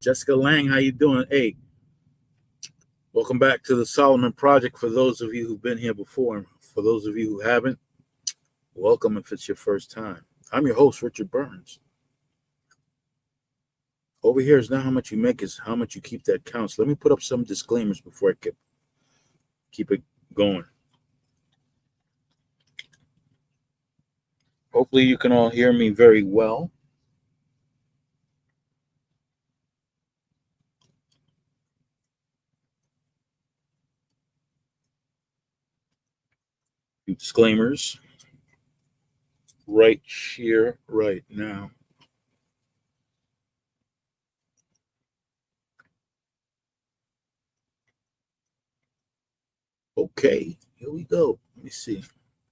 Jessica Lang, how you doing? Hey, welcome back to the Solomon Project. For those of you who've been here before, and for those of you who haven't, welcome if it's your first time. I'm your host, Richard Burns. Over here is not how much you make, is how much you keep that counts. Let me put up some disclaimers before I keep it going. Hopefully you can all hear me very well. Disclaimers right here, right now. Okay, here we go. Let me see.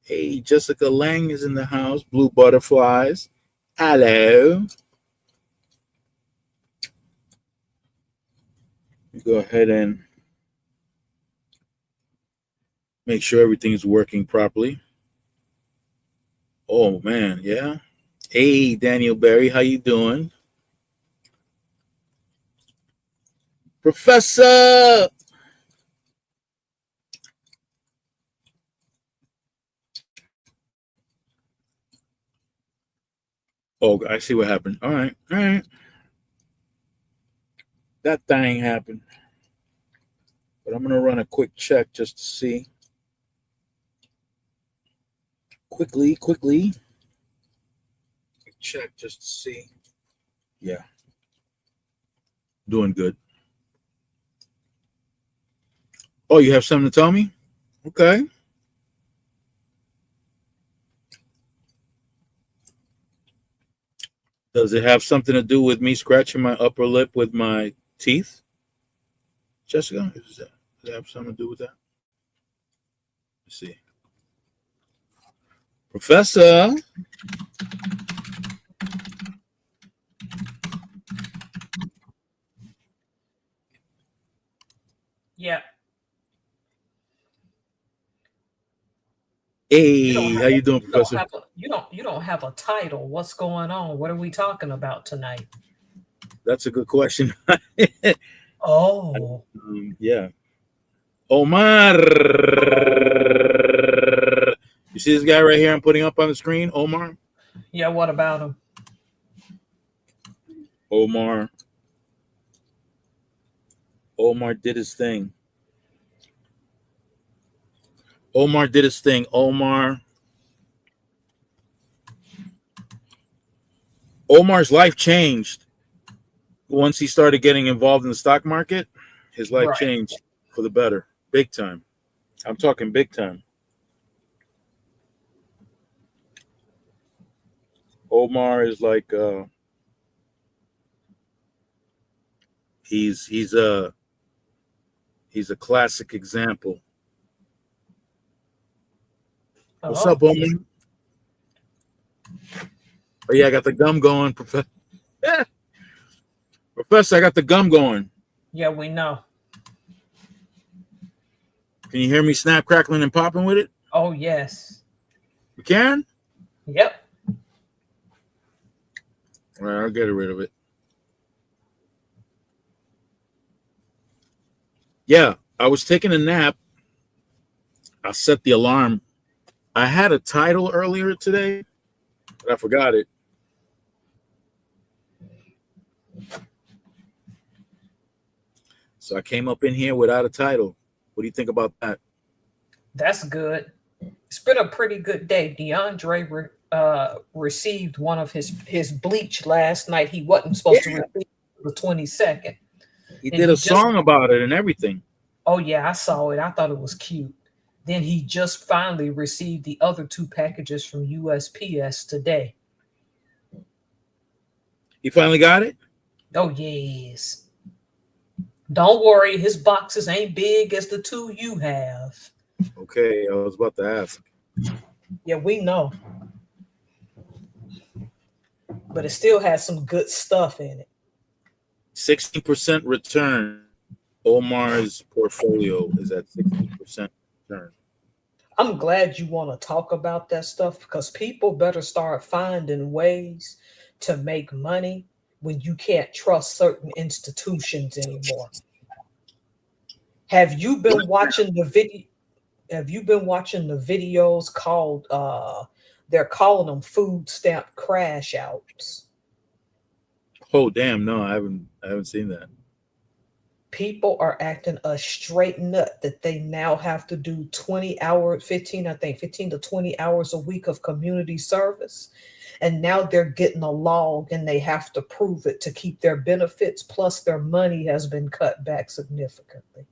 Hey, Jessica Lang is in the house. Blue Butterflies. Hello. Go ahead and make sure everything is working properly. Oh man, yeah. Hey, Daniel Berry, how you doing? Professor. Oh, I see what happened. All right. That thing happened. But I'm gonna run a quick check just to see. Quickly. Check just to see. Yeah. Doing good. Oh, you have something to tell me? Okay. Does it have something to do with me scratching my upper lip with my teeth? Jessica, does it have something to do with that? Let's see. Professor. Yeah. Hey, how you doing, Professor? You don't have a title. What's going on? What are we talking about tonight? That's a good question. Oh. Yeah. Omar. You see this guy right here I'm putting up on the screen? Omar? Yeah, what about him? Omar did his thing. Omar's life changed once he started getting involved in the stock market. His life changed for the better, big time. I'm talking big time. Omar is like he's a classic example. What's up, Omar? Oh yeah, I got the gum going, Professor. Yeah. Professor, I got the gum going. Yeah, we know. Can you hear me snap, crackling, and popping with it? Oh, yes. You can? Yep. All right, I'll get rid of it. Yeah, I was taking a nap. I set the alarm. I had a title earlier today, but I forgot it. So I came up in here without a title. What do you think about that? That's good. It's been a pretty good day. DeAndre received one of his bleach last night. He wasn't supposed to receive the 22nd. He did a song about it and everything. Oh, yeah, I saw it. I thought it was cute. Then he just finally received the other 2 packages from USPS today. He finally got it? Oh, yes. Don't worry, his boxes ain't big as the 2 you have. Okay, I was about to ask. Yeah, we know. But it still has some good stuff in it. 16% return. Omar's portfolio is at 16% return. I'm glad you want to talk about that stuff because people better start finding ways to make money when you can't trust certain institutions anymore. Have you been watching the video? Have you been watching the videos called they're calling them food stamp crash outs? Oh damn, no, I haven't seen that. People are acting a straight nut that they now have to do 20 hours, 15, I think 15 to 20 hours a week of community service. And now they're getting a log and they have to prove it to keep their benefits, plus their money has been cut back significantly.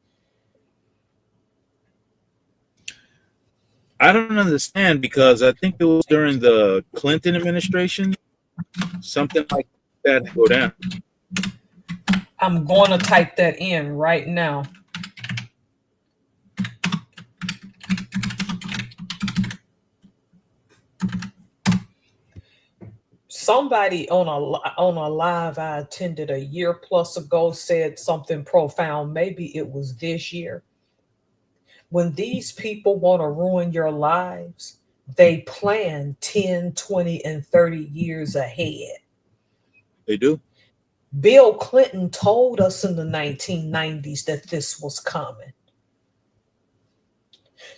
I don't understand because I think it was during the Clinton administration, something like that go down. I'm going to type that in right now. Somebody on a live I attended a year plus ago said something profound. Maybe it was this year. When these people want to ruin your lives, they plan 10, 20, and 30 years ahead. They do. Bill Clinton told us in the 1990s that this was coming.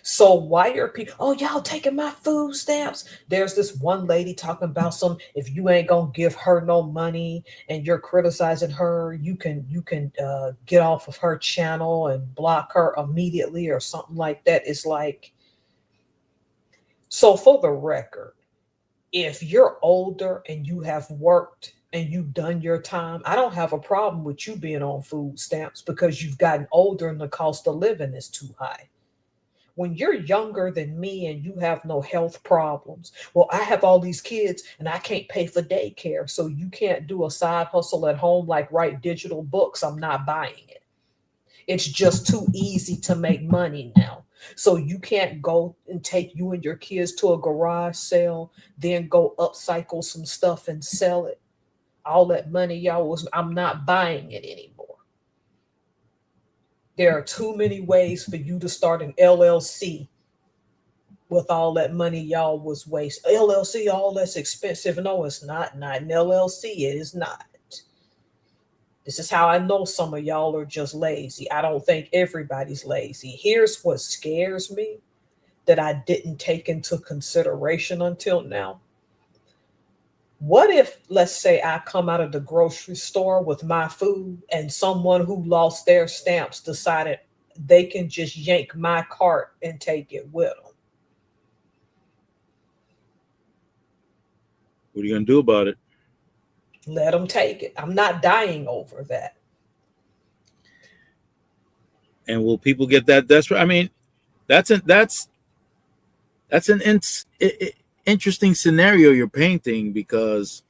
So why are people, oh, y'all taking my food stamps? There's this one lady talking about if you ain't gonna give her no money and you're criticizing her, you can get off of her channel and block her immediately or something like that. It's like, so for the record, if you're older and you have worked and you've done your time, I don't have a problem with you being on food stamps because you've gotten older and the cost of living is too high. When you're younger than me and you have no health problems, well, I have all these kids and I can't pay for daycare, so you can't do a side hustle at home like write digital books. I'm not buying it. It's just too easy to make money now. So you can't go and take you and your kids to a garage sale, then go upcycle some stuff and sell it. All that money I'm not buying it anymore. There are too many ways for you to start an LLC with all that money y'all was waste. LLC, all that's expensive. No, it's not. Not an LLC. It is not. This is how I know some of y'all are just lazy. I don't think everybody's lazy. Here's what scares me that I didn't take into consideration until now. What if, let's say, I come out of the grocery store with my food and someone who lost their stamps decided they can just yank my cart and take it with them? What are you gonna do about it? Let them take it. I'm not dying over that. And will people get that desperate? I mean, that's an interesting scenario you're painting because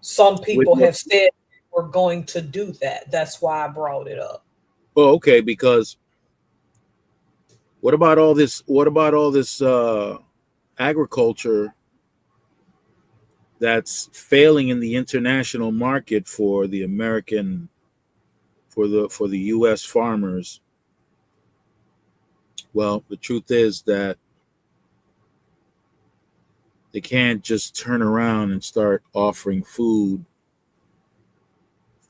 some people have said we're going to do that. That's why I brought it up. Oh, okay. Because what about all this? What about all this agriculture that's failing in the international market for the American, for the U.S. farmers? Well, the truth is that they can't just turn around and start offering food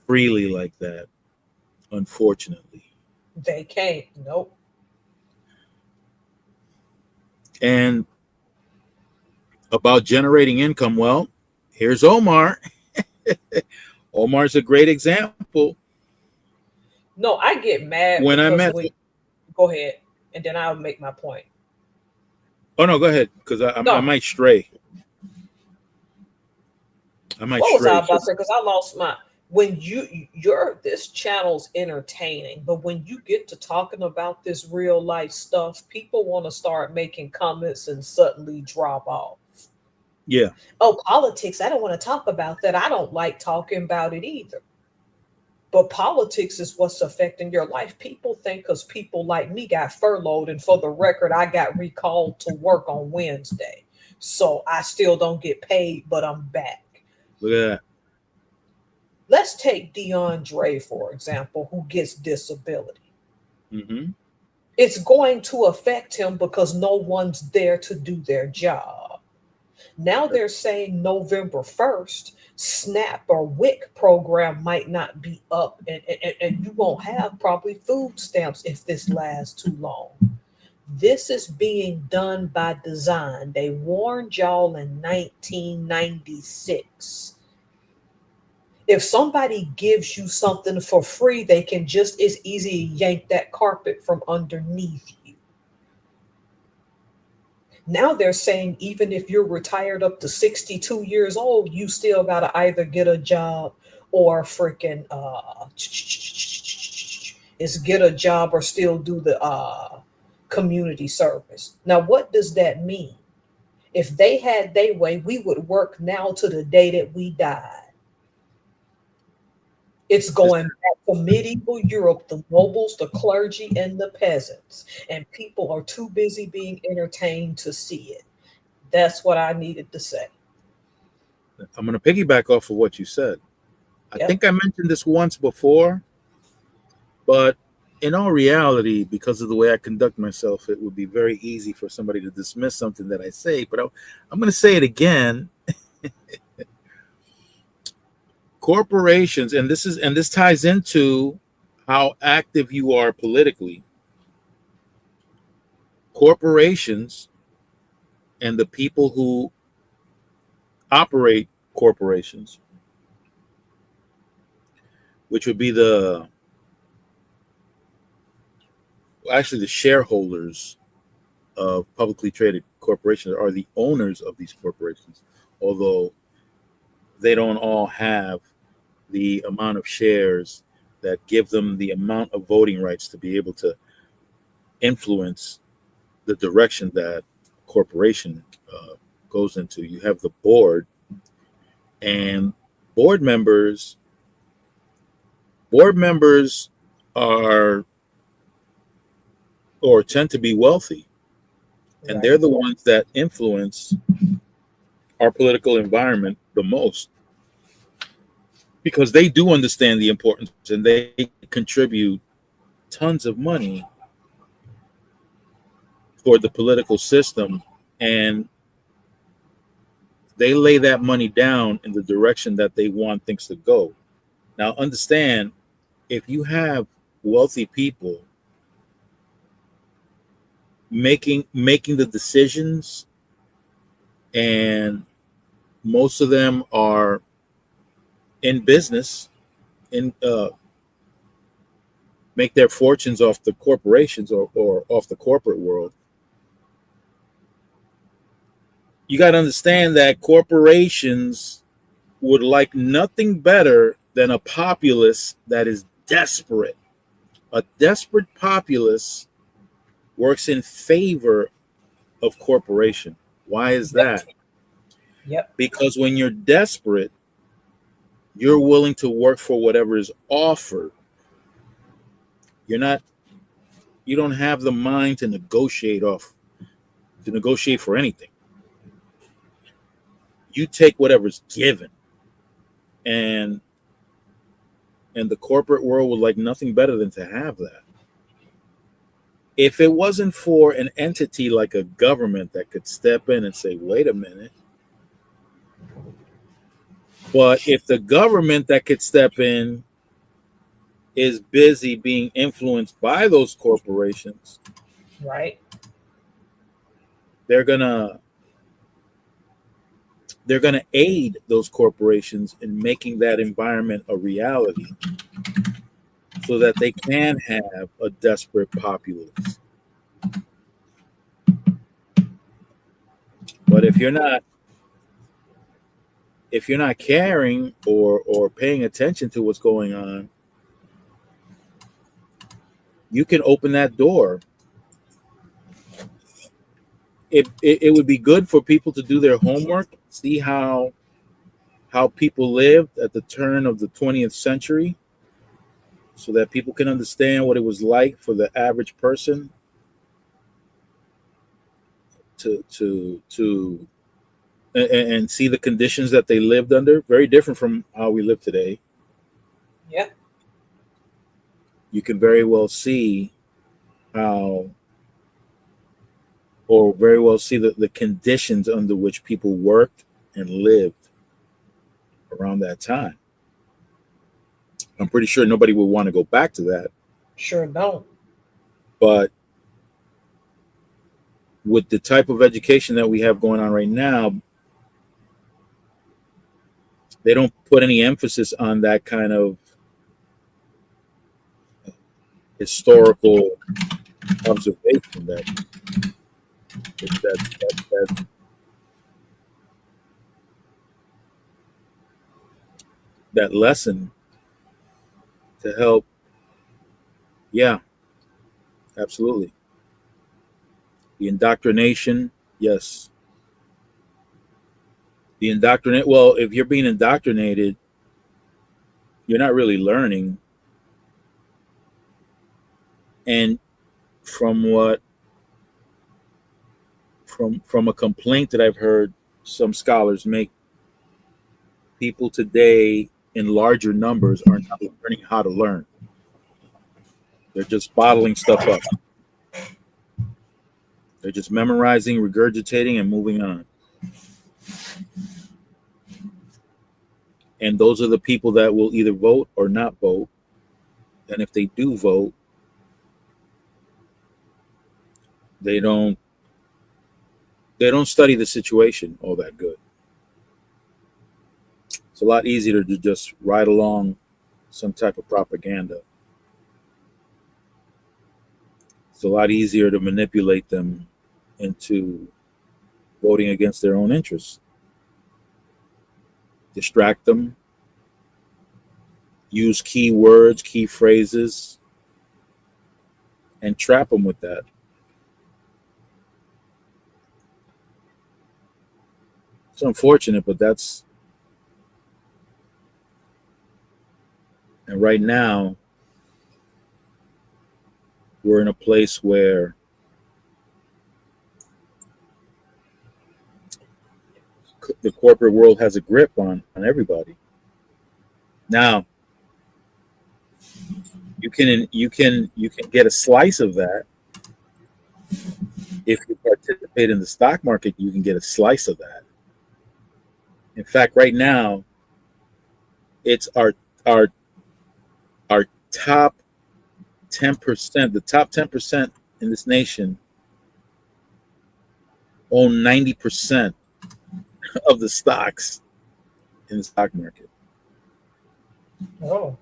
freely like that, unfortunately. They can't. Nope. And about generating income, well, here's Omar. Omar's a great example. No, I get mad when I met. Go ahead, and then I'll make my point. Oh no, go ahead, because I might stray. What was I about to say? Because I lost my. When this channel's entertaining, but when you get to talking about this real life stuff, people want to start making comments and suddenly drop off. Yeah. Oh, politics. I don't want to talk about that. I don't like talking about it either. But politics is what's affecting your life. People think because people like me got furloughed, and for the record, I got recalled to work on Wednesday. So I still don't get paid, but I'm back. Look at that. Let's take DeAndre, for example, who gets disability. Mm-hmm. It's going to affect him because no one's there to do their job. Now they're saying November 1st, SNAP or WIC program might not be up, and you won't have probably food stamps if this lasts too long. This is being done by design. They warned y'all in 1996. If somebody gives you something for free, they can just as easy yank that carpet from underneath you. Now they're saying even if you're retired up to 62 years old, you still got to either get a job or freaking is get a job or still do the community service. Now what does that mean? If they had their way, we would work now to the day that we died. It's This, going back to medieval Europe, the nobles, the clergy, and the peasants. And people are too busy being entertained to see it. That's what I needed to say. I'm going to piggyback off of what you said. I Yep. think I mentioned this once before, but in all reality, because of the way I conduct myself, it would be very easy for somebody to dismiss something that I say. But I'm going to say it again. Corporations, and this ties into how active you are politically. Corporations and the people who operate corporations, which would be the shareholders of publicly traded corporations, are the owners of these corporations, although they don't all have the amount of shares that give them the amount of voting rights to be able to influence the direction that corporation goes into. You have the board, and board members board members are or tend to be wealthy, and Right. they're the ones that influence our political environment the most, because they do understand the importance and they contribute tons of money toward the political system, and they lay that money down in the direction that they want things to go. Now understand, if you have wealthy people making the decisions, and most of them are in business, in make their fortunes off the corporations, or off the corporate world. You got to understand that corporations would like nothing better than a populace that is desperate. A desperate populace works in favor of corporation. Why is Yep. that? Yep. Because when you're desperate, you're willing to work for whatever is offered. You're not you don't have the mind to negotiate for anything. You take whatever's given. And the corporate world would like nothing better than to have that. If it wasn't for an entity like a government that could step in and say, wait a minute, but if the government that could step in is busy being influenced by those corporations, Right. they're gonna they're gonna aid those corporations in making that environment a reality, so that they can have a desperate populace. But if you're not caring or paying attention to what's going on, you can open that door. It would be good for people to do their homework, see how people lived at the turn of the 20th century, so that people can understand what it was like for the average person to and see the conditions that they lived under. Very different from how we live today. Yep. You can very well see how or very well see the conditions under which people worked and lived around that time. I'm pretty sure nobody would want to go back to that. Sure don't. But with the type of education that we have going on right now, they don't put any emphasis on that kind of historical observation that that lesson to help. Yeah, absolutely. The indoctrination, yes. The indoctrinate. Well, if you're being indoctrinated, you're not really learning. And from what from a complaint that I've heard some scholars make, people today in larger numbers are not learning how to learn. They're just bottling stuff up. They're just memorizing, regurgitating, and moving on. And those are the people that will either vote or not vote. And if they do vote, they don't study the situation all that good. It's a lot easier to just ride along some type of propaganda. It's a lot easier to manipulate them into voting against their own interests. Distract them, use key words, key phrases, and trap them with that. It's unfortunate, but that's, and right now we're in a place where the corporate world has a grip on everybody. Now, you can get a slice of that. If you participate in the stock market, you can get a slice of that. In fact, right now, it's our top 10%. The top 10% in this nation own 90% of the stocks in the stock market. Oh.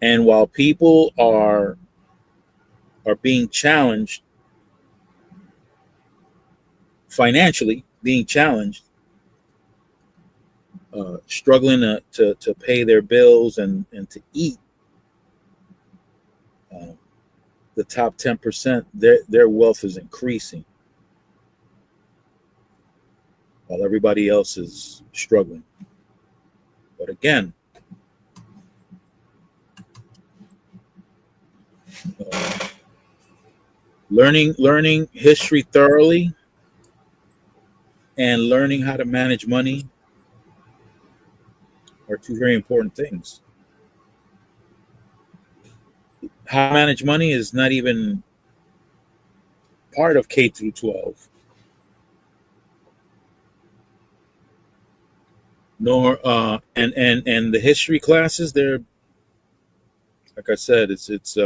And while people are being challenged financially, being challenged, struggling to pay their bills and to eat, the top 10%, their wealth is increasing while everybody else is struggling. But again, learning history thoroughly and learning how to manage money are two very important things. How to manage money is not even part of K through 12. Nor and the history classes, they're, like I said, it's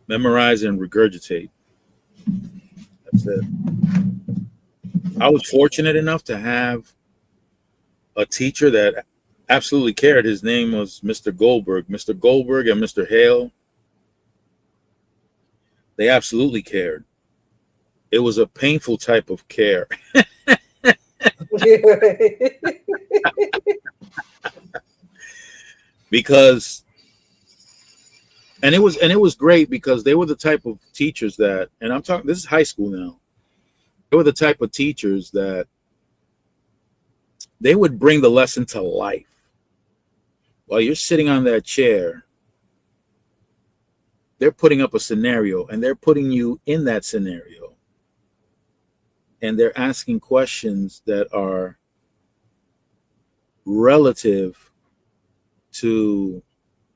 memorize and regurgitate. That's it. I was fortunate enough to have a teacher that absolutely cared. His name was Mr. Goldberg. Mr. Goldberg and Mr. Hale, they absolutely cared. It was a painful type of care. Because and it was great because they were the type of teachers that, and I'm talking, this is high school now, they were the type of teachers that they would bring the lesson to life. While you're sitting on that chair, they're putting up a scenario and they're putting you in that scenario. And they're asking questions that are relative to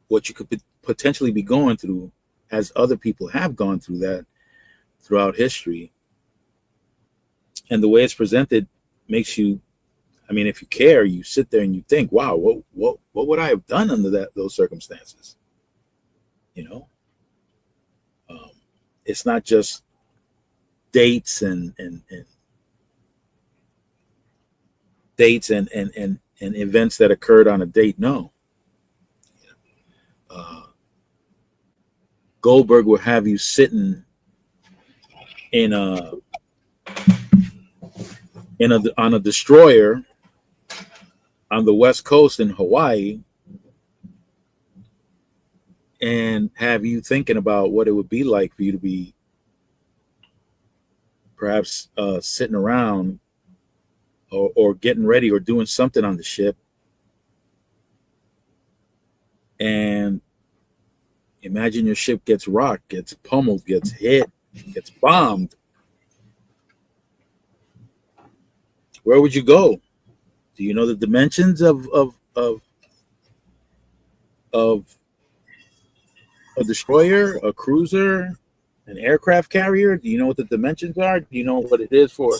what you could potentially be going through, as other people have gone through that throughout history. And the way it's presented makes you I mean, if you care, you sit there and you think, wow, what would I have done under those circumstances? You know, um, it's not just dates and dates and events that occurred on a date. No, uh, Goldberg will have you sitting in a on a destroyer on the west coast in Hawaii and have you thinking about what it would be like for you to be perhaps sitting around or getting ready or doing something on the ship and imagine your ship gets rocked, gets pummeled, gets hit, gets bombed. Where would you go? Do you know the dimensions of a destroyer, a cruiser, an aircraft carrier? Do you know what the dimensions are? Do you know what it is for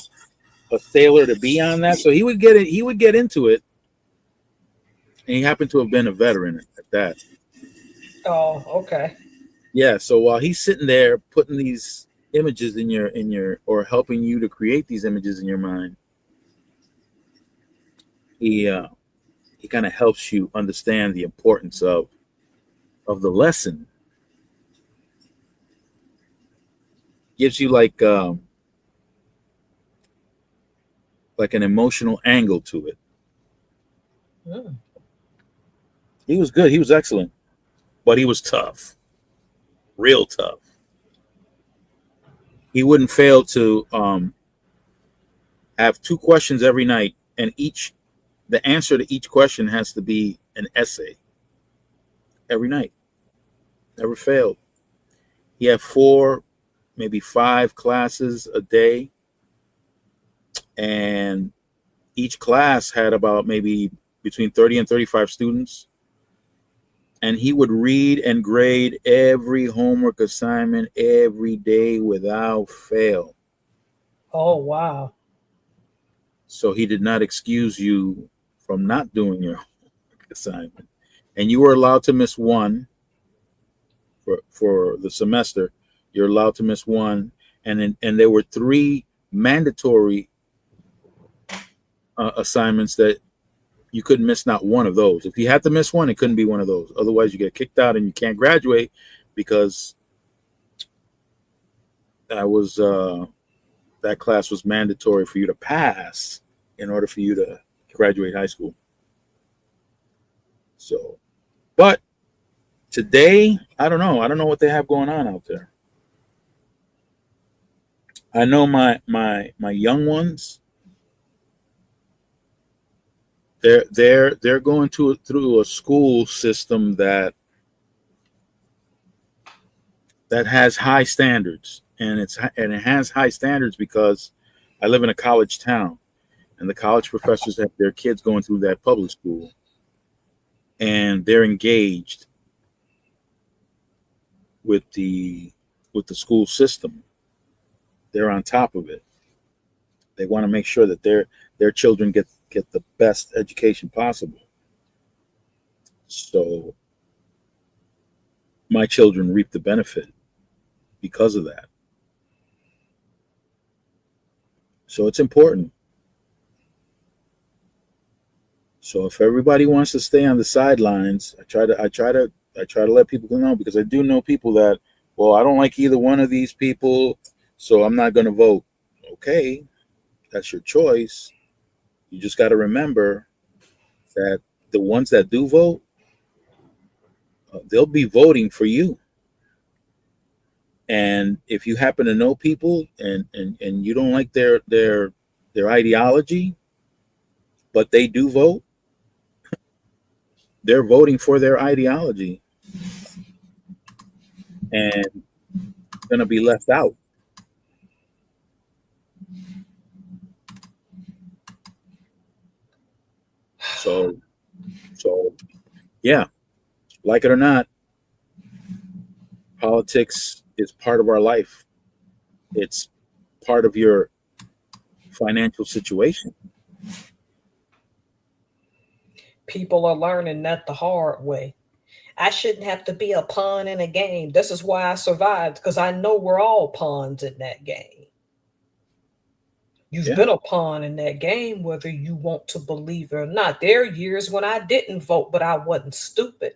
a sailor to be on that? So he would get it. He would get into it, and he happened to have been a veteran at that. Oh, okay. Yeah. So while he's sitting there putting these images in your or helping you to create these images in your mind, he kind of helps you understand the importance of the lesson. Gives you like an emotional angle to it. Mm. He was good. He was excellent, but he was tough, real tough. He wouldn't fail to have two questions every night, and the answer to each question has to be an essay every night. Never failed. He had four, maybe five classes a day, and each class had about maybe between 30 and 35 students. And he would read and grade every homework assignment every day without fail. Oh, wow. So he did not excuse you from not doing your homework assignment. And you were allowed to miss one for the semester. You're allowed to miss one. And there were three mandatory assignments that you couldn't miss not one of those. If you had to miss one, it couldn't be one of those. Otherwise, you get kicked out and you can't graduate because that class was mandatory for you to pass in order for you to graduate high school. So, but today, I don't know. I don't know what they have going on out there. I know my young ones. They're going through a school system that has high standards, and it has high standards because I live in a college town, and the college professors have their kids going through that public school, and they're engaged with the school system. They're on top of it. They want to make sure that their children get the best education possible. So my children reap the benefit because of that. So it's important. So if everybody wants to stay on the sidelines, I try to let people know, because I do know people that, well, I don't like either one of these people, so I'm not going to vote. Okay, that's your choice. You just got to remember that the ones that do vote, they'll be voting for you. And if you happen to know people and you don't like their ideology, but they do vote, they're voting for their ideology and going to be left out. So yeah, like it or not, politics is part of our life. It's part of your financial situation. People are learning that the hard way. I shouldn't have to be a pawn in a game. This is why I survived, because I know we're all pawns in that game. You've Yeah. been a pawn in that game, whether you want to believe it or not. There are years when I didn't vote, but I wasn't stupid.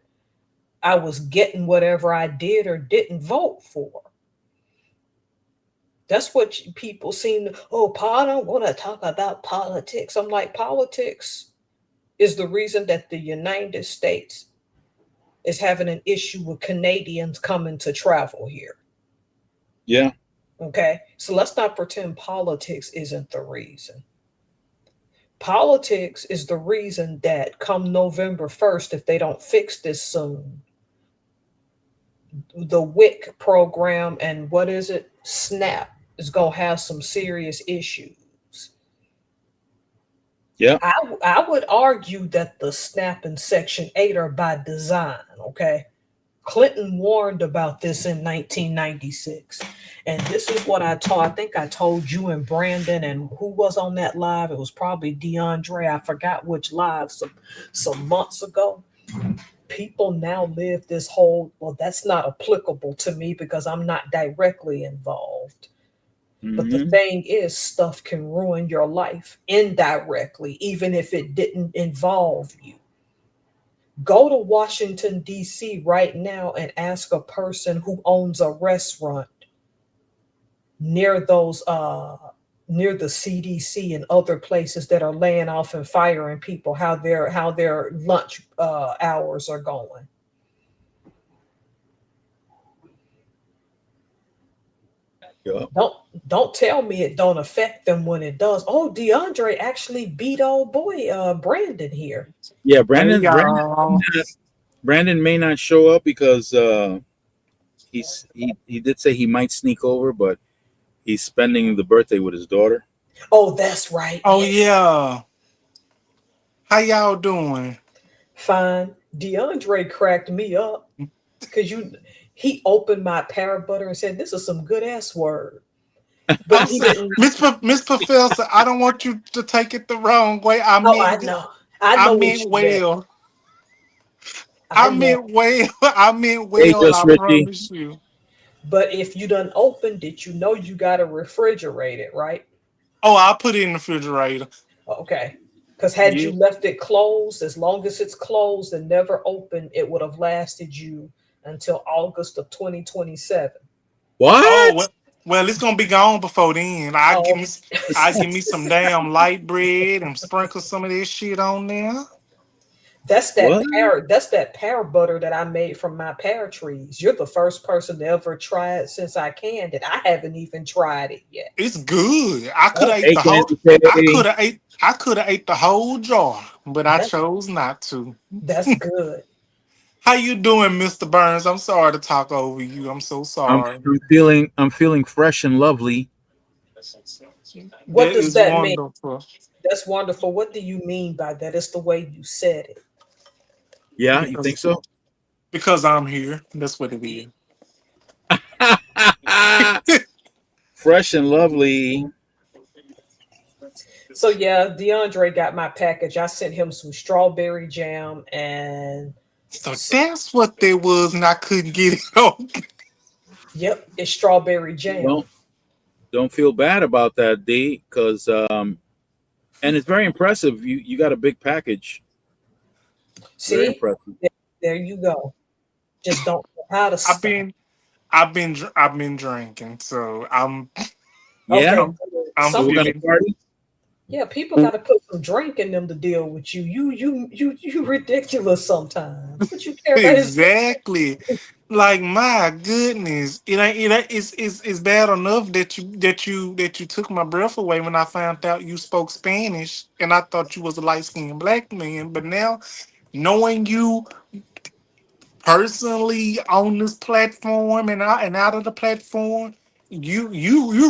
I was getting whatever I did or didn't vote for. That's what people seem to, oh, Paul, I don't want to talk about politics. I'm like, politics is the reason that the United States is having an issue with Canadians coming to travel here. Yeah. Okay. So let's not pretend politics isn't the reason. Politics is the reason that come November 1st, if they don't fix this soon, the WIC program and what is it? SNAP is going to have some serious issues. Yeah. I would argue that the SNAP and Section 8 are by design, okay? Clinton warned about this in 1996. And this is what I told, I think I told you and Brandon and who was on that live. It was probably DeAndre. I forgot which live some months ago. People now live this whole, well, that's not applicable to me because I'm not directly involved. But the Hmm. thing is, stuff can ruin your life indirectly, even if it didn't involve you. Go to Washington, D.C. right now and ask a person who owns a restaurant near those near the CDC and other places that are laying off and firing people how their lunch hours are going. Yeah. Don't don't tell me it don't affect them when it does. Oh, DeAndre actually beat old boy Brandon here. Yeah. Hey Brandon, y'all. Brandon may not show up because he did say he might sneak over, but he's spending the birthday with his daughter. Oh, that's right. Oh Yeah, yeah. How y'all doing? fine. DeAndre cracked me up because he opened my pear butter and said, "This is some good ass word," but I'm he sorry, didn't. Miss Professor. I don't want you to take it the wrong way. Oh, I know. I I know what meant you meant. well. I know. I meant Hey, well. just I Richie. promise you. But if you done opened it, you know you got to refrigerate it, right? Oh, I'll put it in the refrigerator. Okay. Because had Yeah. you left it closed, as long as it's closed and never opened, it would have lasted you until August of 2027. Oh What? well, it's gonna be gone before then. Oh, I give me some damn light bread and sprinkle some of this shit on there. What? that's that pear butter that I made from my pear trees. You're the first person to ever try it since I canned it. I haven't even tried it yet. It's good. I could Oh, have ate Hey, the whole. Candy K. I could have ate the whole jar, but I that's chose not to. that's good. How you doing, Mr. Burns? I'm sorry to talk over you. I'm so sorry. I'm feeling fresh and lovely. What That does is that mean? wonderful That's wonderful. What do you mean by that? It's the way you said it. Yeah, you think because so? I'm here. That's what it is. Fresh and lovely. So yeah, DeAndre got my package. I sent him some strawberry jam and So some, that's what there was, and I couldn't get it on. yep, it's strawberry jam. Don't don't feel bad about that, D, because and it's very impressive. You got a big package. Very See, impressive. there, there you go. Just don't know how to I've stop. been I've been drinking, so Yeah. Okay, I'm good. I'm So we're gonna feeling party. Yeah, people got to put some drink in them to deal with you. You ridiculous sometimes. What you care about his? exactly. Like my goodness, it's bad enough that you took my breath away when I found out you spoke Spanish, and I thought you was a light skinned black man. But now knowing you personally on this platform and out of the platform, you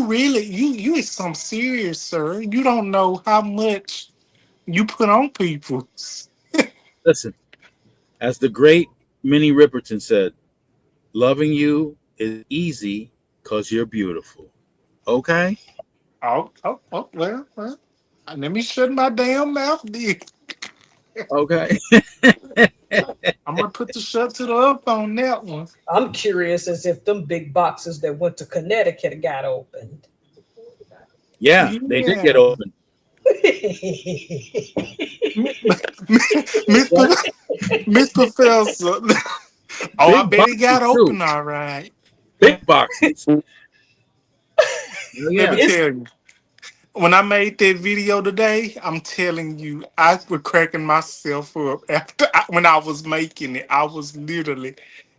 really you is some serious, sir. You don't know how much you put on people. Listen, as the great Minnie Riperton said, loving you is easy because you're beautiful. Okay? Well. Let me shut my damn mouth, then. Okay. I'm gonna put the shutter up on that one. I'm curious as if them big boxes that went to Connecticut got opened. Yeah, they did get Yeah, open. Mr. What? Mr. Felser. Oh, I Big bet he boxes got too. open all right. Big boxes. Oh, Let me yeah. It's tell you. When I made that video today, I'm telling you, I was cracking myself up when I was making it. I was literally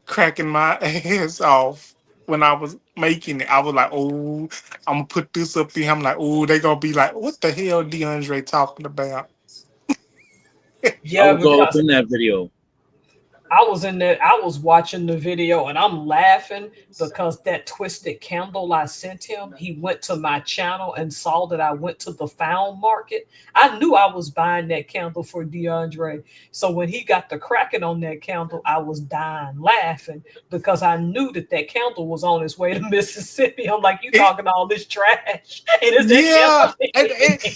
cracking my ass off when I was making it. I was like, "Oh, I'm gonna put this up here." I'm like, "Oh, they gonna be like, what the hell, DeAndre talking about?" I yeah, was all up because in that video. I was in there, I was watching the video and I'm laughing because that twisted candle I sent him, he went to my channel and saw that I went to the found market. I knew I was buying that candle for DeAndre. So when he got the cracking on that candle, I was dying laughing because I knew that that candle was on its way to Mississippi. I'm like, you It, talking all this trash, and it's that yeah, candle.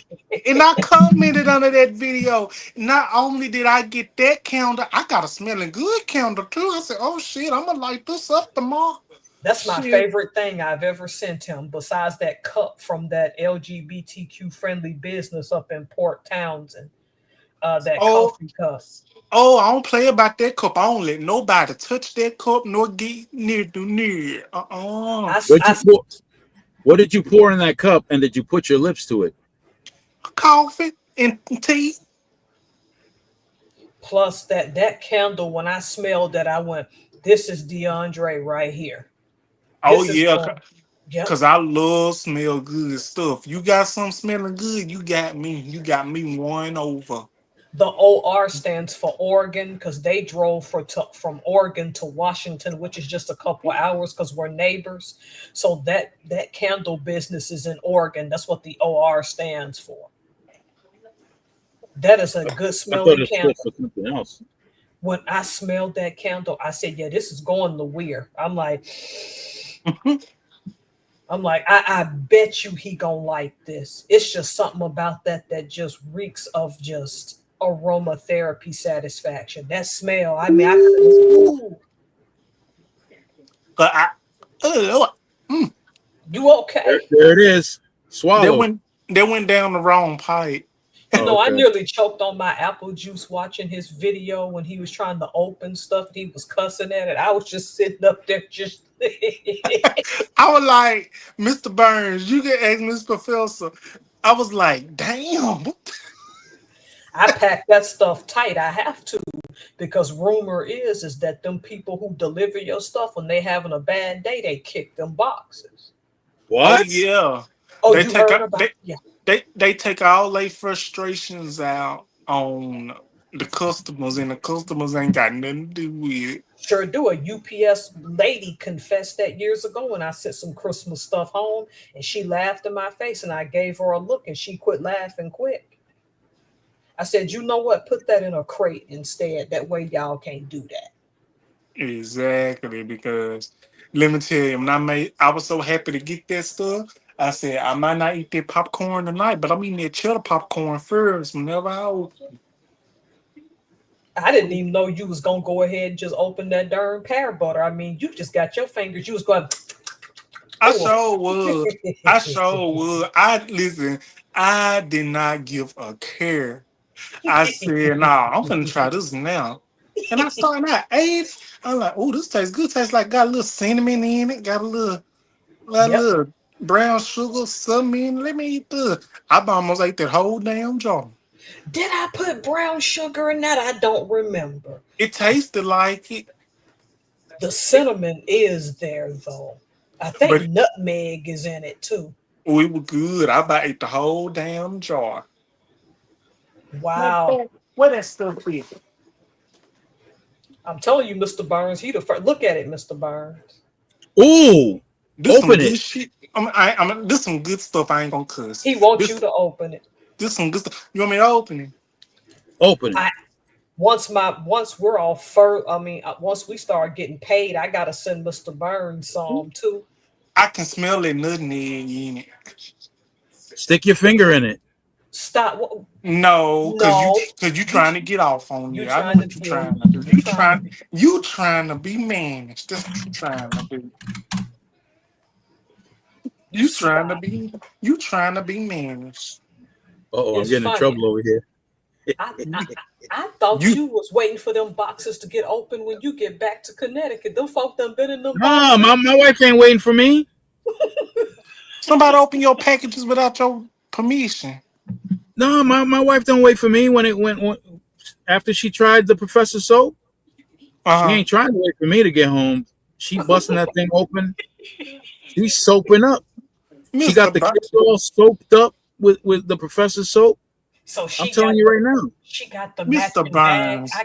and I commented under that video. Not only did I get that candle, I got a smelling good candle too. I said, "Oh shit, I'm gonna light this up tomorrow." That's my Shit. favorite thing I've ever sent him, besides that cup from that LGBTQ friendly business up in Port Townsend. That Oh, coffee cup. oh, I don't play about that cup. I don't let nobody touch that cup nor get near. I, s- What I you s- pour? What did you pour in that cup, and did you put your lips to it? Coffee and tea. Plus that candle. When I smelled that, I went, "This is DeAndre right here. Oh This is yeah, going." Yep. cause I love smell good stuff. You got some smelling good, you got me. You got me one over. The OR stands for Oregon because they drove from Oregon to Washington, which is just a couple of hours because we're neighbors. So that candle business is in Oregon. That's what the OR stands for. That is a good I thought smelling it stood candle. for something else. When I smelled that candle, I said, "Yeah, this is going to Weir." I bet you he gonna like this. It's just something about that just reeks of just aromatherapy satisfaction. That smell. I mean, I couldn't. Ooh, Ooh, but uh, mm, you There, okay? there it is. that Swallow. went that went down the wrong pipe. You Oh, know, I okay. nearly choked on my apple juice watching his video when he was trying to open stuff and he was cussing at it. I was just sitting up there just I was like, Mr. Burns, you can ask Mr. Professor. I was like, damn. I pack that stuff tight. I have to because rumor is that them people who deliver your stuff when they having a bad day, they kick them boxes. Oh What? yeah. Oh, They you take heard out about? Yeah, they take all their frustrations out on the customers, and the customers ain't got nothing to do with it. sure do. A UPS lady confessed that years ago when I sent some Christmas stuff home, and she laughed in my face, and I gave her a look, and she quit laughing quick. I said, "You know what? Put that in a crate instead. That way, y'all can't do that." Exactly, because let me tell you, I was so happy to get that stuff. I said I might not eat that popcorn tonight, but I'm eating that cheddar popcorn first whenever I open. I didn't even know you was gonna go ahead and just open that darn pear butter. I mean, you just got your fingers. You was going, I oh, sure would. I sure would. I listen. I did not give a care. I said, "Nah, I'm finna try this now." And I started. And I ate it. I'm like, "Oh, this tastes good. Tastes like got a little cinnamon in it. Got a yep. little brown sugar, something in it. Let me eat this." I almost ate that whole damn jar. Did I put brown sugar in that? I don't remember. It tasted like it, The it cinnamon is there though. I think but nutmeg is in it too. oh, it was good. I about ate the whole damn jar. Wow. What that stuff is? I'm telling you, Mr. Burns, he the first. Look at it, Mr. Burns. Ooh, This some open good it. shit. This some good stuff. I ain't gonna cuss. He wants you This to open it. this some good stuff. You want me to open it? Open it. I once we're all once we start getting paid, I gotta send Mr. Burns some too. I can smell that nutmeg in it. Stick your finger in it. Stop. No, No, cause you you trying to get off on you there. I know trying to what you yeah, trying to do. you trying to be You trying to be managed. That's what you trying to do. you stop. You trying to be managed. Oh, I'm It's getting in funny. trouble over here. I, I I thought You you was waiting for them boxes to get open when you get back to Connecticut. Them folk done been in them No, boxes. my wife ain't waiting for me. somebody open your packages without your permission. No, my wife don't wait for me when it went after she tried the Professor soap. She Uh-huh. ain't trying to wait for me to get home. She busting that thing open. She's soaping up. She Mr. got the Bur- kids all soaked up with the Professor soap. So I'm telling you right now. she got the Mr. matching bag. Burns. I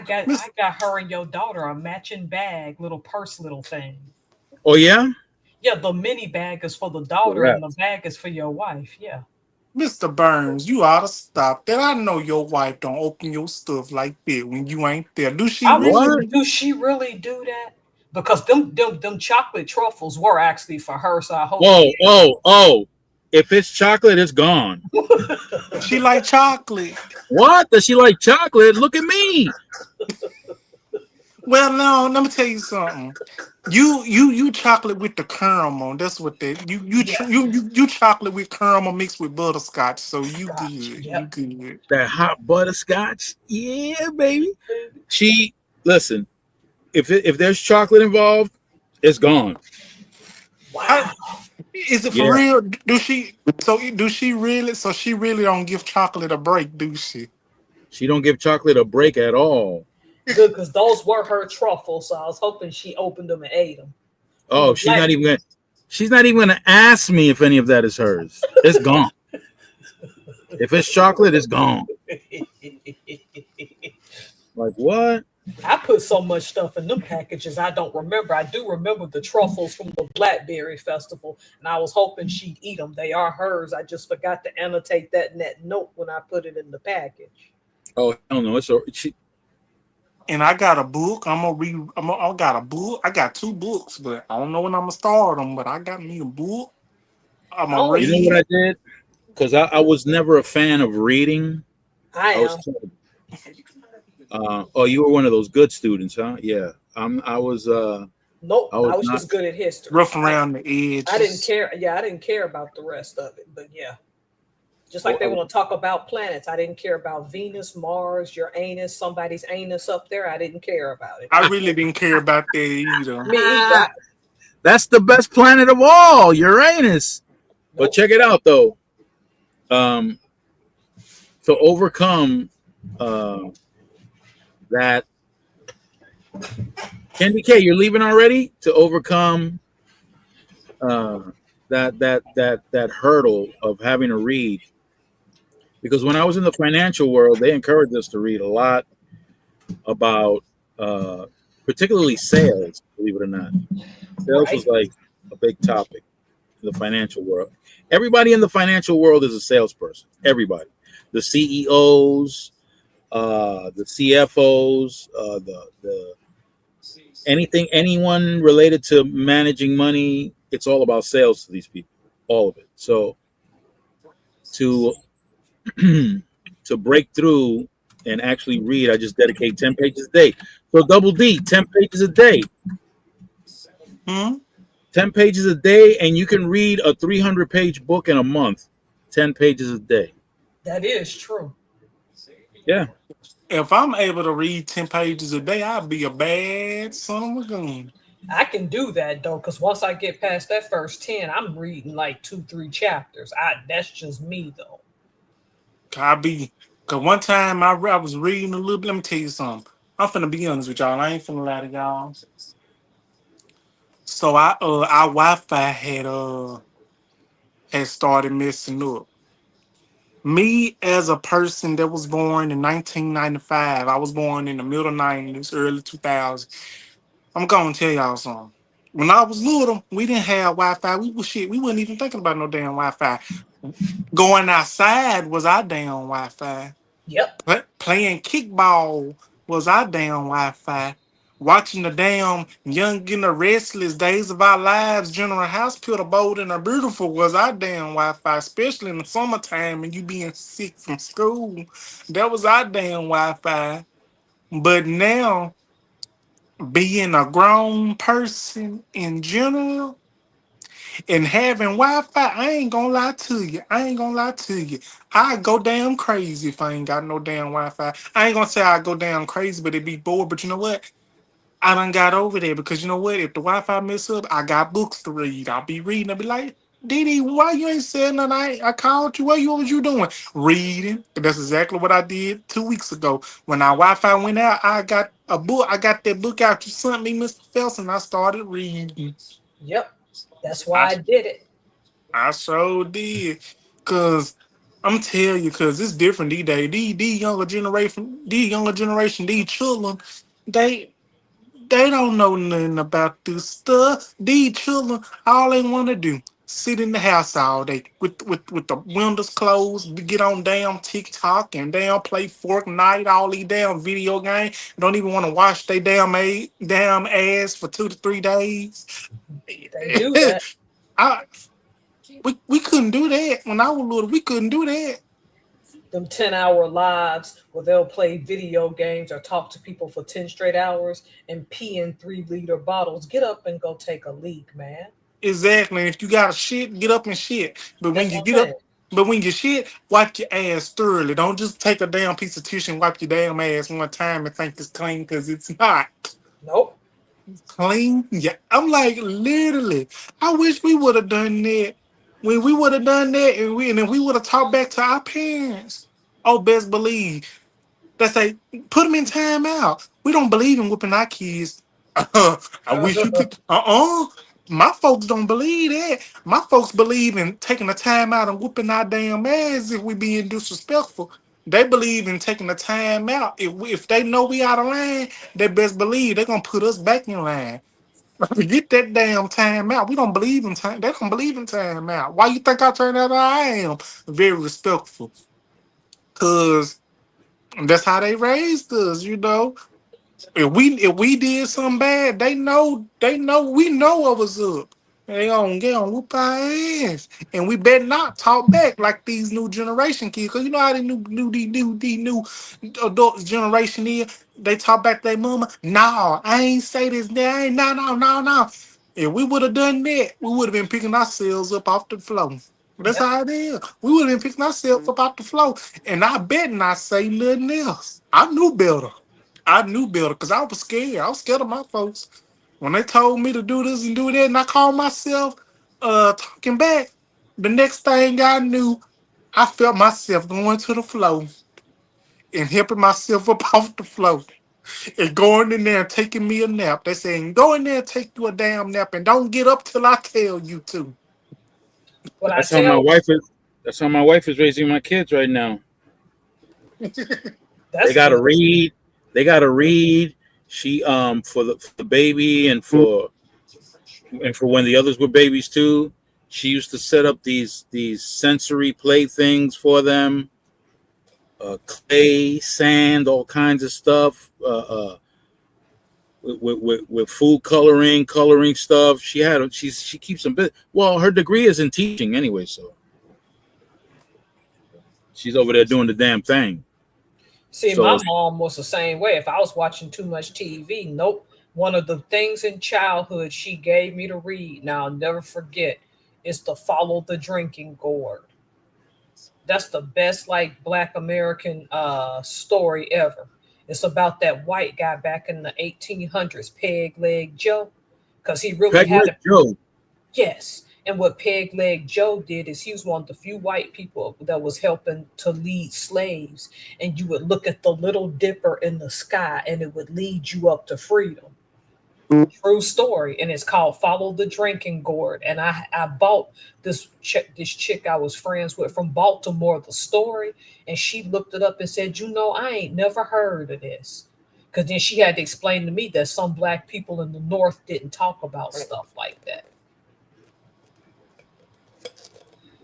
got her and your daughter a matching bag, little purse, little thing. Oh yeah, Yeah, the mini bag is for the daughter and the correct. bag is for your wife. Yeah. Mr. Burns, you ought to stop that. I know your wife don't open your stuff like that when you ain't there. Do she I was What? really? do she really do that? Because them chocolate truffles were actually for her, so I hope she Whoa, oh, oh! If it's chocolate, it's gone. She like chocolate. What? Does she like chocolate? Look at me. Well, no, let me tell you something. You chocolate with the caramel. That's what that yeah, you chocolate with caramel mixed with butterscotch. So you scotch. good. You Yep. good. That hot butterscotch. Yeah, baby. She listen. If there's chocolate involved, it's gone. How, Wow. is it for Yeah. real? Do she really? So she really don't give chocolate a break, do she? She don't give chocolate a break at all. Good, because those were her truffles, so I was hoping she opened them and ate them. From the Oh, black she's not even gonna ask me if any of that is hers. It's gone. If it's chocolate, it's gone. Like what? I put so much stuff in them packages I don't remember. I do remember the truffles from the Blackberry Festival, and I was hoping she'd eat them. They are hers. I just forgot to annotate that in that note when I put it in the package. Oh hell no! And I got a book. I'm gonna read. I got a book. I got two books, but I don't know when I'm gonna start them. But I got me a book. I'm I gonna only You know what read. I did? Because I was never a fan of reading. I I was am. told, oh, you were one of those good students, huh? Yeah. Nope. I I was was not. just good at history. Rough around the I didn't edges. care. Yeah, I didn't care about the rest of it. But yeah. Just like they I, want to talk about planets. I didn't care about Venus, Mars, Uranus, somebody's anus up there. I didn't care about it. I really didn't care about that either. Me either. that's the best planet of all, Uranus. But Nope. check it out though. Um, to overcome uh, that, Candy K, you're leaving already. To overcome uh, that hurdle of having to read, because when I was in the financial world, they encouraged us to read a lot about, uh, particularly sales. Believe it or not, sales was Right. like a big topic in the financial world. Everybody in the financial world is a salesperson. Everybody, the CEOs, the CFOs, the anyone related to managing money. It's all about sales to these people, all of it. So to to break through and actually read, I just dedicate 10 pages a day. So double D, 10 pages a day. Hmm? 10 pages a day, and you can read a 300-page book in a month. 10 pages a day. That is true. Yeah. If I'm able to read 10 pages a day, I'd be a bad son of a gun. I can do that though, because once I get past that first 10, I'm reading like two, three chapters. That's just me though. I be, cause one time I was reading a little bit. Let me tell you something. I'm finna be honest with y'all. I ain't finna lie to y'all. So our Wi-Fi had started messing up. Me as a person that was born in 1995, I was born in the middle 90s, early 2000s. I'm gonna tell y'all something. When I was little, we didn't have Wi-Fi. We was shit. We wasn't even thinking about no damn Wi-Fi. Going outside was our damn Wi-Fi. Yep. Playing kickball was our damn Wi-Fi. watching the damn Young and the Restless, Days of Our Lives, General Hospital, Bold and the Beautiful was our damn Wi-Fi, especially in the summertime and you being sick from school. That was our damn Wi-Fi. But now, being a grown person in general and having Wi-Fi, I ain't gonna lie to you. I ain't gonna lie to you. I go damn crazy if I ain't got no damn Wi-Fi. I ain't gonna say I go damn crazy, but it be bored. But you know what? I done got over there because you know what? If the Wi-Fi mess up, I got books to read. I'll be reading. I'll be like, Didi, why you ain't saying nothing? I called you. What was you doing? Reading. That's exactly what I did 2 weeks ago. When our Wi-Fi went out, I got a book. I got that book out you sent me, Mr. Felson. I started reading. Yep. That's I why I did it. I sure did. Cause I'm telling you, cause it's different these days. These children, they they don't know nothing about this stuff. These children, all they want to do, sit in the house all day with the windows closed, get on damn TikTok and damn play Fortnite, all these damn video games. Don't even want to wash their damn ass for 2 to 3 days. They do that. I we couldn't do that when I was little. We couldn't do that. Them 10-hour lives where they'll play video games or talk to people for 10 straight hours and pee in 3-liter bottles. Get up and go take a leak, man. Exactly. If you got a shit, get up and shit. But when That's you what I'm get up, saying. but when you shit, wipe your ass thoroughly. Don't just take a damn piece of tissue and wipe your damn ass one time and think it's clean because it's not Nope. clean. Yeah, I'm like literally. I wish we would have done that when we would have done that, and then we would have talked back to our parents. Oh, best believe. That say put them in timeout. We don't believe in whipping our kids. I wish you could. My folks don't believe that. My folks believe in taking the time out and whooping our damn ass if we being disrespectful. They believe in taking the time out. If they know we out of line, they best believe they're gonna put us back in line. Forget that damn time out. We don't believe in time. They don't believe in time out. Why you think I turn out I am? Very respectful. Cause that's how they raised us, you know. If we did something bad, they know we know what was up. They gonna whoop our ass, and we better not talk back like these new generation kids. Cause you know how the new adult generation is. They talk back to their mama. No, I ain't say this. There ain't no. If we would have done that, we would have been picking ourselves up off the floor. That's Yep. how it is. We would have been picking ourselves up off the floor, and I bet not say nothing else. I knew better. I knew better because I was scared. I was scared of my folks. When they told me to do this and do that, and I called myself talking back, the next thing I knew, I felt myself going to the floor and helping myself up off the floor and going in there and taking me a nap. They saying, go in there and take you a damn nap and don't get up till I tell you to. What I That's how my tell wife is. That's how my wife is raising my kids right now. They that's gotta good. read. They gotta read. She for the baby and for when the others were babies too. She used to set up these sensory play things for them, clay, sand, all kinds of stuff. With food coloring stuff. She keeps them busy. Well, her degree is in teaching anyway, so she's over there doing the damn thing. See, So my mom was the same way. If I was watching too much TV, nope. One of the things in childhood she gave me to read, now I'll never forget, is to follow the drinking gourd. That's the best like black American story ever. It's about that white guy back in the 1800s, Peg Leg Joe, because he really Peg had Leg a Joe. yes. And what Peg Leg Joe did is he was one of the few white people that was helping to lead slaves. And you would look at the little dipper in the sky and it would lead you up to freedom. True story. And it's called Follow the Drinking Gourd. And I bought this chick I was friends with from Baltimore the story. And she looked it up and said, I ain't never heard of this. Because then she had to explain to me that some black people in the North didn't talk about stuff like that.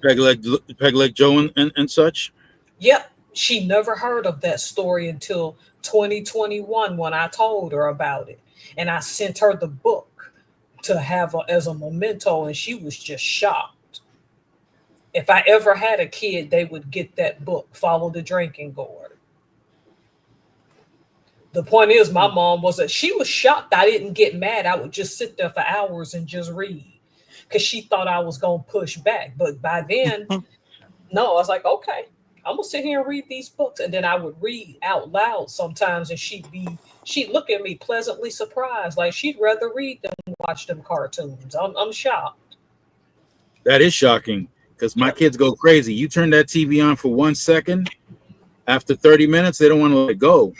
Peg Leg Peg Leg Joe and such. Yep, she never heard of that story until 2021 when I told her about it. And I sent her the book to have as a memento, and she was just shocked. If I ever had a kid, they would get that book, Follow the Drinking Gourd. The point is, my mom was that she was shocked I didn't get mad. I would just sit there for hours and just read because she thought I was going to push back. But by then, no, I was like, okay, I'm going to sit here and read these books. And then I would read out loud sometimes, and she'd look at me pleasantly surprised. Like she'd rather read than watch them cartoons. I'm shocked. That is shocking because my Yep. kids go crazy. You turn that TV on for 1 second, after 30 minutes, they don't want to let go.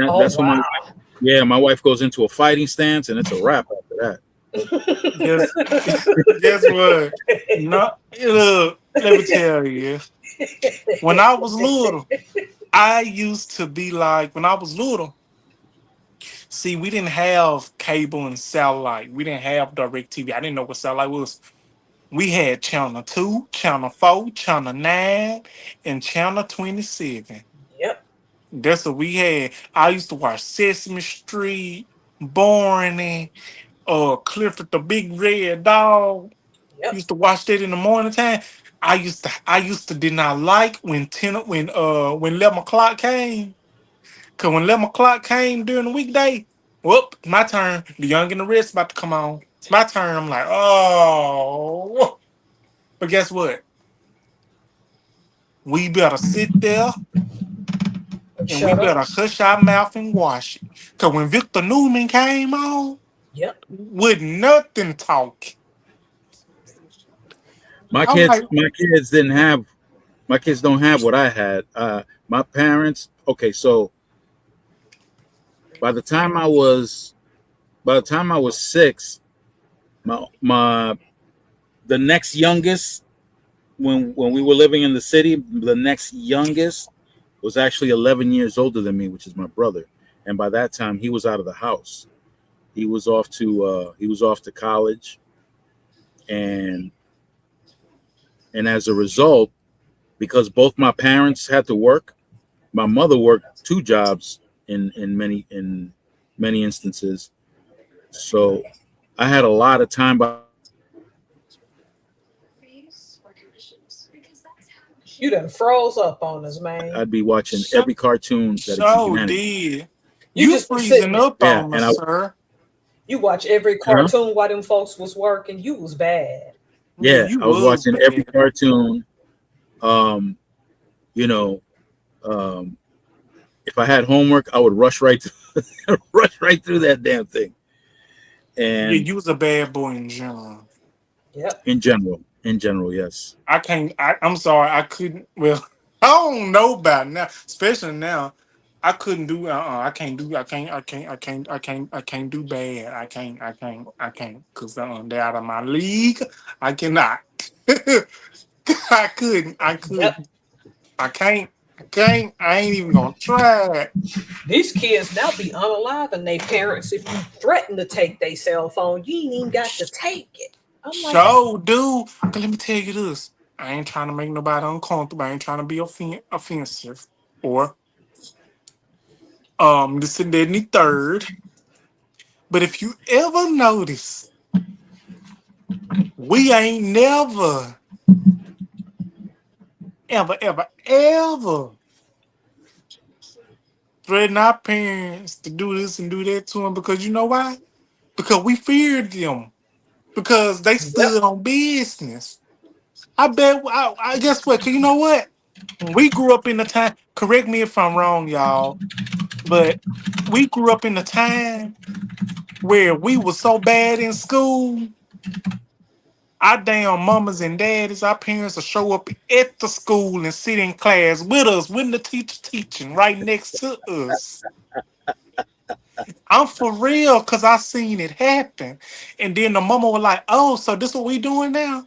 Oh, That's when wow. my wife goes into a fighting stance, and it's a wrap after that. Guess guess what? No, look, let me tell you. When I was little, I used to be like, when I was little, see, we didn't have cable and satellite. We didn't have direct TV. I didn't know what satellite was. We had channel 2, channel 4, channel 9, and channel 27. Yep, That's what we had. I used to watch Sesame Street, Barney, Clifford the Big Red Dog. yep, Used to watch that in the morning time. I used to did not like when 11 o'clock came. Cause when 11 o'clock came during the weekday, whoop, my turn. The Young and the Rest about to come on. It's my turn. I'm like, oh. But guess what? We better sit there and and we shut better up. hush our mouth and wash it. Cause when Victor Newman came on, Yep, with nothing talk. My I'm kids, like, my kids didn't have. My kids don't have what I had. My parents. Okay, so by the time I was, by the time I was 6, my the next youngest, when we were living in the city, the next youngest was actually 11 years older than me, which is my brother. And by that time, he was out of the house. He was off to college, and as a result, because both my parents had to work, my mother worked 2 jobs in many instances. So I had a lot of time by the time I was 6 you done froze up on us, man. I'd be watching so, every cartoon that is so humanity. did. You You just be sitting freezing there. up Yeah, on and us, I sir. You watch every huh? cartoon while them folks was working. You was bad. Yeah, Yeah, you I was was watching every bad. cartoon. Um, you know, um, if I had homework, I would rush right through, rush right through that damn thing. Yeah, And you was a bad boy in general. Yep. in general, yes. I can't. I'm sorry. I couldn't. Well, I don't know about now, especially now. I couldn't do. I can't do. I can't. I can't. I can't. I can't. I can't do bad. I can't. I can't. I can't. Cause they're out of my league. I cannot. I couldn't. I Yep. couldn't. I can't. I can't. I ain't even gonna try. These kids now be unaliving their parents. If you threaten to take their cell phone, you ain't even got to take it. I'm like, So, dude. Cause let me tell you this. I ain't trying to make nobody uncomfortable. I ain't trying to be offensive or this and that and the third. But if you ever notice, we ain't never, ever threaten our parents to do this and do that to them because you know why? Because we feared them. Because they yep, stood on business. I bet. I guess what? Cause you know what? When we grew up in the time. Correct me if I'm wrong, y'all. But we grew up in the time where we were so bad in school. Our damn mamas and daddies, our parents will show up at the school and sit in class with us, with the teacher teaching right next to us. I'm for real, cause I seen it happen. And then the mama was like, "Oh, so this what we doing now?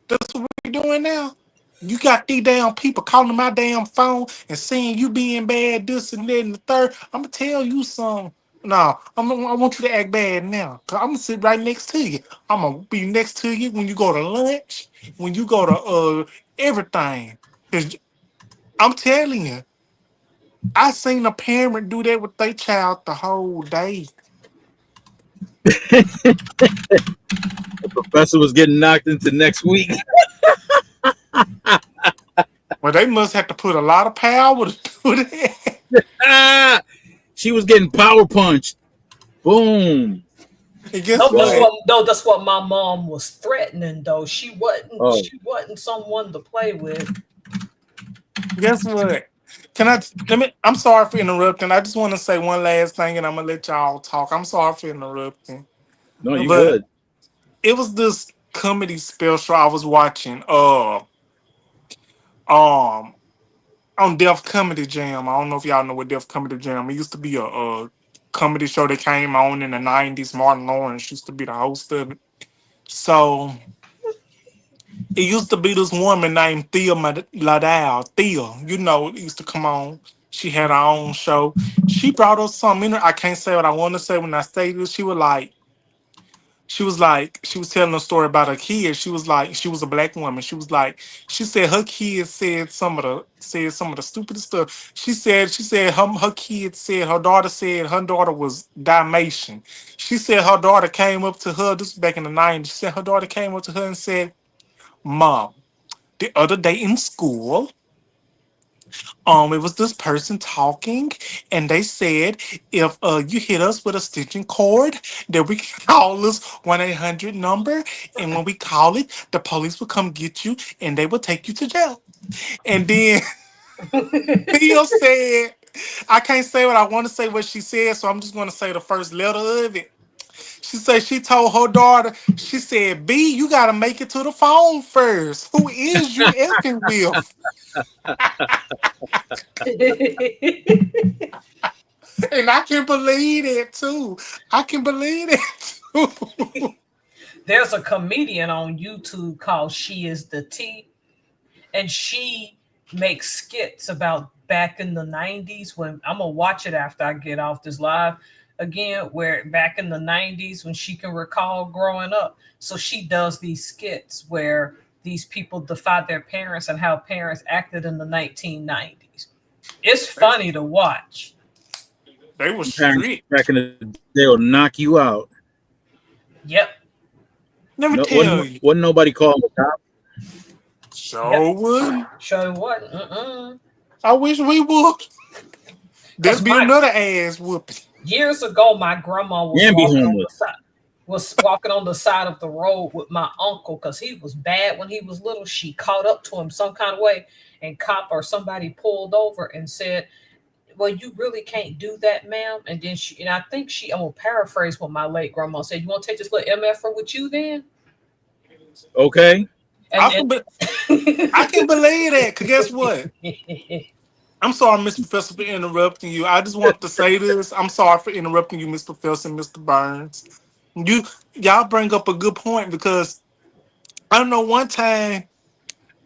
This what we doing now? You got these damn people calling my damn phone and saying you being bad, this and that and the third. I'm gonna tell you something. No, I want you to act bad now. Cause I'm gonna sit right next to you. I'm gonna be next to you when you go to lunch, when you go to everything. Cause I'm telling you, I seen a parent do that with their child the whole day. The professor was getting knocked into next week. Well, they must have to put a lot of power to do that. Ah, she was getting power punched. Boom. And guess No, that's Well, what? what no, that's what my mom was threatening though. oh, She wasn't someone to play with. Guess what? Can I let me? I'm sorry for interrupting. I just want to say one last thing, and I'm gonna let y'all talk. I'm sorry for interrupting, no, you but good. it was this comedy special I was watching. Um, on Def Comedy Jam. I don't know if y'all know what Def Comedy Jam. It used to be a comedy show that came on in the '90s. Martin Lawrence used to be the host of it. So it used to be this woman named Thea Ladau. Thea, it used to come on. She had her own show. She brought us something in her. I can't say what I want to say when I say this. She was telling a story about her kids. She was a black woman. She said her kids said some of the stupidest stuff. She said her kids said her daughter was Dalmatian. She said her daughter came up to her, this was back in the 90s. She said her daughter came up to her and said, Mom, the other day in school, it was this person talking, and they said if you hit us with a stitching cord, that we can call this 1-800 number, and when we call it, the police will come get you, and they will take you to jail. And then Theo said, I can't say what I want to say what she said, so I'm just going to say the first letter of it. She said she told her daughter, she said, B, you got to make it to the phone first. Who is you effing with? And I can believe it too. I can believe it too. There's a comedian on YouTube called She Is the T, and she makes skits about back in the 90s when I'm gonna watch it after I get off this live again, where back in the 90s when she can recall growing up. So she does these skits where these people defy their parents and how parents acted in the 1990s. It's funny to watch. They were Parents strict. back in the day will knock you out. Yep. Let me No, tell you. wasn't nobody calling the cops. Yep. So would. Show what? Mm-mm. I wish we would. Because There'd be my another ass whooping. years ago, my grandma And be homeless. was walking on the side of the road with my uncle because he was bad when he was little. She caught up to him some kind of way, and cop or somebody pulled over and said, "Well, you really can't do that, ma'am." And then I think I'm gonna paraphrase what my late grandma said. "You want to take this little MFer with you then?" Okay. I And can, be- I can believe that. Cause guess what? I'm sorry, Mr. Professor, for interrupting you. I just want to say this. I'm sorry for interrupting you, Mr. Professor and Mr. Burns. You y'all bring up a good point because I don't know one time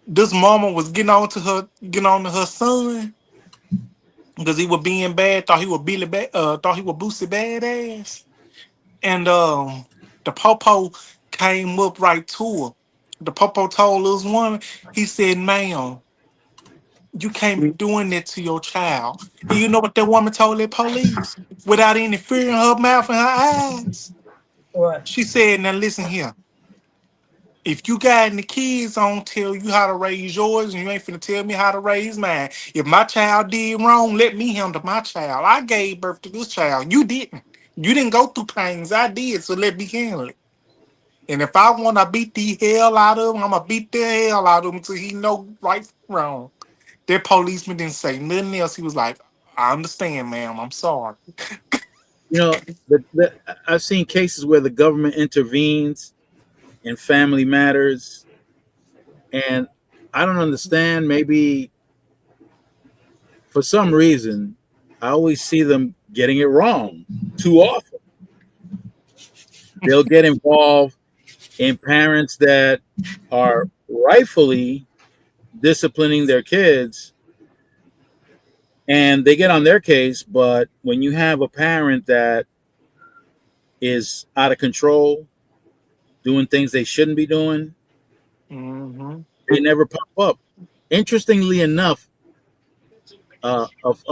this mama was getting on to her son because he was being bad, thought he was thought he was Boosie badass. And the popo came up right to her. The popo told this woman, he said, ma'am, you can't be doing that to your child. And you know what that woman told the police? Without any fear in her mouth and her eyes. what? She said, now listen here. If you got any kids, I don't tell you how to raise yours, and you ain't finna tell me how to raise mine. If my child did wrong, let me handle my child. I gave birth to this child. You didn't. You didn't go through things I did, so let me handle it. And if I want to beat the hell out of him, I'm gonna beat the hell out of him until he know right from wrong. That policeman didn't say nothing else. He was like, I understand, ma'am. I'm sorry. You know, I've seen cases where the government intervenes in family matters, and I don't understand. Maybe for some reason, I always see them getting it wrong too often. They'll get involved in parents that are rightfully disciplining their kids, and they get on their case. But when you have a parent that is out of control, doing things they shouldn't be doing, Mm-hmm. they never pop up. Interestingly enough, a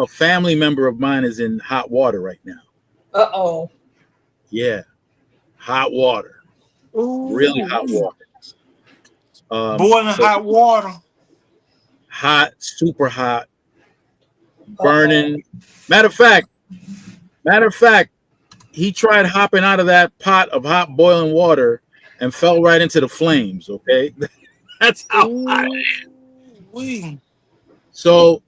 family member of mine is in hot water right now. Uh-oh. Yeah, hot water, really hot Ooh. water. Boiling So hot water. hot, super hot, Uh-oh. burning. Matter of fact, matter of fact, he tried hopping out of that pot of hot boiling water and fell right into the flames. Okay, that's how hot. Ooh. Wee. So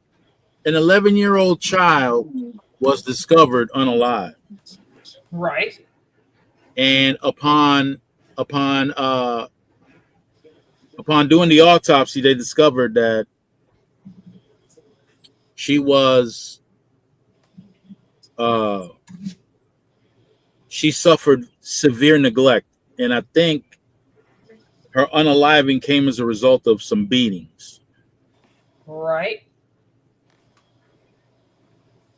an 11-year-old child was discovered unalive, Right. and upon doing the autopsy, they discovered that she was uh, she suffered severe neglect, and I think her unaliving came as a result of some beatings. Right.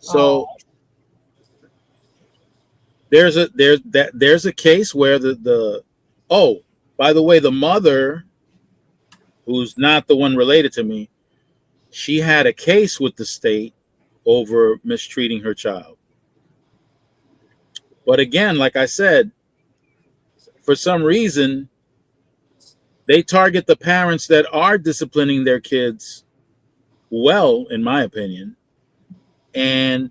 So Oh. there's a case where the oh, by the way, the mother, who's not the one related to me, she had a case with the state over mistreating her child. But again, like I said, for some reason, they target the parents that are disciplining their kids well, in my opinion, and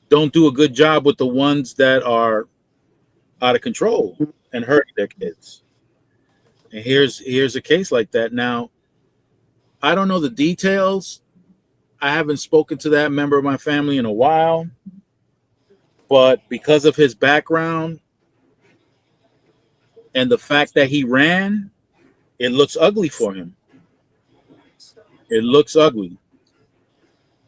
don't do a good job with the ones that are out of control and hurting their kids. And here's a case like that. Now, I don't know the details. I haven't spoken to that member of my family in a while, but because of his background and the fact that he ran, it looks ugly for him. It looks ugly.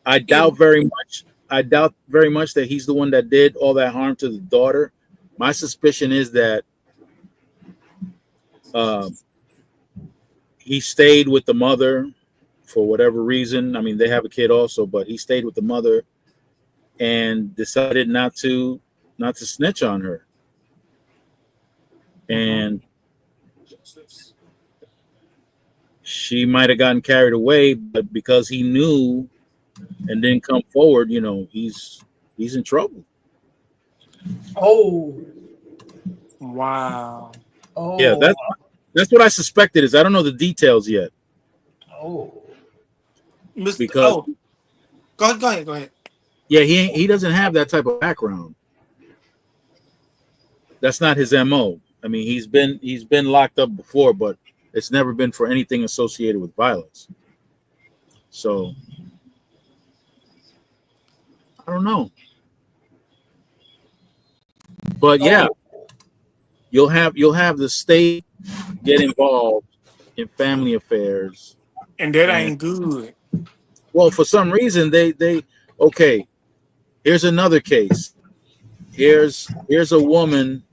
I doubt very much. I doubt very much that he's the one that did all that harm to the daughter. My suspicion is that uh, he stayed with the mother for whatever reason. I mean, they have a kid also, but he stayed with the mother and decided not to snitch on her. And she might have gotten carried away, but because he knew and didn't come forward, he's in trouble. Oh. Wow. Yeah, Oh. that's what I suspected. Is I don't know the details yet Oh. Mr. because Oh, go ahead. yeah, he doesn't have that type of background. That's not his MO. I mean, he's been locked up before, but it's never been for anything associated with violence. So I don't know, but yeah, Oh. you'll have the state get involved in family affairs, And that and ain't good. well, for some reason they okay. Here's another case. Here's a woman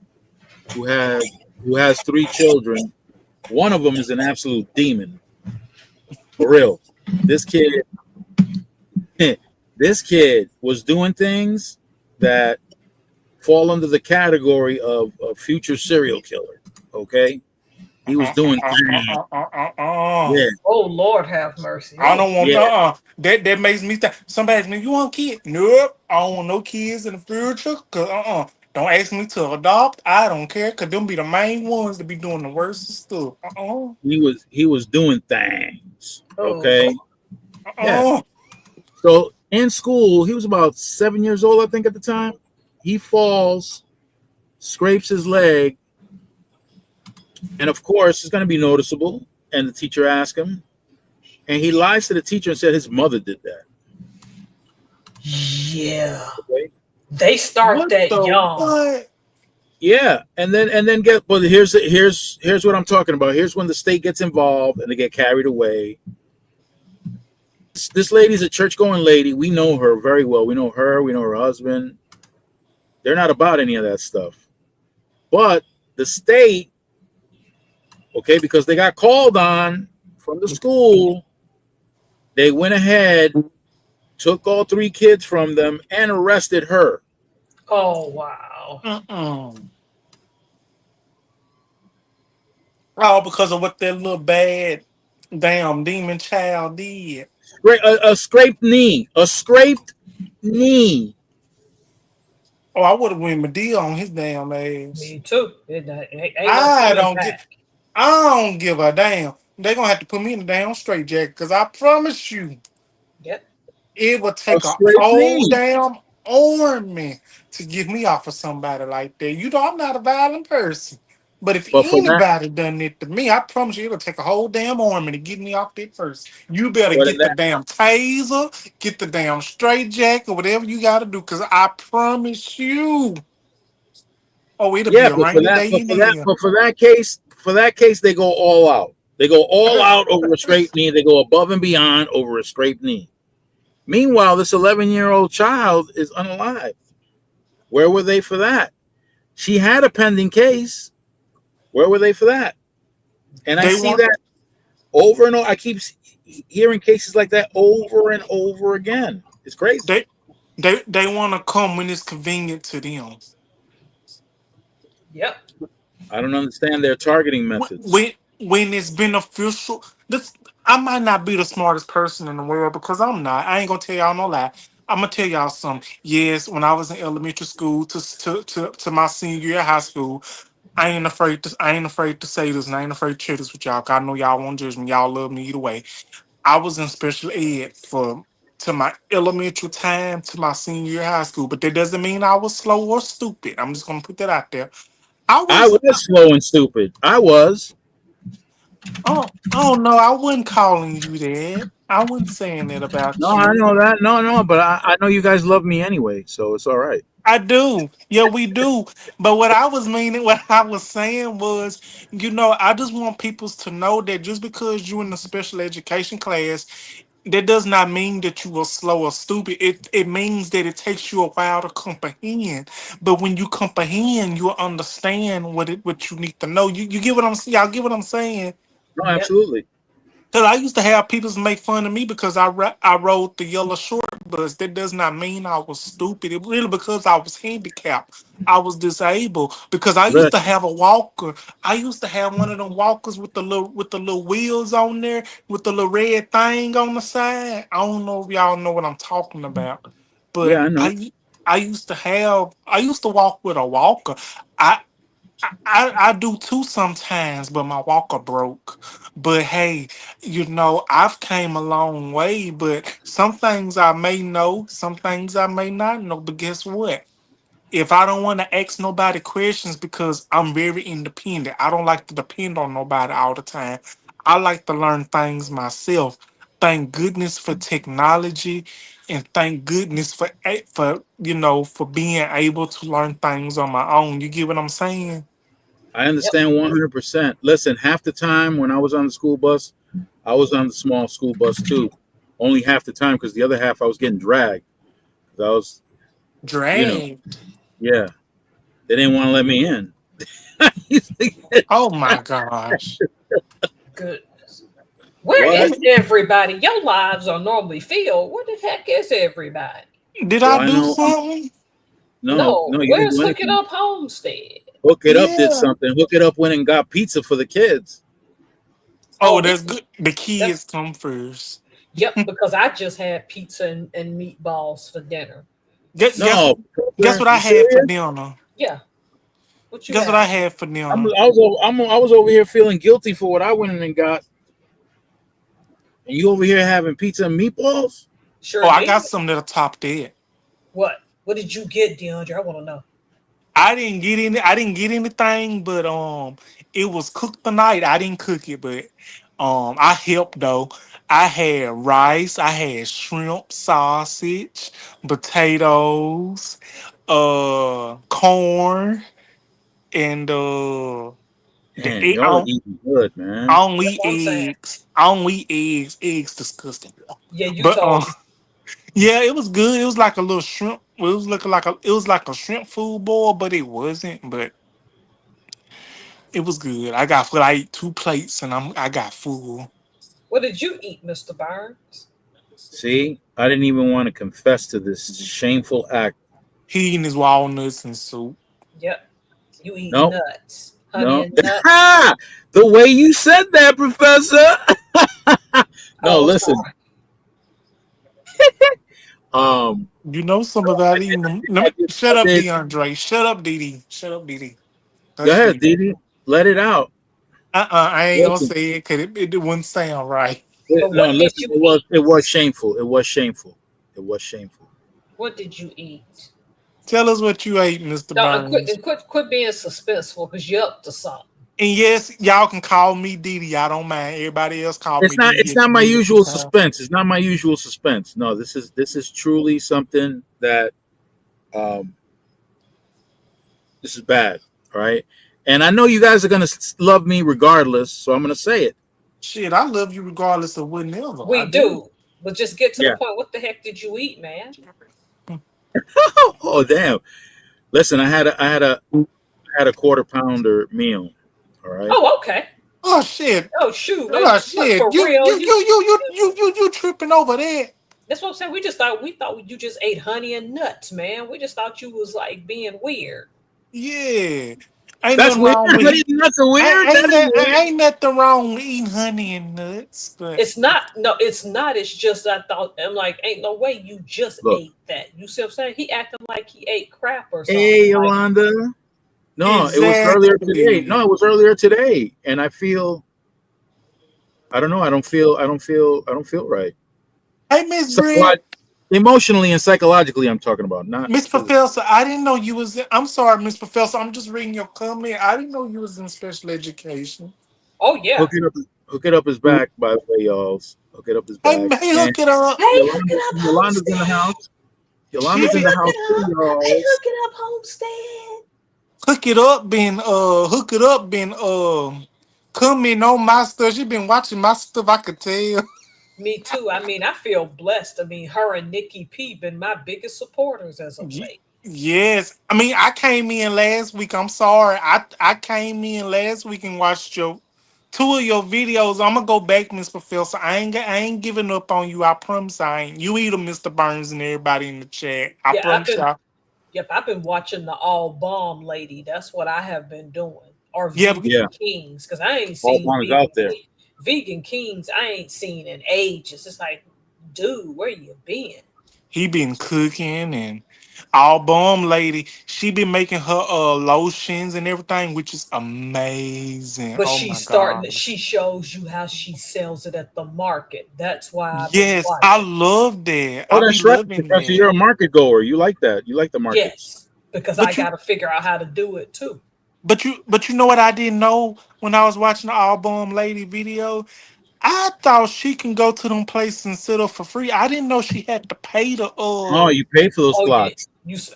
who has 3 children. One of them is an absolute demon, for real. This kid, this kid was doing things that fall under the category of a future serial killer. Okay, he was doing things. Yeah, Oh, Lord have mercy. I Oh. don't want yeah. that makes me think somebody ask me, you want kids? Nope. I don't want no kids in the future. Cause don't ask me to adopt. I don't care. Cause them be the main ones that be doing the worst stuff. He was doing things. Oh. Okay, yeah. Uh-uh. So in school, he was about 7 years old, I think, at the time. He falls, scrapes his leg, and of course, it's going to be noticeable. And the teacher asked him, and he lies to the teacher and said his mother did that. Yeah. Okay? They start What that the young. what? Yeah, and then get. Well, here's what I'm talking about. Here's when the state gets involved and they get carried away. This lady's a church-going lady. We know her very well. We know her. We know her husband. They're not about any of that stuff. But the state, okay, because they got called on from the school, they went ahead, took all 3 kids from them, and arrested her. Oh, wow. Oh, because of what that little bad damn demon child did. A scraped knee. A scraped knee. Oh, I would have went Medea on his damn ass. Me too. Ain't no I coming don't get. back. I don't give a damn. They gonna have to put me in a damn straight jacket because I promise you, Yep. it would A take a straight whole knee. damn army to get me off of somebody like that. You know, I'm not a violent person. But if But for that, anybody done it to me, I promise you it'll take a whole damn army to get me off that person. You better but in get the that, damn taser, get the damn straight jacket, whatever you gotta do, because I promise you, oh, it'll be yeah, a rainy day in hell. but for that case, they go all out. They go all out over a straight knee. They go above and beyond over a straight knee. Meanwhile, this 11-year-old child is unalive. Where were they for that? She had a pending case. Where were they for that? And I They see want that over and over. I keep hearing cases like that over and over again. It's crazy. they they want to come when it's convenient to them. Yep. I don't understand their targeting methods. When it's beneficial. This I might not be the smartest person in the world because I'm not. I ain't gonna tell y'all no lie. I'm gonna tell y'all something. Yes, when I was in elementary school to my senior year of high school, I ain't afraid to say this and I ain't afraid to share this with y'all. 'Cause I know y'all won't judge me. Y'all love me either way. I was in special ed for to my elementary time to my senior year of high school, but that doesn't mean I was slow or stupid. I'm just gonna put that out there. I I was was slow and stupid. I was. oh no, I wasn't calling you that. I wasn't saying that No, about I you. know that. No, no, but I know you guys love me anyway, so it's all right. I do. Yeah, we do. But what I was meaning, what I was saying was, I just want people to know that just because you're in a special education class, that does not mean that you are slow or stupid. It means that it takes you a while to comprehend. But when you comprehend, you'll understand what you need to know. You get what I'm saying? Y'all get what I'm saying? No, Yep. absolutely. Cause I used to have people make fun of me because I rode the yellow short bus. That does not mean I was stupid. It really because I was handicapped. I was disabled because I used to Listen, have a walker. I used to have one of them walkers with the little wheels on there with the little red thing on the side. I don't know if y'all know what I'm talking about, yeah, but I know. I used to walk with a walker. I do too sometimes, but my walker broke. But hey, I've came a long way, but some things I may know, some things I may not know. But guess what? If I don't want to ask nobody questions because I'm very independent, I don't like to depend on nobody all the time. I like to learn things myself. Thank goodness for technology and thank goodness for being able to learn things on my own. You get what I'm saying? I Yep. understand 100%. Listen, half the time when I was on the school bus, I was on the small school bus too. Only half the time because the other half I was getting dragged. 'Cause I was, you know, Dragged. yeah, they didn't want to let me in. I used to get- Oh my gosh. Goodness. Where what? is everybody? Your lives are normally filled. Where the heck is everybody? Did Well, I I do know. something? No, No. no, you didn't Where's do Hook It anything. Up Homestead? Hook It Up did Yeah. something. Hook It Up went and got pizza for the kids. Oh, Oh, that's good. The that, kids come first. yep, because I just had pizza and meatballs for dinner. Guess, guess, No, guess Professor, what I you had for serious? dinner? Yeah. What you Guess what I have? had for I'm, dinner? I was over, I was over here feeling guilty for what I went in and got, and you over here having pizza and meatballs. Oh, Sure I got did. something that'll top that. What? What did you get, DeAndre? I want to know. I didn't get anything, but it was cooked the night. I didn't cook it, but I helped though. I had rice, I had shrimp, sausage, potatoes, corn, and the Man, egg. y'all are eating good, I man. don't That's eat what I'm saying. eggs. I don't eat eggs. Eggs disgusting. Yeah, you But told me. yeah, it was good. It was like a little shrimp. It was looking like a shrimp food bowl, but it wasn't. But it was good. I got full. I ate 2 plates, and I got full. What did you eat, Mr. Burns? See, I didn't even want to confess to this shameful act. He eating his walnuts and soup. Yep. You eat No, nuts. Honey no. and nuts. Ha! The way you said that, Professor. No, Oh, listen. sorry. You know some about eating them. Shut I up, did. DeAndre. Shut up, Didi. Shut up, Didi. Go Hush, ahead, Didi. Didi. Let it out. I ain't gonna Listen, say it because it wouldn't sound right. But no, what did listen. you It eat? was shameful. It was shameful. It was shameful. What did you eat? Tell us what you ate, Mr. No, and quit Burns. and quit being suspenseful because you're up to something. And yes, y'all can call me Didi. I don't mind. Everybody else call me It's not. Didi It's if not you my need to usual time. suspense. It's not my usual suspense. No, this is truly something that um, this is bad. All right, and I know you guys are gonna love me regardless, so I'm gonna say it. Shit, I love you regardless of whatever. I We do. do, but just get to the Yeah. point. What the heck did you eat, man? Oh damn! Listen, I had a quarter pounder meal. All right. Oh, okay. Oh shit. Oh, shoot. Oh What, shit. for real? You tripping over that. That's what I'm saying. We thought you just ate honey and nuts, man. We just thought you was like being weird. Yeah. Ain't That's nothing weird. wrong with Honey nuts are weird. That is weird. ain't nothing wrong with eating honey and nuts, but It's not. No, it's not. It's just I thought I'm like, ain't no way you just Look, ate that. You see what I'm saying? He acting like he ate crap or something. hey Like, Yolanda. No, it was earlier today. No, exactly. it was earlier today, and I feel. I don't know. I don't feel right. Hey, Miss Britt. Psycholog- Emotionally and psychologically, I'm talking about, not Miss physically. Professor, I didn't know you was I'm sorry, Miss Professor. I'm just reading your comment. I didn't know you was in special education. oh yeah. Hook it up his back. By the way, y'all. Hook it up his Hey, back. hey, And hook it up. Hey, hook it up, Yolanda's in the Homestead. house. Hey, Yolanda's in the Shit. hook house it too, up. Hey, y'all. hook it up, Homestead. Hook it up been coming on my stuff. She been watching my stuff, I could tell. Me too. I mean, I feel blessed. I mean, her and Nikki P been my biggest supporters as of Ye- late. Yes. I mean, I came in last week. I'm sorry. I came in last week and watched your two of your videos. I'm gonna go back, Miss Professor. I ain't giving up on you. I promise I ain't. You either, Mr. Burns and everybody in the chat. I Yeah, promise y'all. I've been watching the All Bomb Lady. That's what I have been doing. Or Yeah, Vegan Yeah, Kings, because I ain't all seen one is out there. Vegan Kings. I ain't seen in ages. It's like, dude, where you been? he been cooking and all bomb lady. She been making her lotions and everything, which is amazing. But Oh she's my starting. god. She shows you how she sells it at the market. That's why I've been Yes, I watching. love that. Oh, I be that's right, loving Professor. that. You're a market goer. You like that. You like the markets. Yes, because I But got you to figure out how to do it too. but you know what I didn't know when I was watching the all bomb lady video? I thought she can go to them places and sit up for free. I didn't know she had to pay to Oh, you pay for those Oh yeah, slots.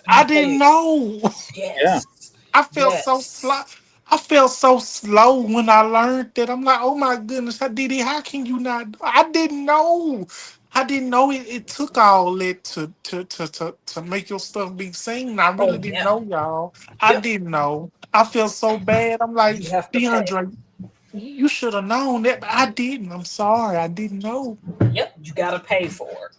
I you didn't pay. know. Yeah. Yes, I felt so slow. yes. I felt so slow when I learned that. I'm like, oh my goodness, how did it? How can you not? I didn't know. I didn't know it took all that to make your stuff be seen. I really Oh didn't yeah. know, y'all. I Yep. didn't know. I felt so bad. I'm like, You have to pay. DeAndre, you should have known that, but I didn't. I'm sorry. I didn't know. Yep. You got to pay for it.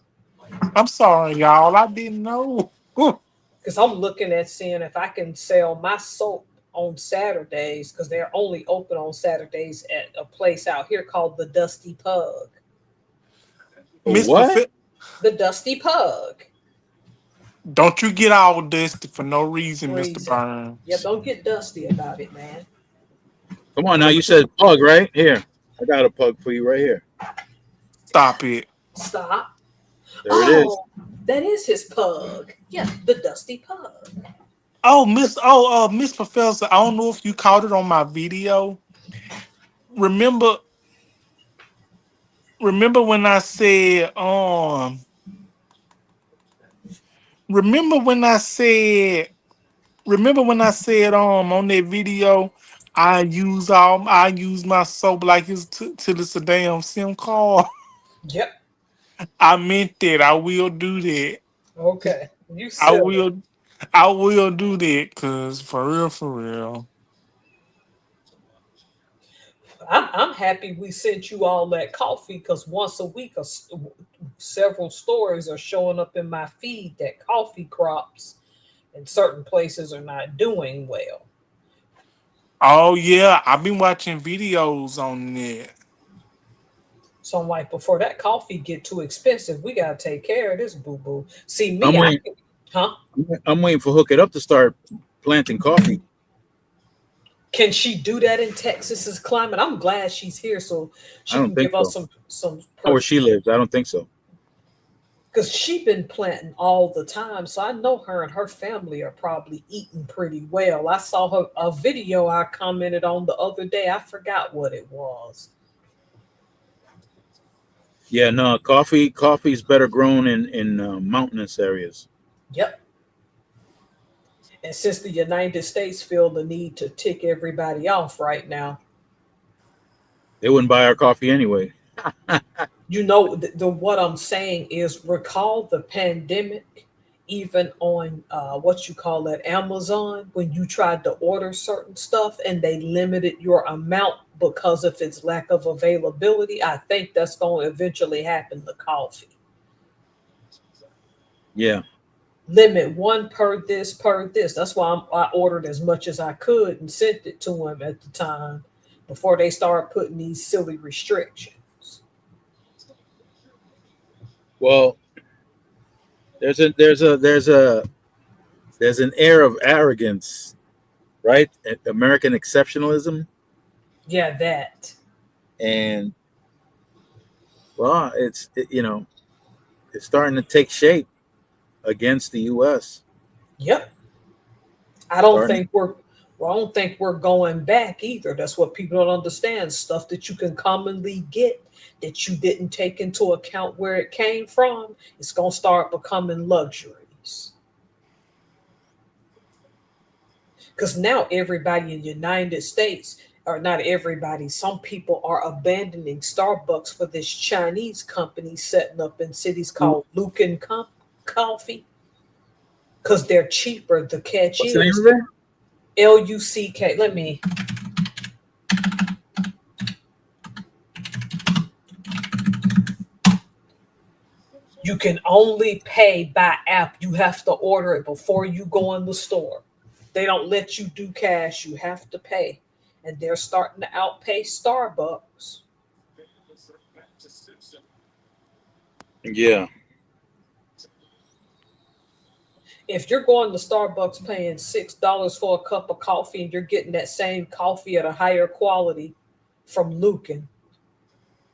I'm sorry, y'all. I didn't know. Because I'm looking at seeing if I can sell my soap on Saturdays because they're only open on Saturdays at a place out here called the Dusty Pug. Miss What? Perfect, The Dusty Pug. don't you get all dusty for no reason, Mr. Reason. Yeah, Burns. don't get dusty about it, man. Come on now. Let You me said pug, right? Here. I got a pug for you right here. stop it. Stop. There it is. Oh, that is his pug. Yeah, the Dusty Pug. Miss Professor, I don't know if you caught it on my video. Remember remember when I said remember when I said remember when I said on that video I use my soap like it's till it's a damn SIM card. Yep. I meant that. I will do that. Okay. You I silly. will I will do that cause for real. I'm happy we sent you all that coffee because once a week, several stories are showing up in my feed that coffee crops in certain places are not doing well. Oh yeah, I've been watching videos on that. So I'm like, before that coffee get too expensive, we gotta take care of this boo boo. See I'm me, waiting. huh? I'm waiting for Hook It Up to start planting coffee. Can she do that in Texas's climate? I'm glad she's here so I she don't can think give us so. some Not where she lives. I don't think so. because she been planting all the time. So I know her and her family are probably eating pretty well. I saw her a video I commented on the other day. I forgot what it was. Yeah, no, coffee's better grown in mountainous areas. Yep. And since the United States feel the need to tick everybody off right now, They wouldn't buy our coffee anyway. you know the what I'm saying is recall the pandemic, even on what you call it, Amazon, when you tried to order certain stuff and they limited your amount because of its lack of availability. I think that's going to eventually happen to coffee. Yeah. Limit one per this. That's why I ordered as much as I could and sent it to him at the time before they started putting these silly restrictions. Well, there's an air of arrogance, right? American exceptionalism, Yeah, that. and well, it's starting to take shape against the U.S. Yep. I don't Starting. think we're well, I don't think we're going back either. That's what people don't understand. Stuff that you can commonly get that you didn't take into account where it came from, it's gonna start becoming luxuries. Because now everybody in the United States, or not everybody, some people are abandoning Starbucks for this Chinese company setting up in cities called Lucan Coffee because they're cheaper. The catch What's the name is of it? Luck. Let me. You can only pay by app. You have to order it before you go in the store. They don't let you do cash. You have to pay. And they're starting to outpace Starbucks. Yeah. If you're going to Starbucks paying $6 for a cup of coffee and you're getting that same coffee at a higher quality from Lucan,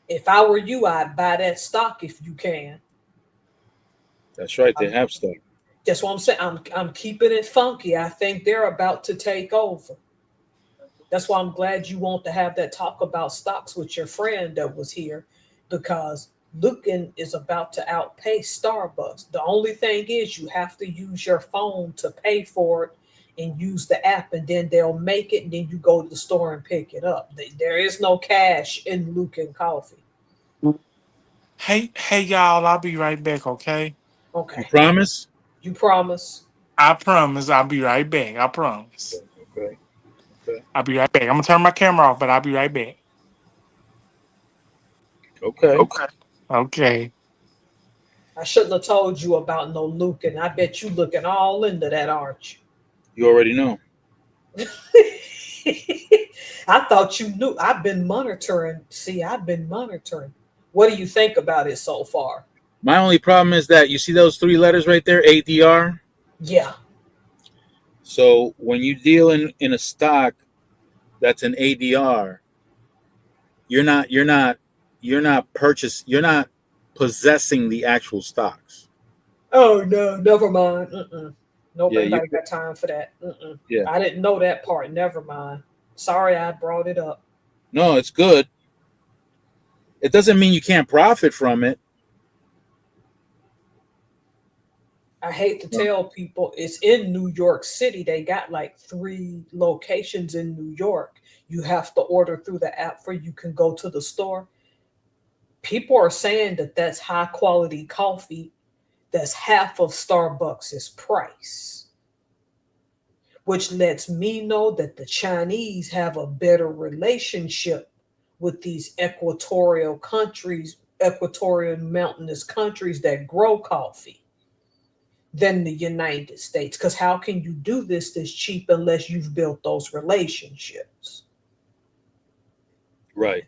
if I were you, I'd buy that stock if you can. That's right. They I'm, have stuff. that's what I'm saying. I'm keeping it funky. I think they're about to take over. That's why I'm glad you want to have that talk about stocks with your friend that was here because Lucan is about to outpace Starbucks. The only thing is you have to use your phone to pay for it and use the app, and then they'll make it, and then you go to the store and pick it up. There is no cash in Lucan Coffee. Hey, y'all. I'll be right back. Okay. You Okay. promise? You promise? I promise. I'll be right back. I promise. Okay. Okay. I'll be right back. I'm gonna turn my camera off, but I'll be right back. Okay. Okay. Okay. I shouldn't have told you about no Lucan. I bet you looking all into that, aren't you? You already know. I thought you knew. I've been monitoring. See, I've been monitoring. What do you think about it so far? My only problem is that you see those three letters right there, ADR. Yeah. So when you deal in a stock that's an ADR, you're not possessing the actual stocks. Oh no, never mind. Nope, Yeah, ain't nobody got time for that. yeah. I didn't know that part. Never mind. Sorry, I brought it up. No, it's good. It doesn't mean you can't profit from it. I hate to tell people it's in New York City. They got like 3 locations in New York. You have to order through the app for you can go to the store. People are saying that that's high quality coffee. That's half of Starbucks' price, which lets me know that the Chinese have a better relationship with these equatorial mountainous countries that grow coffee than the United States. Because how can you do this cheap unless you've built those relationships? Right.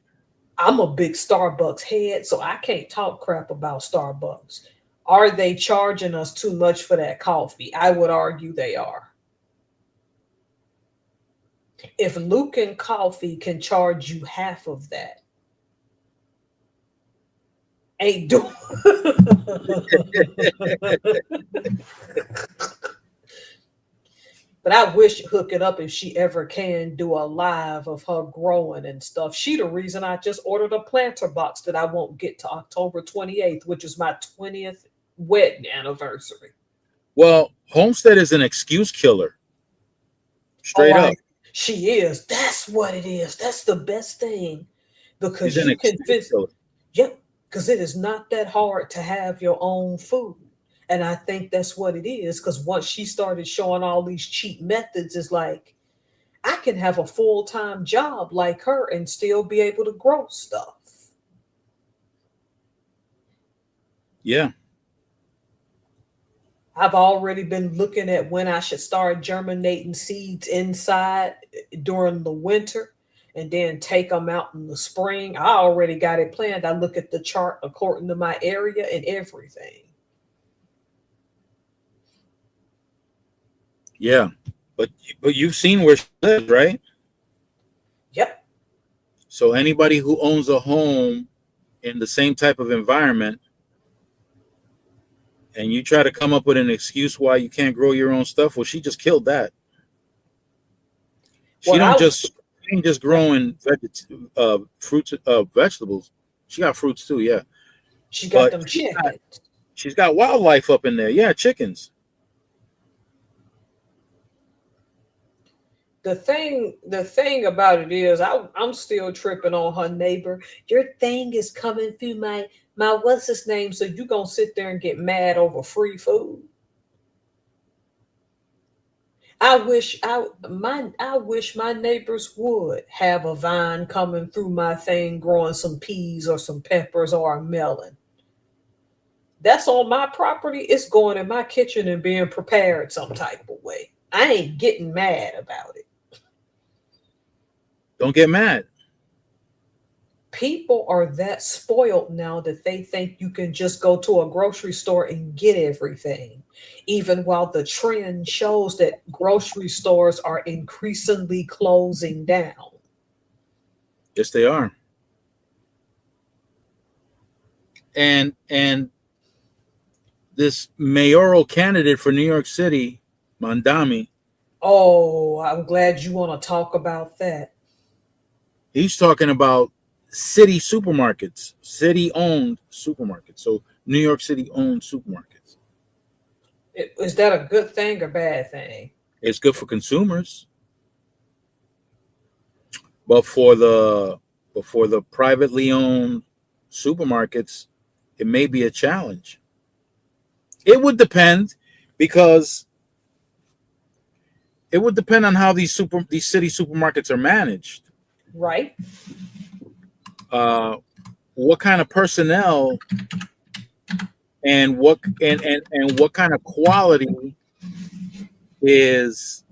I'm a big Starbucks head, so I can't talk crap about Starbucks. Are they charging us too much for that coffee? I would argue they are. If Lucan Coffee can charge you half of that, ain't doing. But I wish Hook It Up, if she ever can, do a live of her growing and stuff. She the reason I just ordered a planter box that I won't get to October 28th, which is my 20th wedding anniversary. Well, Homestead is an excuse killer. Oh, Straight up. she is. That's what it is. That's the best thing. Because She's an you can excuse visit. killer. Yep. Because it is not that hard to have your own food. And I think that's what it is. Because once she started showing all these cheap methods, it's like, I can have a full-time job like her and still be able to grow stuff. Yeah. I've already been looking at when I should start germinating seeds inside during the winter and then take them out in the spring. I already got it planned. I look at the chart according to my area and everything. Yeah. But you've seen where she lives, right? Yep. So anybody who owns a home in the same type of environment, and you try to come up with an excuse why you can't grow your own stuff, well, she just killed that. She ain't just growing fruits, vegetables. She got fruits too, yeah. She got them chickens. She's got wildlife up in there, yeah, chickens. The thing about it is, I'm still tripping on her neighbor. Your thing is coming through my what's his name? So you gonna sit there and get mad over free food? I wish my neighbors would have a vine coming through my thing, growing some peas or some peppers or a melon. That's on my property. It's going in my kitchen and being prepared some type of way. I ain't getting mad about it. Don't get mad. People are that spoiled now that they think you can just go to a grocery store and get everything, even while the trend shows that grocery stores are increasingly closing down. Yes, they are. And this mayoral candidate for New York City, Mandami, Oh, I'm glad you want to talk about that. he's talking about city supermarkets, city-owned supermarkets. So New York City-owned supermarkets. Is that a good thing or bad thing? It's good for consumers, but for the privately owned supermarkets, it may be a challenge. It would depend, because it would depend on how these city supermarkets are managed. Right. What kind of personnel and what kind of quality is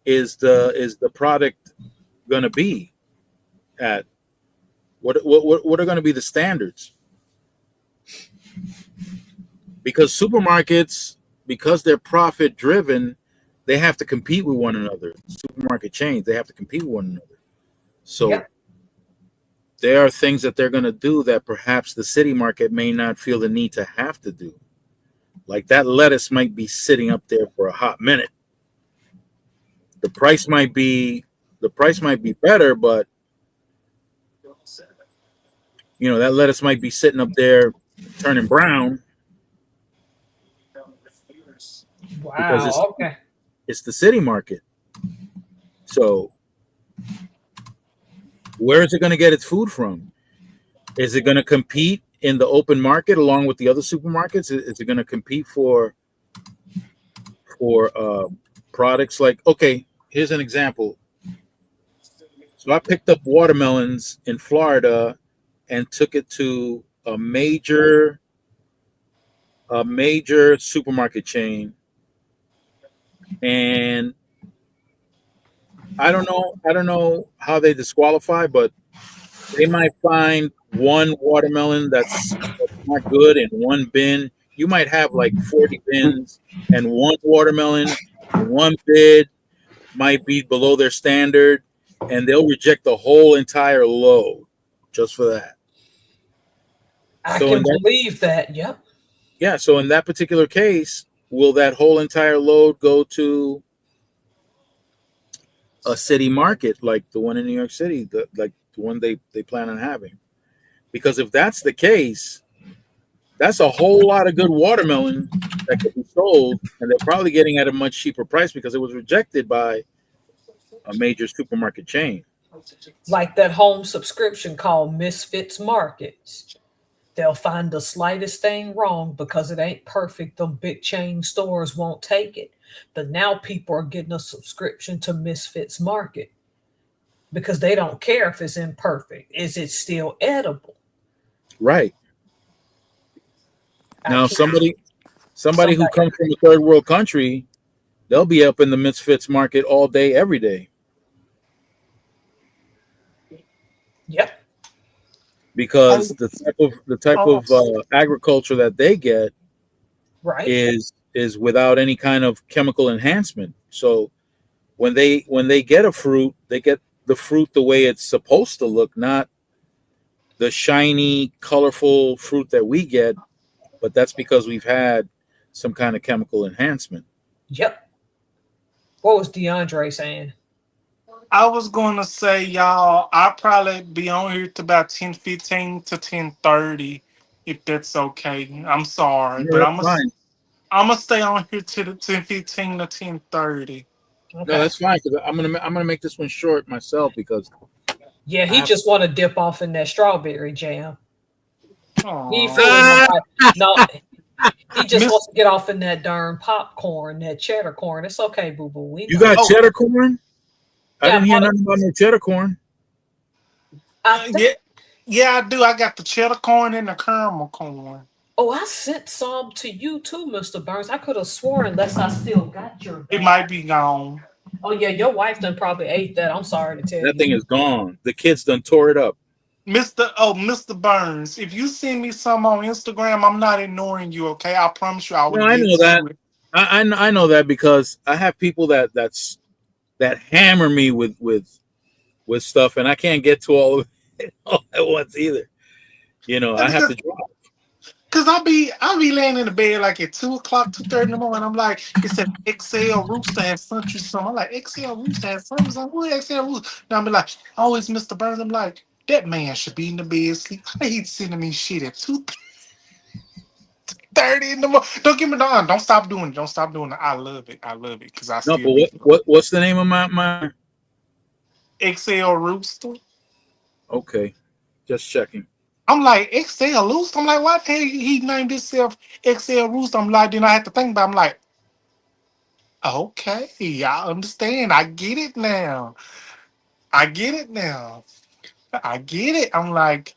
the product going to be at? What are going to be the standards? Because supermarkets, because they're profit driven, they have to compete with one another. Supermarket chains, they have to compete with one another. So yep. There are things that they're going to do that perhaps the city market may not feel the need to have to do. Like that lettuce might be sitting up there for a hot minute. The price might be better, but that lettuce might be sitting up there turning brown. Wow. Because Okay. It's the city market. So where is it going to get its food from? Is it going to compete in the open market along with the other supermarkets? Is it going to compete for products like, okay, here's an example. So I picked up watermelons in Florida and took it to a major supermarket chain. And I don't know how they disqualify, but They might find one watermelon that's not good in one bin. You might have like 40 bins, and one watermelon in one bid might be below their standard, and they'll reject the whole entire load just for that. I So in can that believe that. Yep. Yeah, so in that particular case, will that whole entire load go to a city market like the one in New York City, like the one they plan on having? Because if that's the case, that's a whole lot of good watermelon that could be sold, and they're probably getting at a much cheaper price because it was rejected by a major supermarket chain. Like that home subscription called Misfits Markets. They'll find the slightest thing wrong because it ain't perfect. Them big chain stores won't take it. But now people are getting a subscription to Misfits Market because they don't care if it's imperfect. Is it still edible? Right. I Now can't. somebody who Somebody. comes from a third world country, they'll be up in the misfits market all day, every day, Yep. because Oh, the type of agriculture that they get Right. is without any kind of chemical enhancement. So when they get a fruit, they get the fruit the way it's supposed to look, not the shiny, colorful fruit that we get. But that's because we've had some kind of chemical enhancement. Yep. What was DeAndre saying? I was going to say, y'all, I'll probably be on here to about 10:15 to 10:30, if that's okay. I'm sorry, No, but that's fine. I'm gonna stay on here to the 10:15 to 10:30. No, Okay. that's fine because I'm gonna make this one short myself because Yeah, I he have. just want to dip off in that strawberry jam. He ain't fooling Oh, Ah, nobody. No, he just Miss. wants to get off in that darn popcorn, that cheddar corn. It's okay, boo boo. We you know. got Oh, cheddar corn? I Yeah, I didn't hear bought it. nothing about no cheddar corn. I think. yeah, yeah, I do. I got the cheddar corn and the caramel corn. Oh, I sent some to you too, Mr. Burns. I could have sworn unless I still got your It bag. might be gone. Oh yeah, your wife done probably ate that. I'm sorry to tell That you. thing is gone. The kids done tore it up. Mr. Burns, if you send me some on Instagram, I'm not ignoring you, okay? I promise you I will No, I get know that. to it. I know that because I have people that hammer me with stuff, and I can't get to all of it all at once either. I have Because to drop. I be laying in the bed like at 2 o'clock, 2:30 in the morning. I'm like, it said XL Rooster has sent you some. I'm like, XL Rooster has sent me some. What XL Rooster? Now I'm like, oh, it's Mr. Burns. I'm like, that man should be in the bed sleep. Why he sending me shit at 2:30 in the morning? Don't give me the on. Don't stop doing it. Don't stop doing it. I love it. I love it because I No, still but be what's the name of my? XL Rooster. Okay, just checking. I'm like, XL Rooster. I'm like, why the hell he named himself XL Rooster? I'm like, then I had to think about it. I'm like, okay, I understand. I get it now. I get it now. I get it. I'm like,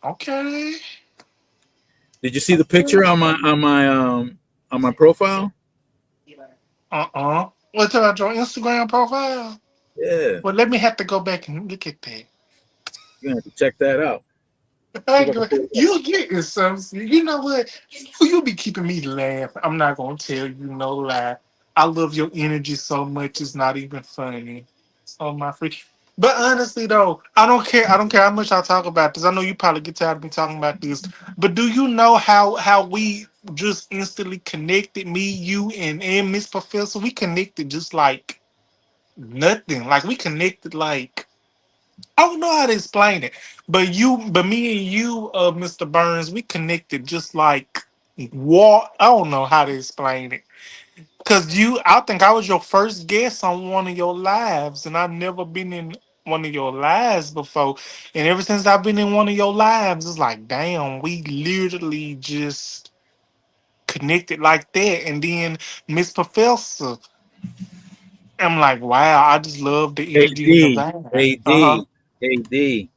okay, Did you see the okay. picture on my profile? What's about your Instagram profile? Yeah, Well, let me have to go back and look at that. you're gonna have to check that out. See if I can pull it up. You get yourself. You know what? You be keeping me laugh. I'm not gonna tell you no lie. I love your energy so much. It's not even funny. Oh my freak. But honestly though, I don't care. I don't care how much I talk about this. I know you probably get tired of me talking about this. But do you know how we just instantly connected? Me, you, and Miss Professor. We connected just like nothing. Like we connected like I don't know how to explain it, but me and you, Mr. Burns, we connected just like what I don't know how to explain it. Cause I think I was your first guest on one of your lives, and I've never been in one of your lives before. And ever since I've been in one of your lives, it's like, damn, we literally just connected like that. And then Miss Professor, I'm like, wow, I just love the energy and the AD, vibe. Uh huh. AD, AD.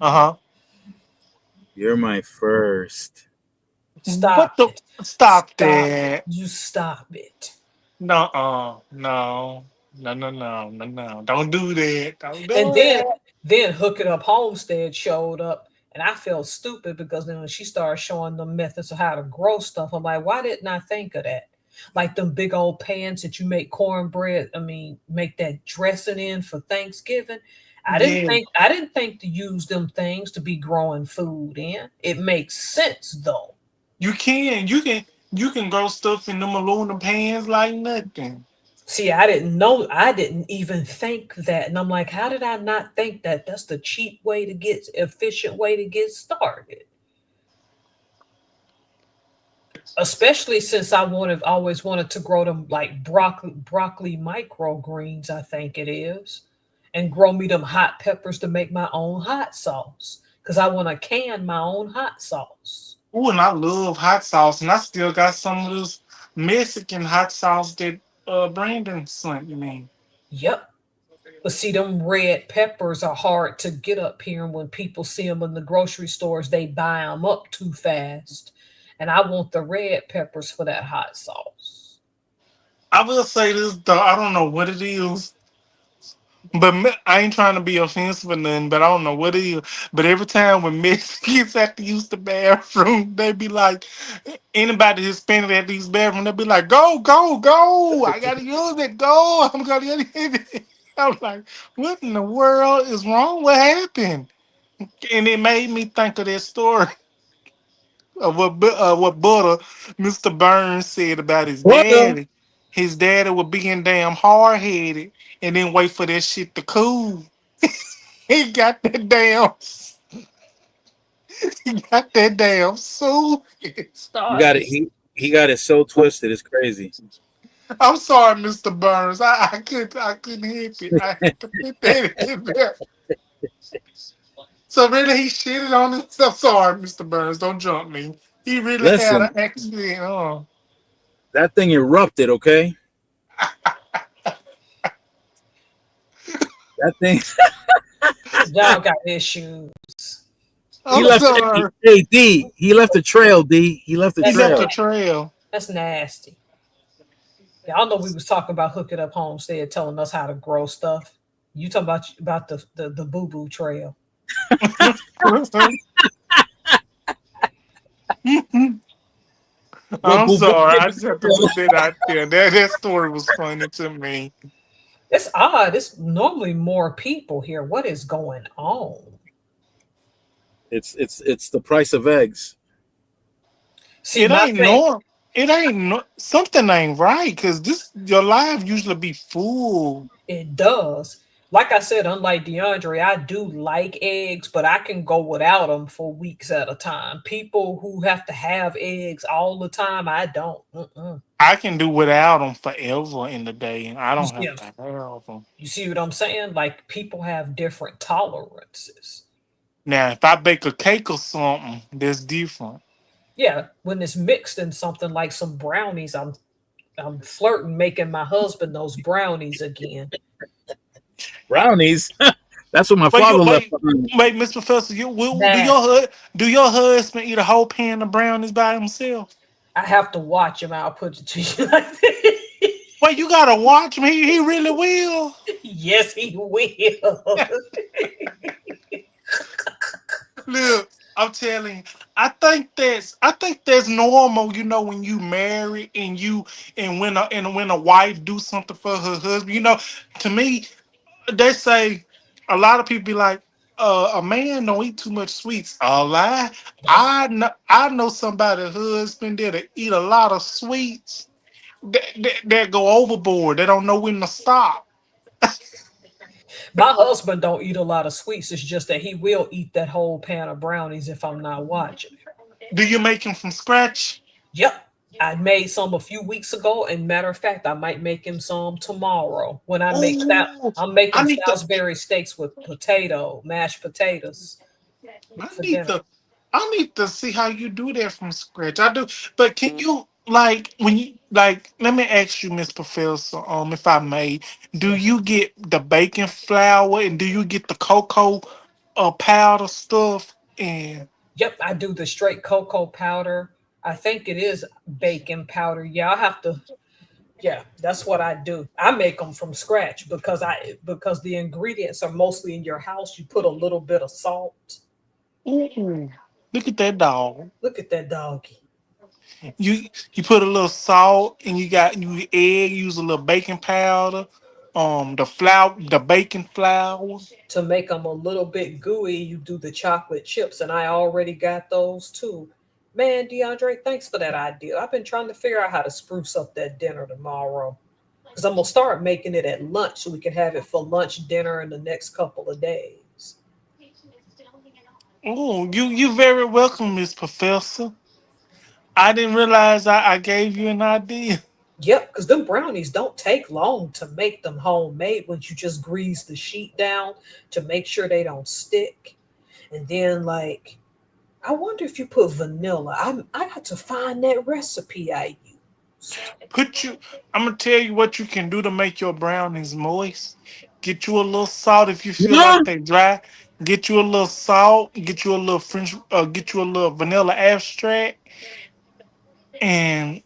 Uh huh. You're my first. What Stop the? it. Stop Stop. that. You stop it. No, no, no, no, no, no, no. Don't do that. Don't And do then that. Then Hook It Up Homestead showed up, and I felt stupid because then when she started showing them methods of how to grow stuff, I'm like, why didn't I think of that? Like them big old pans that you make cornbread, I mean, make that dressing in for Thanksgiving. Yeah, I didn't think to use them things to be growing food in. It makes sense though. you can grow stuff in them aluminum pans like nothing. See, I didn't know. I didn't even think that. And I'm like, how did I not think that? That's the cheap way to get, efficient way to get started. Especially since I wanted, always wanted to grow them like broccoli microgreens, I think it is, and grow me them hot peppers to make my own hot sauce. Because I want to can my own hot sauce. Ooh, and I love hot sauce, and I still got some of this Mexican hot sauce that Brandon sent me. Yep. But see, them red peppers are hard to get up here, and when people see them in the grocery stores, they buy them up too fast. And I want the red peppers for that hot sauce. I will say this though, I don't know what it is, but I ain't trying to be offensive or nothing, but I don't know what it is. But every time when Mexicans have to use the bathroom, they be like, anybody Hispanic at these bathroom, they be like, go, go, go! I gotta use it, go! I'm gonna use it. I'm like, what in the world is wrong? What happened? And it made me think of that story of what Butter Mr. Burns said about his What? daddy. His daddy was being damn hard headed and then wait for that shit to cool. He got that damn he got that damn suit. You Start got it. He got it so twisted. It's crazy. I'm sorry, Mr. Burns. I couldn't help it. I had to put that in there. So really he shitted on himself. Sorry, Mr. Burns, don't jump me. He really had an Listen, accident. that thing erupted. Okay, that thing. y'all got issues. He I'm left. sorry. Hey, D. He left a trail. D. He left a He That's left trail. a trail. that's nasty. Y'all know we was talking about Hook It Up Homestead telling us how to grow stuff. You talking about the boo boo trail. What I'm boo boo? sorry. I just have to put that out there. That story was funny to me. It's odd. It's normally more people here. What is going on? It's the price of eggs. See, It my ain't thing, no. It ain't no. Something ain't right because this your life usually be full. it does. Like I said, unlike DeAndre, I do like eggs, but I can go without them for weeks at a time. People who have to have eggs all the time, I don't. Mm-mm. I can do without them forever in the day, and I You don't see, have to have them. you see what I'm saying? Like people have different tolerances. Now, if I bake a cake or something, that's different. Yeah, when it's mixed in something like some brownies, I'm flirting making my husband those brownies again. Brownies. That's what my Wait, father left behind. Miss Professor, do Nah, do your husband eat a whole pan of brownies by himself? I have to watch him. I'll put it to you like that. Wait, you gotta watch him. He really will. Yes, he will. Look, I'm telling you, I think that's normal. You know, when you marry and when a wife do something for her husband. To me, they say a lot of people be like, a man don't eat too much sweets. A lie. That's I know somebody husband that'll eat a lot of sweets that go overboard. They don't know when to stop. my husband don't eat a lot of sweets. It's just that he will eat that whole pan of brownies if I'm not watching. Do you make him from scratch? Yep. I made some a few weeks ago, and matter of fact, I might make him some tomorrow. When I make that, Oh, I'm I making need to. Salisbury steaks with mashed potatoes I for need dinner. to I need to see how you do that from scratch. I do, but can you like when you like? Let me ask you, Miss Professor, if I may, do Yes. you get the baking flour and do you get the cocoa, powder stuff? And Yep, I do the straight cocoa powder. I think it is baking powder. Yeah, I have to. Yeah, that's what I do. I make them from scratch because the ingredients are mostly in your house. You put a little bit of salt. Ooh, look at that dog. Look at that doggy. You you put a little salt and you egg, use a little baking powder, the baking flour. To make them a little bit gooey, you do the chocolate chips, and I already got those too. Man, DeAndre, thanks for that idea. I've been trying to figure out how to spruce up that dinner tomorrow. Because I'm going to start making it at lunch so we can have it for lunch, dinner in the next couple of days. Oh, you very welcome, Miss Professor. I didn't realize I gave you an idea. Yep, because them brownies don't take long to make them homemade once you just grease the sheet down to make sure they don't stick. And then, like, I wonder if you put vanilla. I got to find that recipe I used. Put you. I'm gonna tell you what you can do to make your brownies moist. Get you a little salt if you feel Yeah. like they dry. Get you a little salt. Get you a little French. Get you a little vanilla extract, and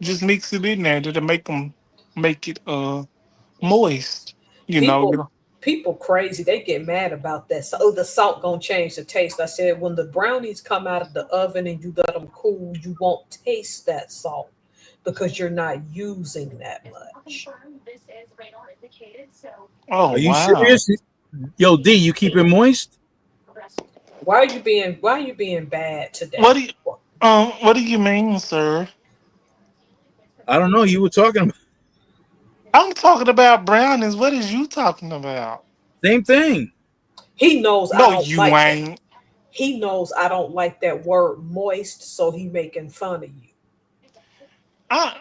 just mix it in there to make it moist. You know. You People know. people crazy. They get mad about that. So, oh, the salt gonna change the taste. I said when the brownies come out of the oven and you let them cool, you won't taste that salt because you're not using that much. Oh Are you wow. serious? Yo, D, you keep it moist? Why are you being bad What today? do you what do you mean, sir? I don't know. You were talking about I'm talking about brownies. What is you talking about? same thing. He knows I No, don't you like that. ain't. He knows I don't like that word moist, so he making fun of you. I,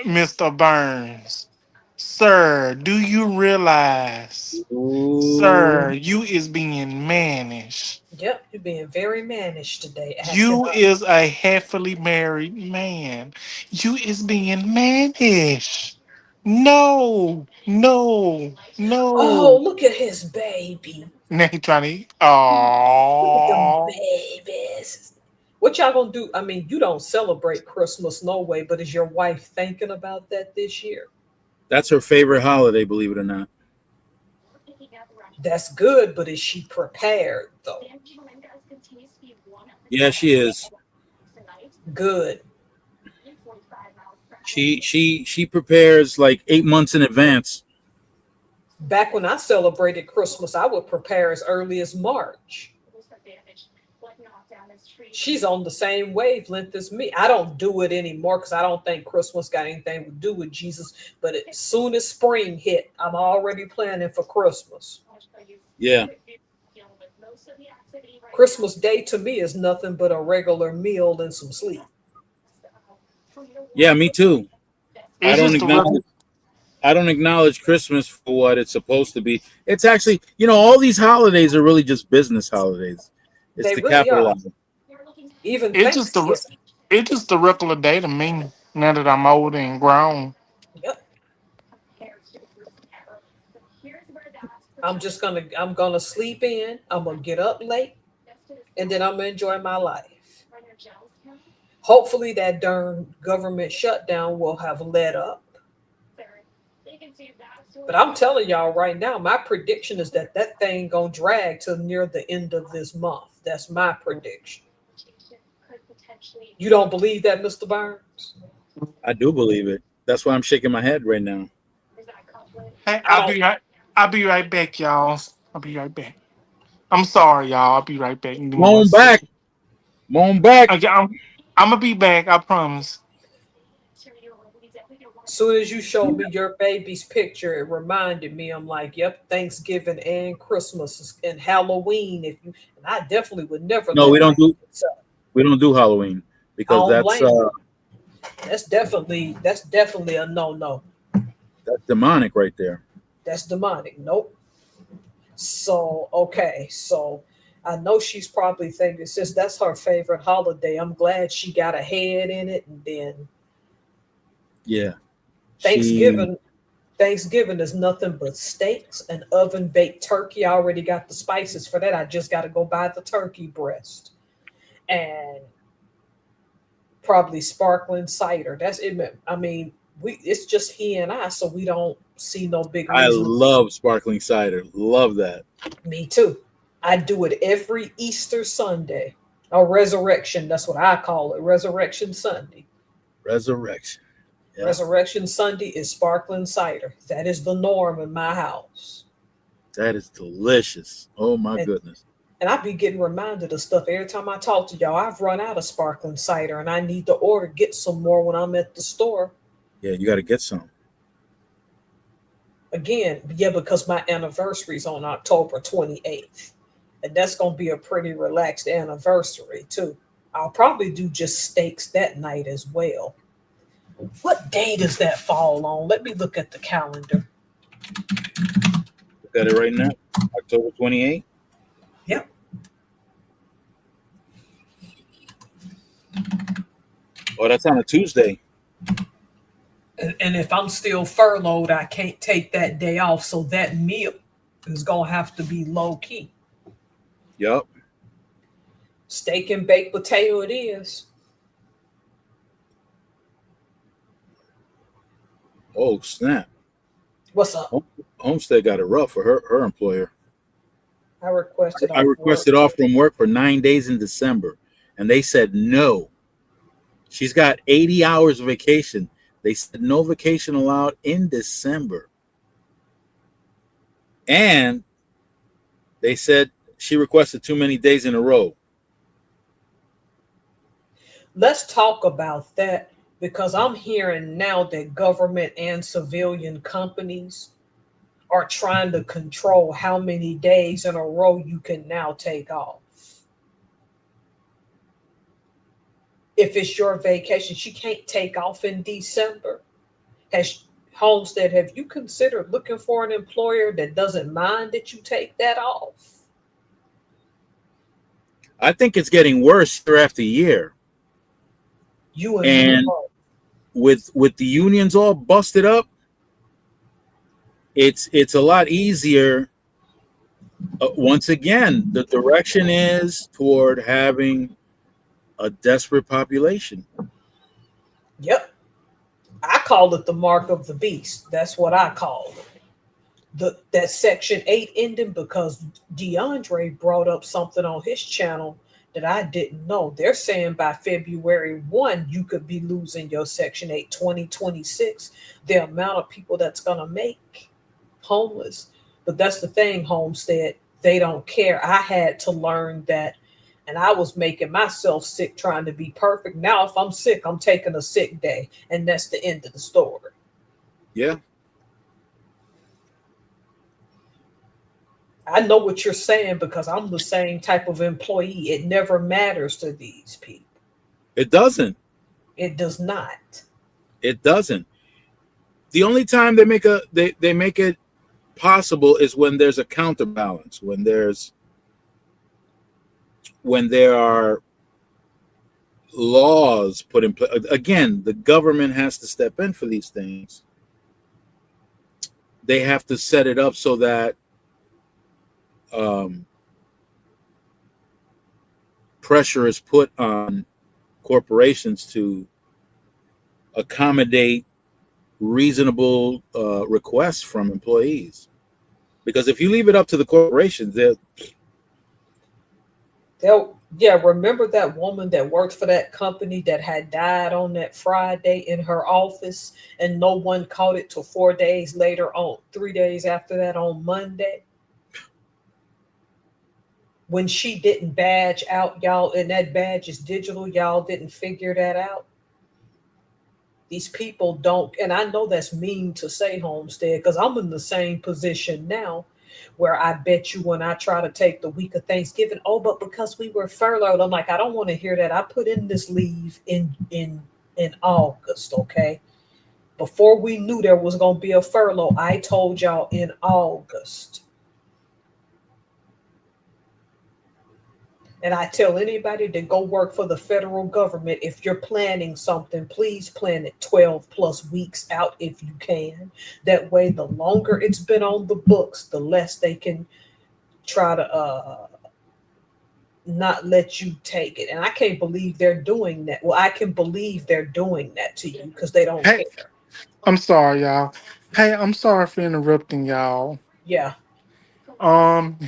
Mr. Burns, sir, do you realize, sir, Ooh. you is being mannish. Yep, you're being very mannish today, acting You up. is a happily married man. You is being mannish. No, no, Oh, no. look at his baby. Now he trying to. Look at them Oh, babies. What y'all gonna do? I mean, you don't celebrate Christmas no way, but is your wife thinking about that this year? That's her favorite holiday, believe it or not. That's good, but is she prepared though? Yeah, she is. Good. She prepares like 8 months in advance. Back when I celebrated Christmas, I would prepare as early as March. She's on the same wavelength as me. I don't do it anymore because I don't think Christmas got anything to do with Jesus. But as soon as spring hit, I'm already planning for Christmas. Yeah. Christmas Day to me is nothing but a regular meal and some sleep. Yeah, me too. I it's don't just a acknowledge regular. I don't acknowledge Christmas for what it's supposed to be. It's actually, all these holidays are really just business holidays. It's They to really are. capitalize. Even It's just a. Thanksgiving. It's just a regular day to me. Now that I'm older and grown. Yep. I'm gonna sleep in. I'm gonna get up late, and then I'm gonna enjoy my life. Hopefully, that darn government shutdown will have let up. But I'm telling y'all right now, my prediction is that that thing gonna drag till near the end of this month. That's my prediction. You don't believe that, Mr. Burns? I do believe it. That's why I'm shaking my head right now. Hey, I don't. I'll be right back, y'all. I'll be right back. I'm sorry, y'all. I'll be right back. Give Come me one on back. second. Come on back. Okay, I'm gonna be back. I promise. Soon as you showed me your baby's picture, it reminded me. I'm like, yep, Thanksgiving and and Halloween. If you and I definitely would never No, let my kids up. we don't do Halloween I because don't that's blame you. That's definitely a no. that's demonic right there. That's demonic. Nope. So okay, so I know she's probably thinking since that's her favorite holiday, I'm glad she got a head in it. And then Yeah. She Thanksgiving, Thanksgiving is nothing but steaks and oven baked turkey. I already got the spices for that. I just got to go buy the turkey breast and Probably sparkling cider. That's it. I mean, it's just he and I, so we don't see no big I reason. love sparkling cider. Love that. Me too. I do it every Easter Sunday or resurrection. That's what I call it. Resurrection Sunday. Resurrection. Yeah, Resurrection Sunday is sparkling cider. That is the norm in my house. that is delicious. Oh my And goodness. and I be getting reminded of stuff every time I talk to y'all. I've run out of sparkling cider and I need to get some more when I'm at the store. Yeah, you got to get some. Again, yeah, because my anniversary's on October 28th. And that's going to be a pretty relaxed anniversary, too. I'll probably do just steaks that night as well. What day does that fall on? Let me look at the calendar. Look at it right now. October 28th. Yep. Oh, that's on a Tuesday. And if I'm still furloughed, I can't take that day off. So that meal is going to have to be low key. Yup. Steak and baked potato it is. Oh, snap. What's up? Homestead got it rough for her employer. I requested I requested off from work for 9 days in December, and they said no. She's got 80 hours of vacation. They said no vacation allowed in December. And they said she requested too many days in a row. Let's talk about that because I'm hearing now that government and civilian companies are trying to control how many days in a row you can now take off. If it's your vacation, she can't take off in December. Homestead, have you considered looking for an employer that doesn't mind that you take that off? I think it's getting worse year after year. You and with the unions all busted up, it's a lot easier. Once again, the direction is toward having a desperate population. Yep. I call it the mark of the beast. That's what I call it. That Section 8 ending, because DeAndre brought up something on his channel that I didn't know. They're saying by February 1, you could be losing your Section 8 2026. The amount of people that's going to make homeless. But that's the thing, Homestead. They don't care. I had to learn that. And I was making myself sick trying to be perfect. Now, if I'm sick, I'm taking a sick day. And that's the end of the story. Yeah. I know what you're saying because I'm the same type of employee. It never matters to these people. It doesn't. It does not. It doesn't. The only time they make it possible is when there's a counterbalance, when there are laws put in place. Again, the government has to step in for these things. They have to set it up so that pressure is put on corporations to accommodate reasonable requests from employees. Because if you leave it up to the corporations, remember that woman that worked for that company that had died on that Friday in her office and no one caught it till 4 days later, on 3 days after that on Monday? When she didn't badge out, y'all, and that badge is digital, y'all didn't figure that out. These people don't, and I know that's mean to say, Homestead, because I'm in the same position now where I bet you when I try to take the week of Thanksgiving, oh, but because we were furloughed, I'm like, I don't want to hear that. I put in this leave in August, okay? Before we knew there was going to be a furlough, I told y'all in August. And I tell anybody to go work for the federal government. If you're planning something, please plan it 12 plus weeks out if you can. That way, the longer it's been on the books, the less they can try to not let you take it. And I can't believe they're doing that. Well, I can believe they're doing that to you because they don't Hey, care. I'm sorry, y'all. Hey, I'm sorry for interrupting y'all. Yeah. Um,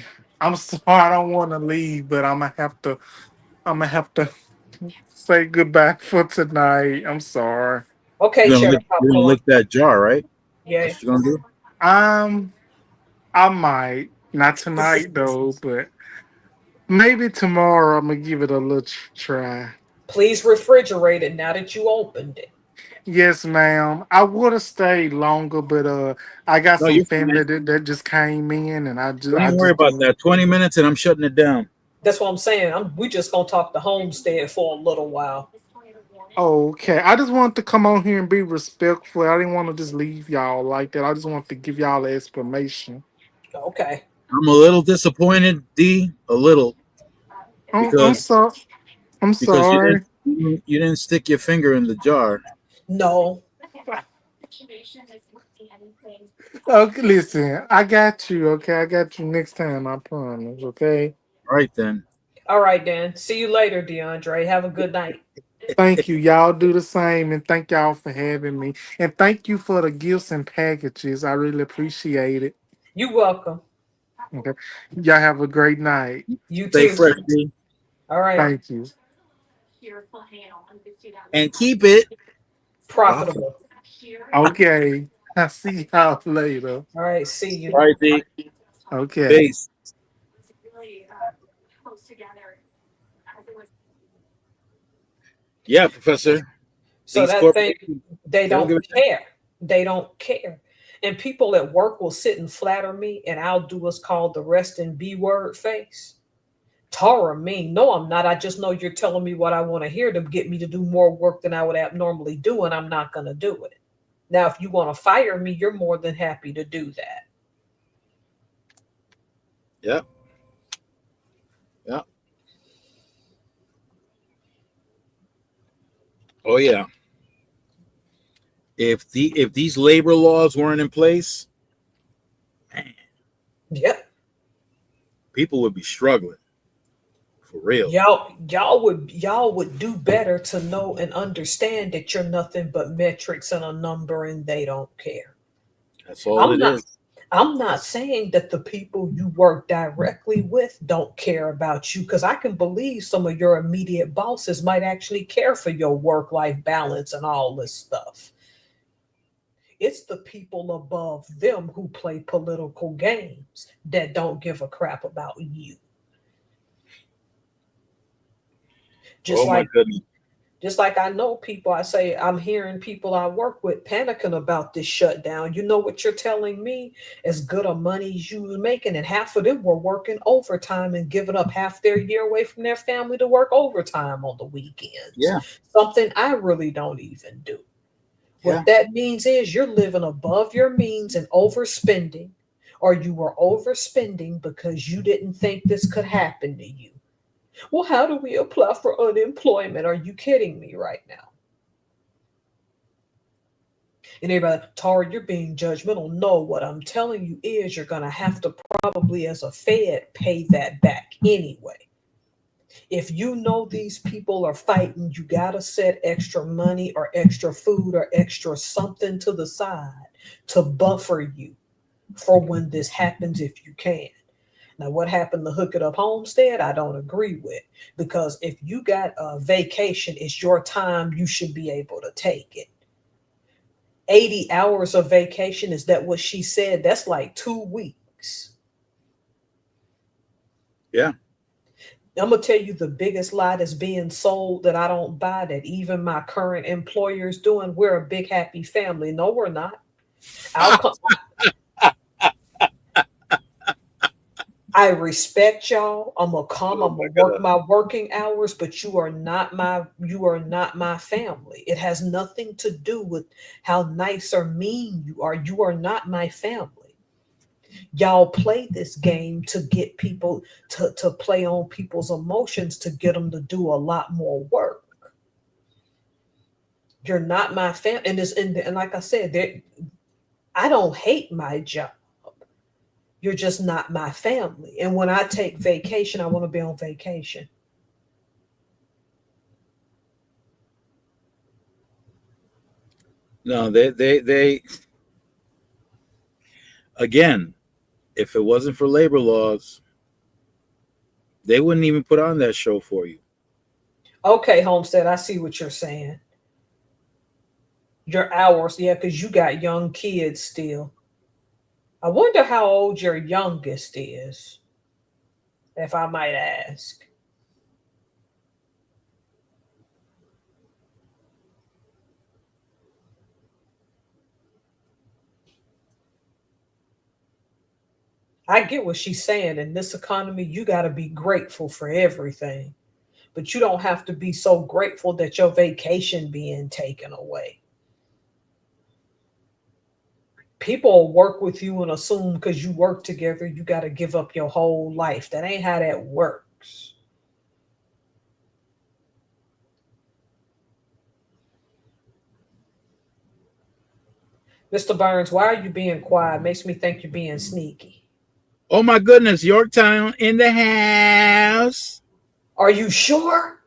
I'm sorry. I don't want to leave, but I'm gonna have to. I'm gonna have to say goodbye for tonight. I'm sorry. Okay, Cheddar You're gonna Popcorn. lick that jar, right? Yeah. That's what you're gonna do. Um, I might not tonight though, but maybe tomorrow. I'm gonna give it a little try. Please refrigerate it now that you opened it. Yes, ma'am. I would have stayed longer, but I got No, some you're family fine. that just came in, and Don't I even worry just about didn't. that. 20 minutes and I'm shutting it down. That's what I'm saying. We just gonna talk the homestead for a little while. Okay, I just wanted to come on here and be respectful. I didn't want to just leave y'all like that. I just want to give y'all the explanation. Okay. I'm a little disappointed, D, a little, I'm because sorry. I'm because sorry. you didn't stick your finger in the jar. No. Okay, listen, I got you. Okay, I got you next time. I promise. Okay. All right then. All right, then. See you later, DeAndre. Have a good night. Thank you. Y'all do the same, and thank y'all for having me. And thank you for the gifts and packages. I really appreciate it. You welcome. Okay. Y'all have a great night. You Stay too. fresh, D, All right. Thank you. and keep it profitable. Profitable. Okay. I'll see y'all later. All right. See you. All right, D. Okay. Peace. Yeah, Professor. So These that thing, corporations, they they don't don't give a damn. care. They don't care. And people at work will sit and flatter me, and I'll do what's called the rest and B word face. Tara, me. No, I'm not. I just know you're telling me what I want to hear to get me to do more work than I would normally do, and I'm not going to do it. Now, if you want to fire me, you're more than happy to do that. Yeah, yeah. Oh yeah. If these labor laws weren't in place, man, Yep. people would be struggling for real. Y'all would do better to know and understand that you're nothing but metrics and a number and they don't care. That's all I'm it not is. I'm not saying that the people you work directly with don't care about you because I can believe some of your immediate bosses might actually care for your work life balance and all this stuff. It's the people above them who play political games that don't give a crap about you. Just Oh my like goodness. Just like I know people, I say I'm hearing people I work with panicking about this shutdown. You know what you're telling me? As good a money as you were making, and half of them were working overtime and giving up half their year away from their family to work overtime on the weekends. Yeah, Something I really don't even do. yeah. What that means is you're living above your means and overspending, or you were overspending because you didn't think this could happen to you. Well, how do we apply for unemployment? Are you kidding me right now? And everybody, Tara, you're being judgmental. No, what I'm telling you is you're going to have to probably, as a Fed, pay that back anyway. If you know these people are fighting, you got to set extra money or extra food or extra something to the side to buffer you for when this happens if you can. Now, what happened to Hook It Up Homestead, I don't agree with because if you got a vacation, it's your time, you should be able to take it. 80 hours of vacation, is that what she said? That's like 2 weeks. Yeah. I'm going to tell you the biggest lie that's being sold that I don't buy, that even my current employer's doing. We're a big, happy family. No, we're not. I'll come. I respect y'all. I'm gonna come. Oh I'm my gonna work God. my working hours, but you are not my family. It has nothing to do with how nice or mean you are. You are not my family. Y'all play this game to get people to play on people's emotions to get them to do a lot more work. You're not my family, and like I said, I don't hate my job. You're just not my family. And when I take vacation, I want to be on vacation. No, they again, if it wasn't for labor laws, they wouldn't even put on that show for you. Okay, Homestead, I see what you're saying. Your hours, yeah, because you got young kids still. I wonder how old your youngest is, if I might ask. I get what she's saying. In this economy, you got to be grateful for everything, but you don't have to be so grateful that your vacation being taken away. People will work with you and assume because you work together, you got to give up your whole life. That ain't how that works. Mr. Burns, why are you being quiet? Makes me think you're being sneaky. Oh my goodness, Yorktown in the house. Are you sure?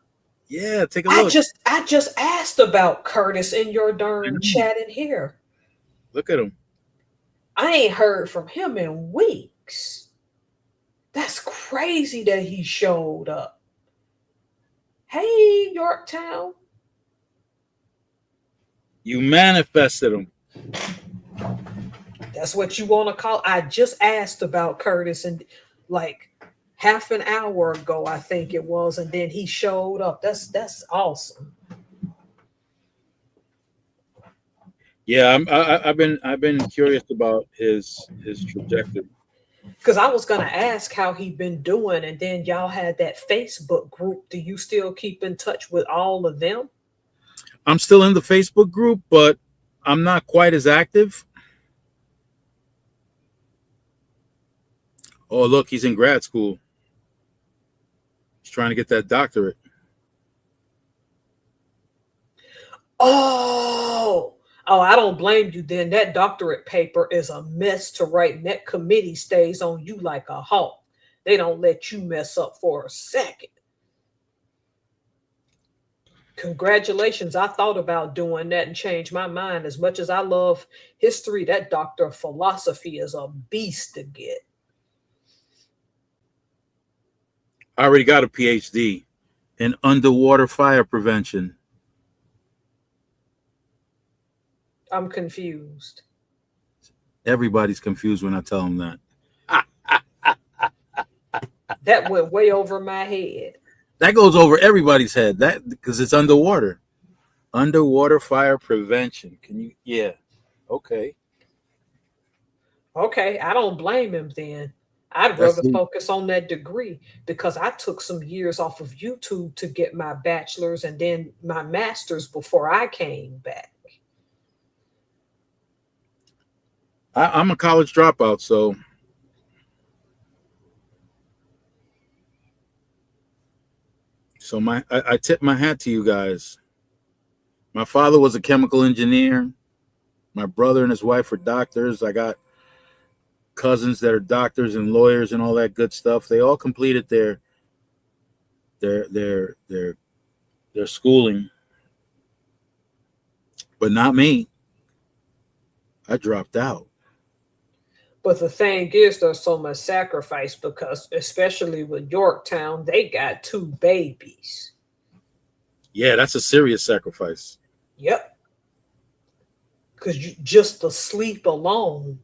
Yeah, take a I look. just I just asked about Curtis in your I darn know. chat in here. Look at him. I ain't heard from him in weeks. That's crazy that he showed up. Hey, Yorktown. You manifested him. That's what you want to call. I just asked about Curtis and like half an hour ago, I think it was, and then he showed up. That's awesome. Yeah, I've been curious about his trajectory. Because I was gonna ask how he been doing, and then y'all had that Facebook group. Do you still keep in touch with all of them? I'm still in the Facebook group, but I'm not quite as active. Oh, look, he's in grad school. He's trying to get that doctorate. Oh, I don't blame you then. That doctorate paper is a mess to write, and that committee stays on you like a hawk. They don't let you mess up for a second. Congratulations. I thought about doing that and changed my mind. As much as I love history, that doctor of philosophy is a beast to get. I already got a PhD in underwater fire prevention. I'm confused. Everybody's confused when I tell them that. That went way over my head. That goes over everybody's head. That because it's underwater. Underwater fire prevention. Can you? Yeah. Okay. Okay, I don't blame him then. I'd That's rather the, focus on that degree because I took some years off of YouTube to get my bachelor's and then my master's before I came back. I'm a college dropout, so I tip my hat to you guys. My father was a chemical engineer. My brother and his wife are doctors. I got cousins that are doctors and lawyers and all that good stuff. They all completed their their their their schooling, but not me. I dropped out. But the thing is, there's so much sacrifice because, especially with Yorktown, they got two babies. Yeah, that's a serious sacrifice. Yep. Because just the sleep alone,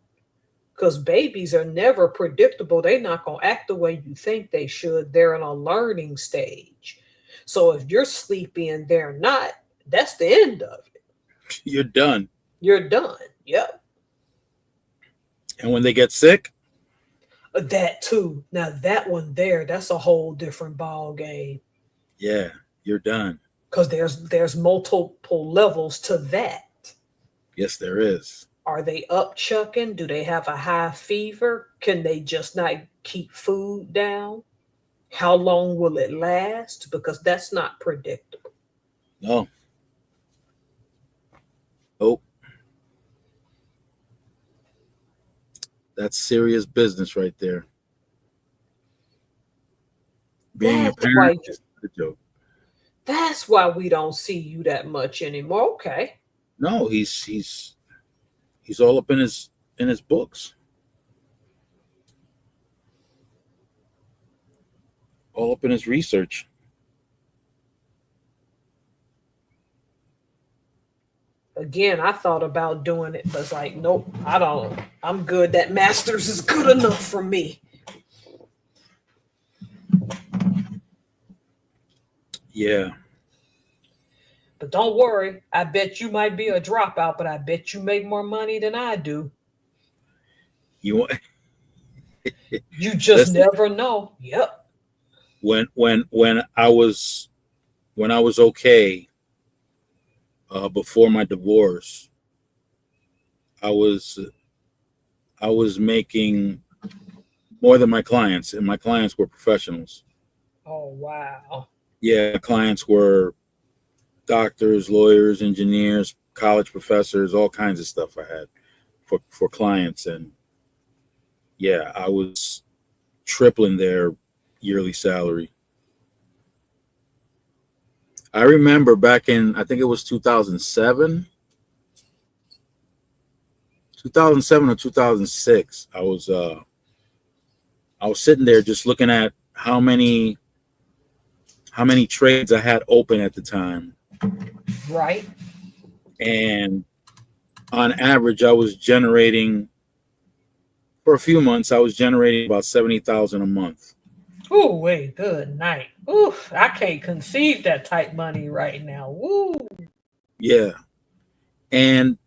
because babies are never predictable. They're not going to act the way you think they should. They're in a learning stage. So if you're sleepy and they're not, that's the end of it. You're done. You're done. Yep. And when they get sick, That too. Now that one there, that's a whole different ball game. yeah, you're done. Because there's multiple levels to that. Yes, there is. Are they up chucking? Do they have a high fever? Can they just not keep food down? How long will it last? Because that's not predictable. No. Oh, That's serious business right there. Being a That's parent why. is not a joke. That's why we don't see you that much anymore. Okay. No, he's all up in his books, all up in his research. Again, I thought about doing it, but it's like, nope, I don't. I'm good. That master's is good enough for me. Yeah, But don't worry. I bet you might be a dropout, but I bet you make more money than I do. you want You just listen. never know. Yep. When I was okay before my divorce, I was I was making more than my clients, and my clients were professionals. Oh, wow. Yeah, clients were doctors, lawyers, engineers, college professors, all kinds of stuff I had for clients, and yeah, I was tripling their yearly salary. I remember back in, I think it was 2007 or 2006. I was sitting there just looking at how many trades I had open at the time, Right. and on average, I was generating for a few months. I was generating about 70,000 a month. Ooh, wait, good night. Ooh, I can't conceive that type money right now. Woo. Yeah, and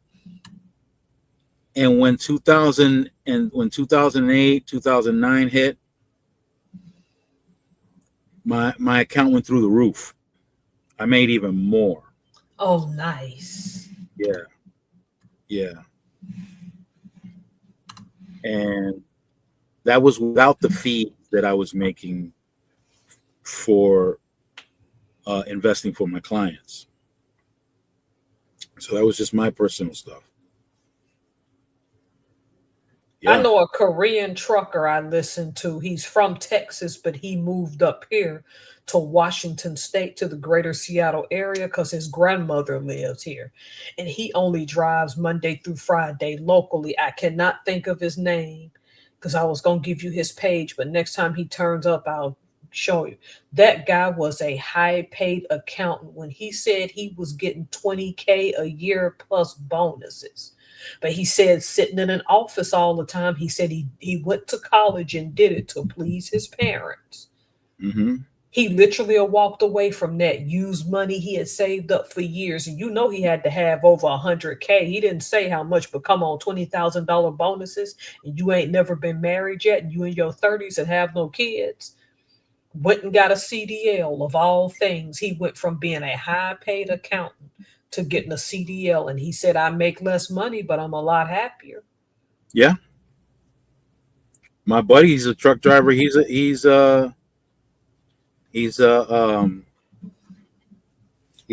when 2008 2009 hit, my account went through the roof. I made even more. Oh, nice. Yeah, yeah, and that was without the fee that I was making for investing for my clients. So that was just my personal stuff. I Yeah. know a Korean trucker I listen to. He's from Texas, but he moved up here to Washington State to the greater Seattle area because his grandmother lives here. And he only drives Monday through Friday locally. I cannot think of his name because I was going to give you his page, but next time he turns up, I'll show you. That guy was a high paid accountant when he said he was getting 20K a year plus bonuses. But he said sitting in an office all the time, he said he went to college and did it to please his parents. Mm-hmm. He literally walked away from that used money he had saved up for years. And you know he had to have over 100K. He didn't say how much, but come on, $20,000 bonuses, and you ain't never been married yet, and you in your 30s and have no kids. Went and got a CDL of all things. He went from being a high paid accountant to getting a CDL. And he said, I make less money, but I'm a lot happier. Yeah. My buddy, he's a truck driver. He's a he's a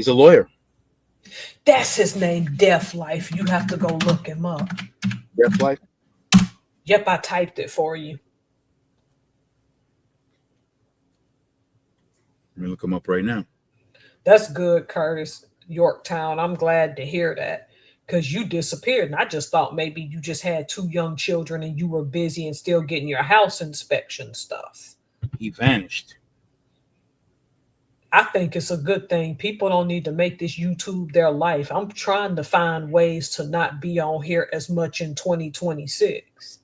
lawyer. That's his name, Deaf Life. You have to go look him up. That's like, Yep, I typed it for you. let me look him up right now. That's good, Curtis. Yorktown. I'm glad to hear that because you disappeared. And I just thought maybe you just had two young children and you were busy and still getting your house inspection stuff. He vanished. I think it's a good thing. People don't need to make this YouTube their life. I'm trying to find ways to not be on here as much in 2026.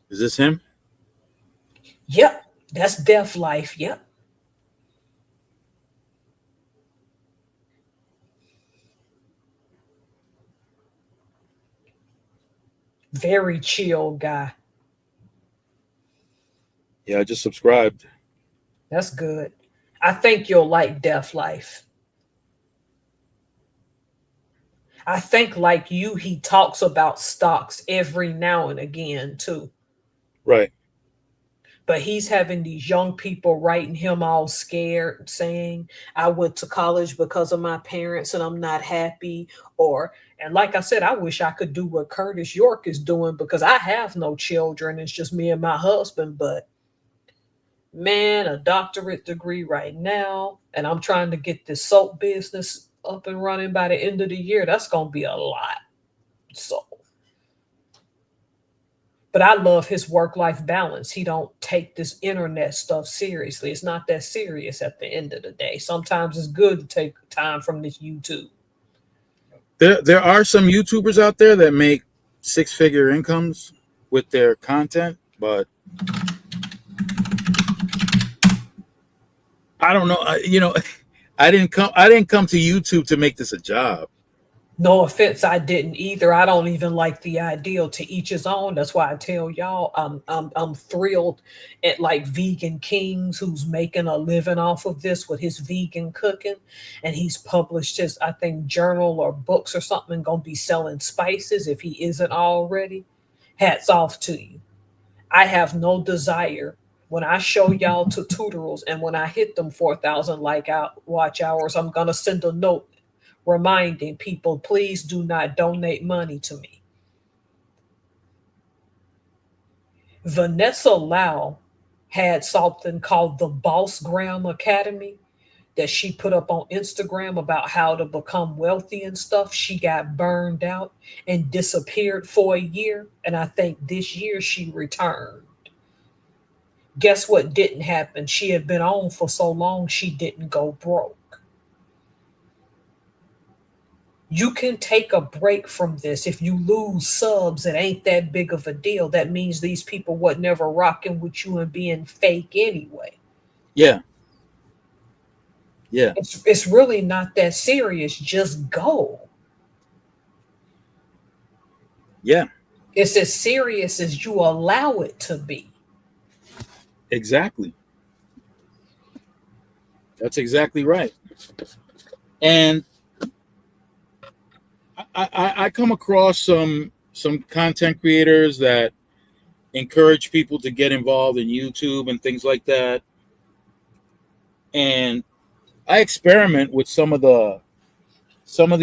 Is this him? Yep, that's Deaf Life. Yep. Very chill guy. Yeah, I just subscribed. That's good. I think you'll like Deaf Life. I think, like you, he talks about stocks every now and again, too. Right. But he's having these young people writing him all scared, saying, I went to college because of my parents and I'm not happy. And like I said, I wish I could do what Curtis York is doing because I have no children. It's just me and my husband. But man, a doctorate degree right now, and I'm trying to get this soap business up and running by the end of the year. That's going to be a lot. So, but I love his work-life balance. He don't take this internet stuff seriously. It's not that serious at the end of the day. Sometimes it's good to take time from this YouTube. There are some YouTubers out there that make six-figure incomes with their content, but I don't know. I didn't come to YouTube to make this a job. No offense, I didn't either. I don't even like the ideal. To each his own. That's why I tell y'all, I'm thrilled at like Vegan Kings, who's making a living off of this with his vegan cooking, and he's published his, I think, journal or books or something, and gonna be selling spices if he isn't already. Hats off to you. I have no desire. When I show y'all tutorials and when I hit them 4,000 watch hours, I'm gonna send a note reminding people, please do not donate money to me. Vanessa Lau had something called the Boss Gram Academy that she put up on Instagram about how to become wealthy and stuff. She got burned out and disappeared for a year. And I think this year she returned. Guess what didn't happen? She had been on for so long, she didn't go broke. You can take a break from this. If you lose subs, it ain't that big of a deal. That means these people were never rocking with you and being fake anyway. Yeah. It's really not that serious. Just go. Yeah. It's as serious as you allow it to be. Exactly. That's exactly right. And I come across some content creators that encourage people to get involved in YouTube and things like that. And I experiment with some of the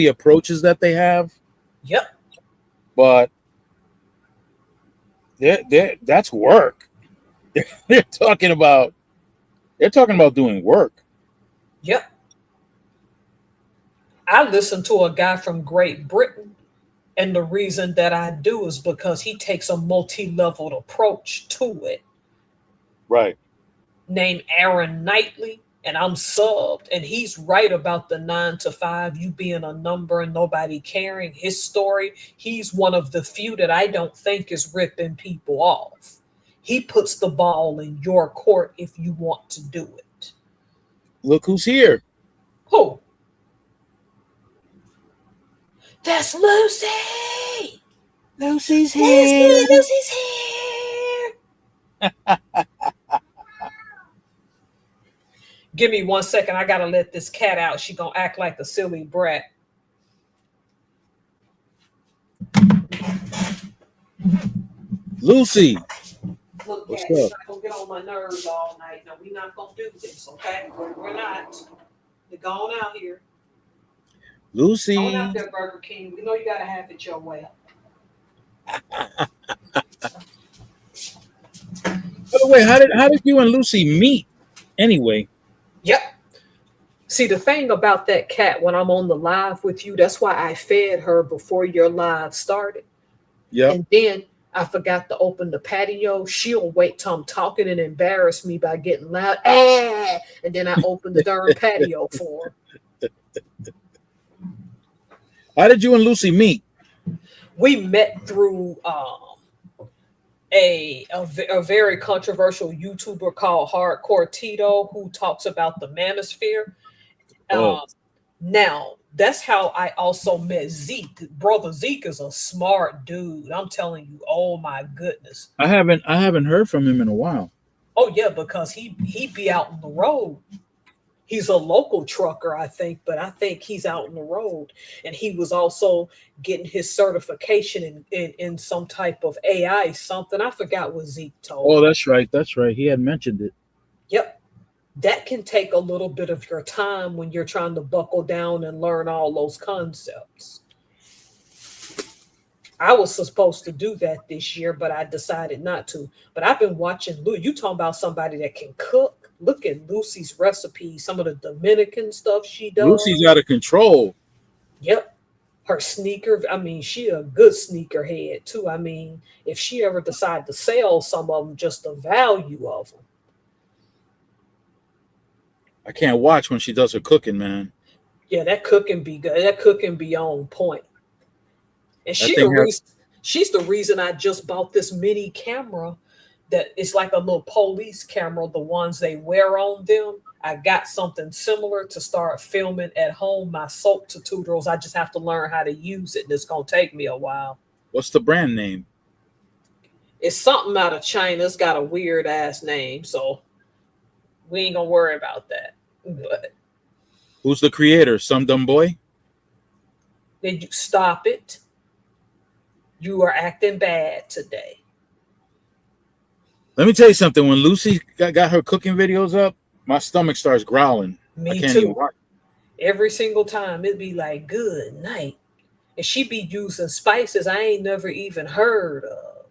approaches that they have. Yep. But that's work. They're talking about doing work. Yep. I listen to a guy from Great Britain, and the reason that I do is because he takes a multi-leveled approach to it. Right. Named Aaron Knightley, and I'm subbed, and he's right about the 9 to 5, you being a number and nobody caring. His story, he's one of the few that I don't think is ripping people off. He puts the ball in your court if you want to do it. Look who's here. Who? That's Lucy. Lucy's here. Lucy's here. Give me 1 second. I gotta let this cat out. She gonna act like a silly brat. Lucy. Look, What's cat, you're up? not gonna get on my nerves all night. No, we're not gonna do this, okay? We're not. They're going out here. Lucy. Going out there, Burger King. We know you gotta have it your way. By the way, how did you and Lucy meet? Anyway. Yep. See, the thing about that cat, when I'm on the live with you, that's why I fed her before your live started. Yeah. And then I forgot to open the patio. She'll wait till I'm talking and embarrass me by getting loud. Ah! And then I open the darn patio for her. How did you and Lucy meet? We met through a very controversial YouTuber called Hardcore Tito, who talks about the manosphere. Now, that's how I also met Zeke. Brother Zeke is a smart dude. I'm telling you, oh my goodness. I haven't heard from him in a while. Oh yeah, because he be out on the road. He's a local trucker, I think, but I think he's out on the road. And he was also getting his certification in some type of AI something. I forgot what Zeke told Oh, me. that's right. That's right. He had mentioned it. Yep. That can take a little bit of your time when you're trying to buckle down and learn all those concepts. I was supposed to do that this year, but I decided not to. But I've been watching Lu. You talking about somebody that can cook? Look at Lucy's recipes, some of the Dominican stuff she Lucy's does. out of control. Yep. Her sneaker, I mean, she a good sneakerhead too. I mean, if she ever decide to sell some of them, just the value of them. I can't watch when she does her cooking, man. Yeah, that cooking be good. That cooking be on point. And That thing has she's the reason I just bought this mini camera that it's like a little police camera, the ones they wear on them. I got something similar to start filming at home my soap tutorials. I just have to learn how to use it, and it's gonna take me a while. what's the brand name? It's something out of China. It's got a weird ass name, so we ain't gonna worry about that. But Who's the creator? Some dumb boy? then you stop it. You are acting bad today. Let me tell you something. When Lucy got her cooking videos up, my stomach starts growling. I Me can't even too. watch. Every single time it'd be like, good night. And she be using spices I ain't never even heard of.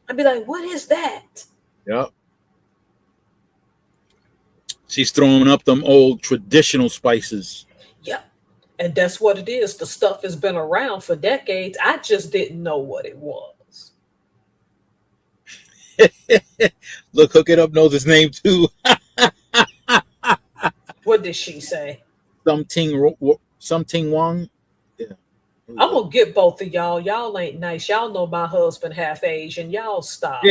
I'd be like, what is that? Yep. She's throwing up them old traditional spices. Yep. And that's what it is. The stuff has been around for decades. I just didn't know what it was. Look, Hook It Up knows his name too. What did she say? Something Wong. Yeah. I'm gonna get both of y'all. Y'all ain't nice. Y'all know my husband half Asian. Y'all stop.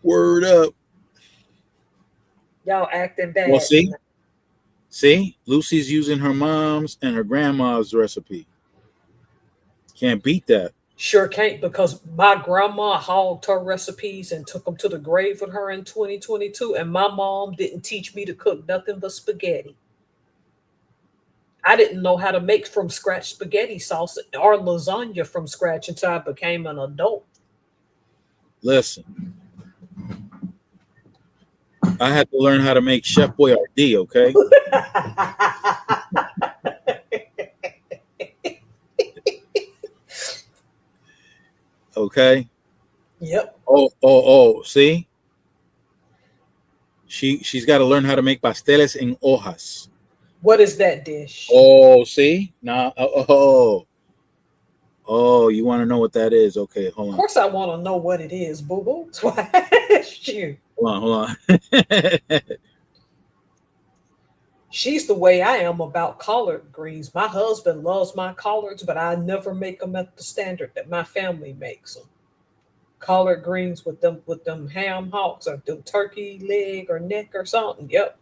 Word up. Y'all acting bad. Well, see, Lucy's using her mom's and her grandma's recipe. Can't beat that. Sure can't, because my grandma hogged her recipes and took them to the grave with her in 2022, and my mom didn't teach me to cook nothing but spaghetti. I didn't know how to make from scratch spaghetti sauce or lasagna from scratch until I became an adult. Listen, I had to learn how to make Chef Boyardee, okay? Okay. Yep. Oh, see? She's got to learn how to make pasteles en hojas. What is that dish? Oh, see? Now, oh, you want to know what that is? Okay, hold Of on. course, I want to know what it is, boo boo. That's why I asked you. Hold on. She's the way I am about collard greens. My husband loves my collards, but I never make them at the standard that my family makes them. Collard greens with them ham hocks or them turkey leg or neck or something. Yep.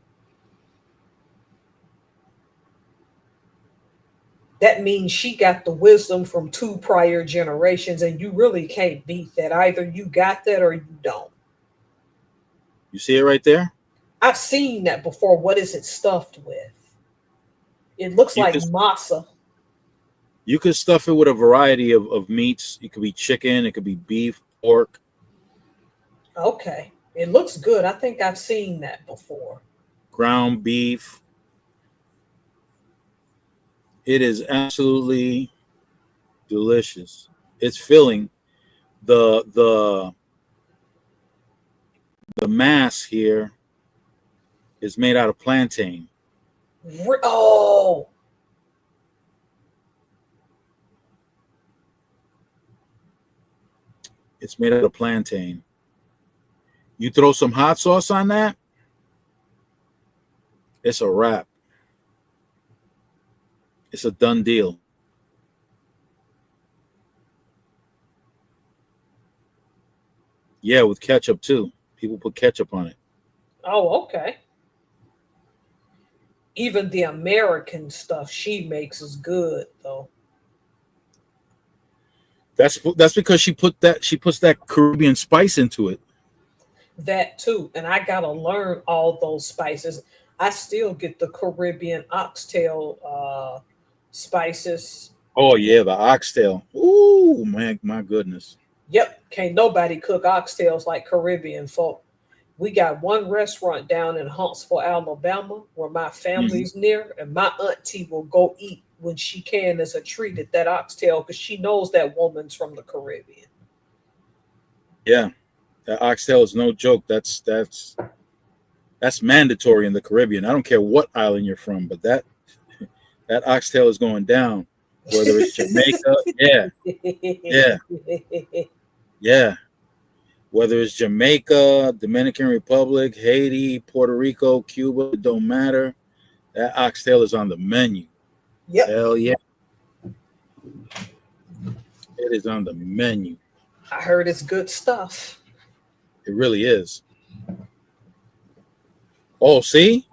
That means she got the wisdom from two prior generations, and you really can't beat that. Either you got that or you don't. You see it right there? I've seen that before. What is it stuffed with? It looks You like could, masa. you could stuff it with a variety of meats. It could be chicken, it could be beef, pork, Okay. It looks good. I think I've seen that before. ground beef. It is absolutely delicious. It's filling. The the mass here is made out of plantain. Oh, It's made out of plantain. You throw some hot sauce on that, it's a wrap. It's a done deal. Yeah, with ketchup too. People put ketchup on it. oh, okay. Even the American stuff she makes is good, though. That's because she puts that Caribbean spice into it. That too. And I gotta learn all those spices. I still get the Caribbean oxtail spices. Oh yeah, the oxtail. Ooh, man, my goodness. Yep, can't nobody cook oxtails like Caribbean folk. We got one restaurant down in Huntsville, Alabama, where my Mhm. family's near, and my auntie will go eat when she can as a treat at that oxtail because she knows that woman's from the Caribbean. Yeah, that oxtail is no joke. That's mandatory in the Caribbean. I don't care what island you're from, but that oxtail is going down. Whether it's Jamaica, yeah, yeah, yeah. Whether it's Jamaica, Dominican Republic, Haiti, Puerto Rico, Cuba, it don't matter. That oxtail is on the menu. Yep, Hell yeah, it is on the menu. I heard it's good stuff. It really is. Oh, see,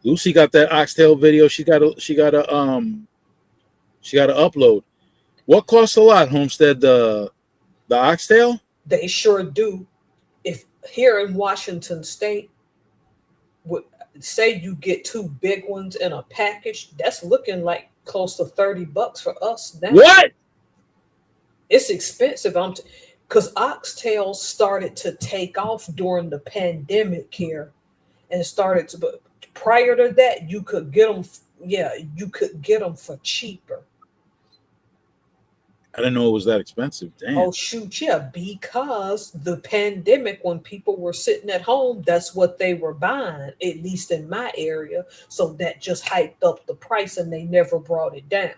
Lucy got that oxtail video. She got to upload. What costs a lot, Homestead? The oxtail? They sure do. If here in Washington State, would say you get two big ones in a package, that's looking like close to $30 for us now. What? It's expensive. Because oxtails started to take off during the pandemic here, and started to. But prior to that, you could get them. Yeah, you could get them for cheaper. I didn't know it was that expensive. Damn. Oh shoot, yeah, because the pandemic, when people were sitting at home, that's what they were buying, at least in my area. So that just hyped up the price and they never brought it down.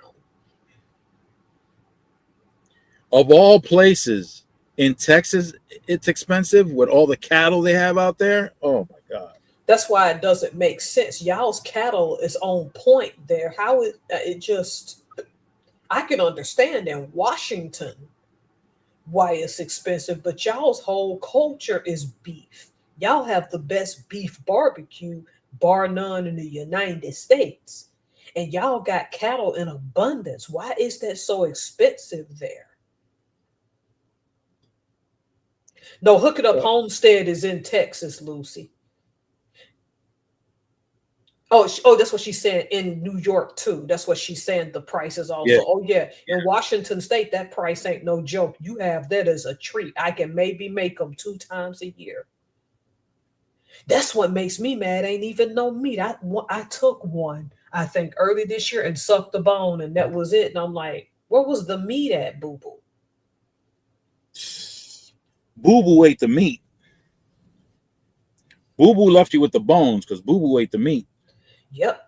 Of all places in Texas, it's expensive with all the cattle they have out there. Oh my god. That's why it doesn't make sense. Y'all's cattle is on point there. How it just I can understand in Washington why it's expensive, but y'all's whole culture is beef. Y'all have the best beef barbecue, bar none, in the United States. And y'all got cattle in abundance. Why is that so expensive there? No, Hook It Up Well, Homestead is in Texas, Lucy. Oh, that's what she's saying in New York too. That's what she's saying. The price is yeah. also. Oh yeah, in Washington State, that price ain't no joke. You have that as a treat. I can maybe make them 2 times a year. That's what makes me mad. Ain't even no meat. I took one, I think, early this year and sucked the bone, and that was it. And I'm like, where was the meat at, boo boo? Boo Boo ate the meat. Boo Boo left you with the bones because Boo Boo ate the meat. Yep.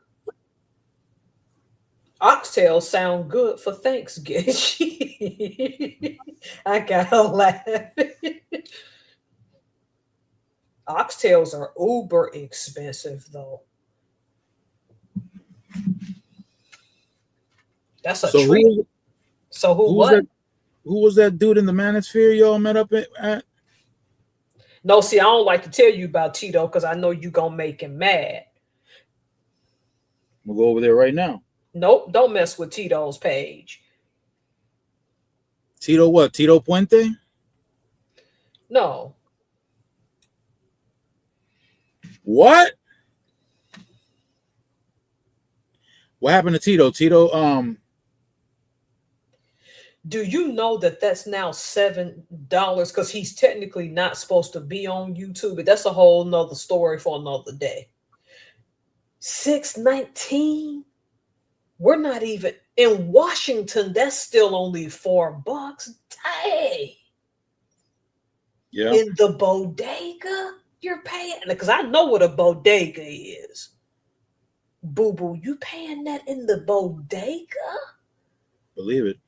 Oxtails sound good for Thanksgiving. I gotta laugh. Oxtails are uber expensive though. That's a So treat. So who who was what? that who was that dude in the manosphere y'all met up at? No, see, I don't like to tell you about Tito because I know you gonna make him mad. We'll go over there right now. Nope, don't mess with Tito's page. Tito what? Tito Puente? No. What? What happened to Tito? Tito, Do you know that that's now $7? Because he's technically not supposed to be on YouTube, but that's a whole nother story for another day. 619. We're not even in Washington. That's still only $4. Dang. yeah. In the bodega, you're paying because I know what a bodega is. Boo boo, you paying that in the bodega? Believe it.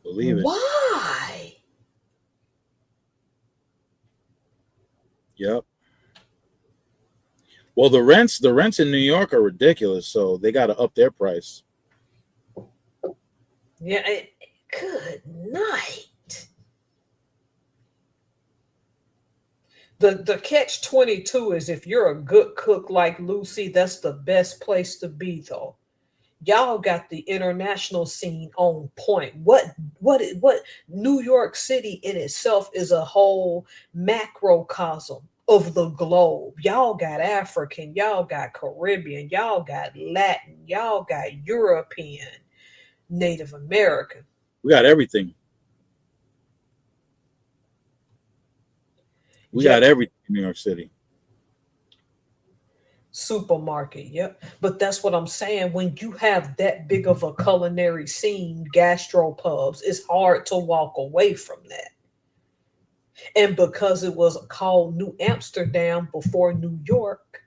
Believe it. Why? Yep. Well, the rents in New York are ridiculous, so they got to up their price. Yeah, good night. The catch 22 is if you're a good cook like Lucy, that's the best place to be though. Y'all got the international scene on point. What New York City in itself is a whole macrocosm of the globe. Y'all got African, y'all got Caribbean, y'all got Latin, y'all got European, Native American. We got everything. We got Yep. everything in New York City. Supermarket, yep. But that's what I'm saying. When you have that big of a culinary scene, gastropubs, it's hard to walk away from that. And because it was called New Amsterdam before New York,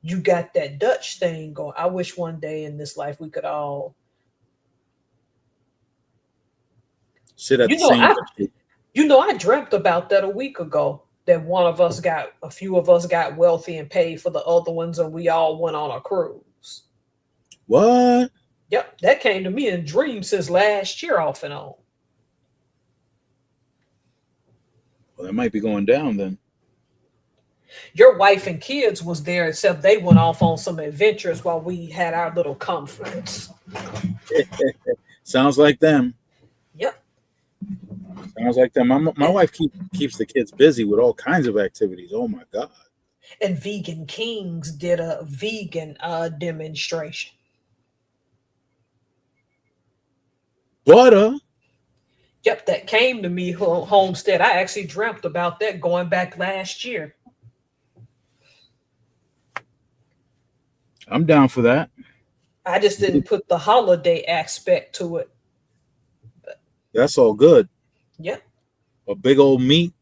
you got that Dutch thing going. I wish one day in this life we could all, Sit at you the know, same I, table. I dreamt about that a week ago. That a few of us got wealthy and paid for the other ones, and we all went on a cruise. What? Yep, that came to me in dreams since last year, off and on. Well, that might be going down then. Your wife and kids was there, except they went off on some adventures while we had our little conference. Sounds like them. Yep. Sounds like them. My wife keeps the kids busy with all kinds of activities. Oh my God. And Vegan Kings did a vegan demonstration. Butter. Yep, that came to me homestead. I actually dreamt about that going back last year. I'm down for that. I just didn't put the holiday aspect to it. That's all good. Yep. A big old meat.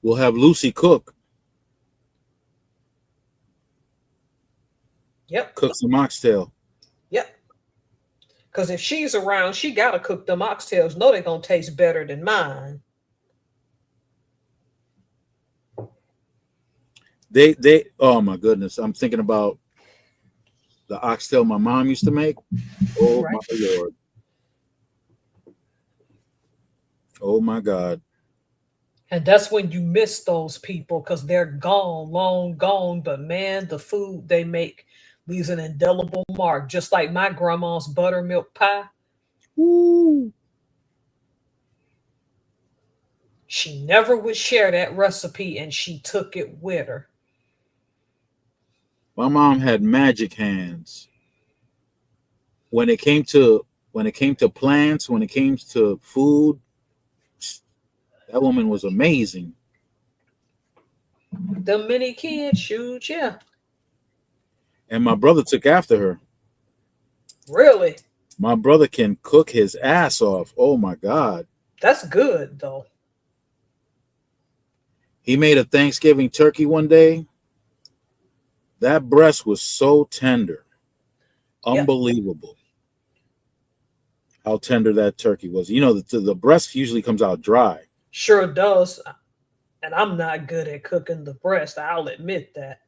We'll have Lucy cook Yep. some oxtail. Yep. Because if she's around, she gotta cook them oxtails. No, they're gonna taste better than mine. They oh my goodness. I'm thinking about the oxtail my mom used to make. Oh Right. my Lord. Oh my God. And that's when you miss those people because they're gone, long gone. But man, the food they make leaves an indelible mark, just like my grandma's buttermilk pie. Woo. She never would share that recipe and she took it with her. My mom had magic hands. When it came to plants, when it came to food, that woman was amazing. The mini kids, shoot, yeah. And my brother took after her. Really? My brother can cook his ass off. Oh my God. That's good though. He made a Thanksgiving turkey one day. That breast was so tender. Yep. Unbelievable how tender that turkey was. You know, the breast usually comes out dry. Sure does. And I'm not good at cooking the breast. I'll admit that.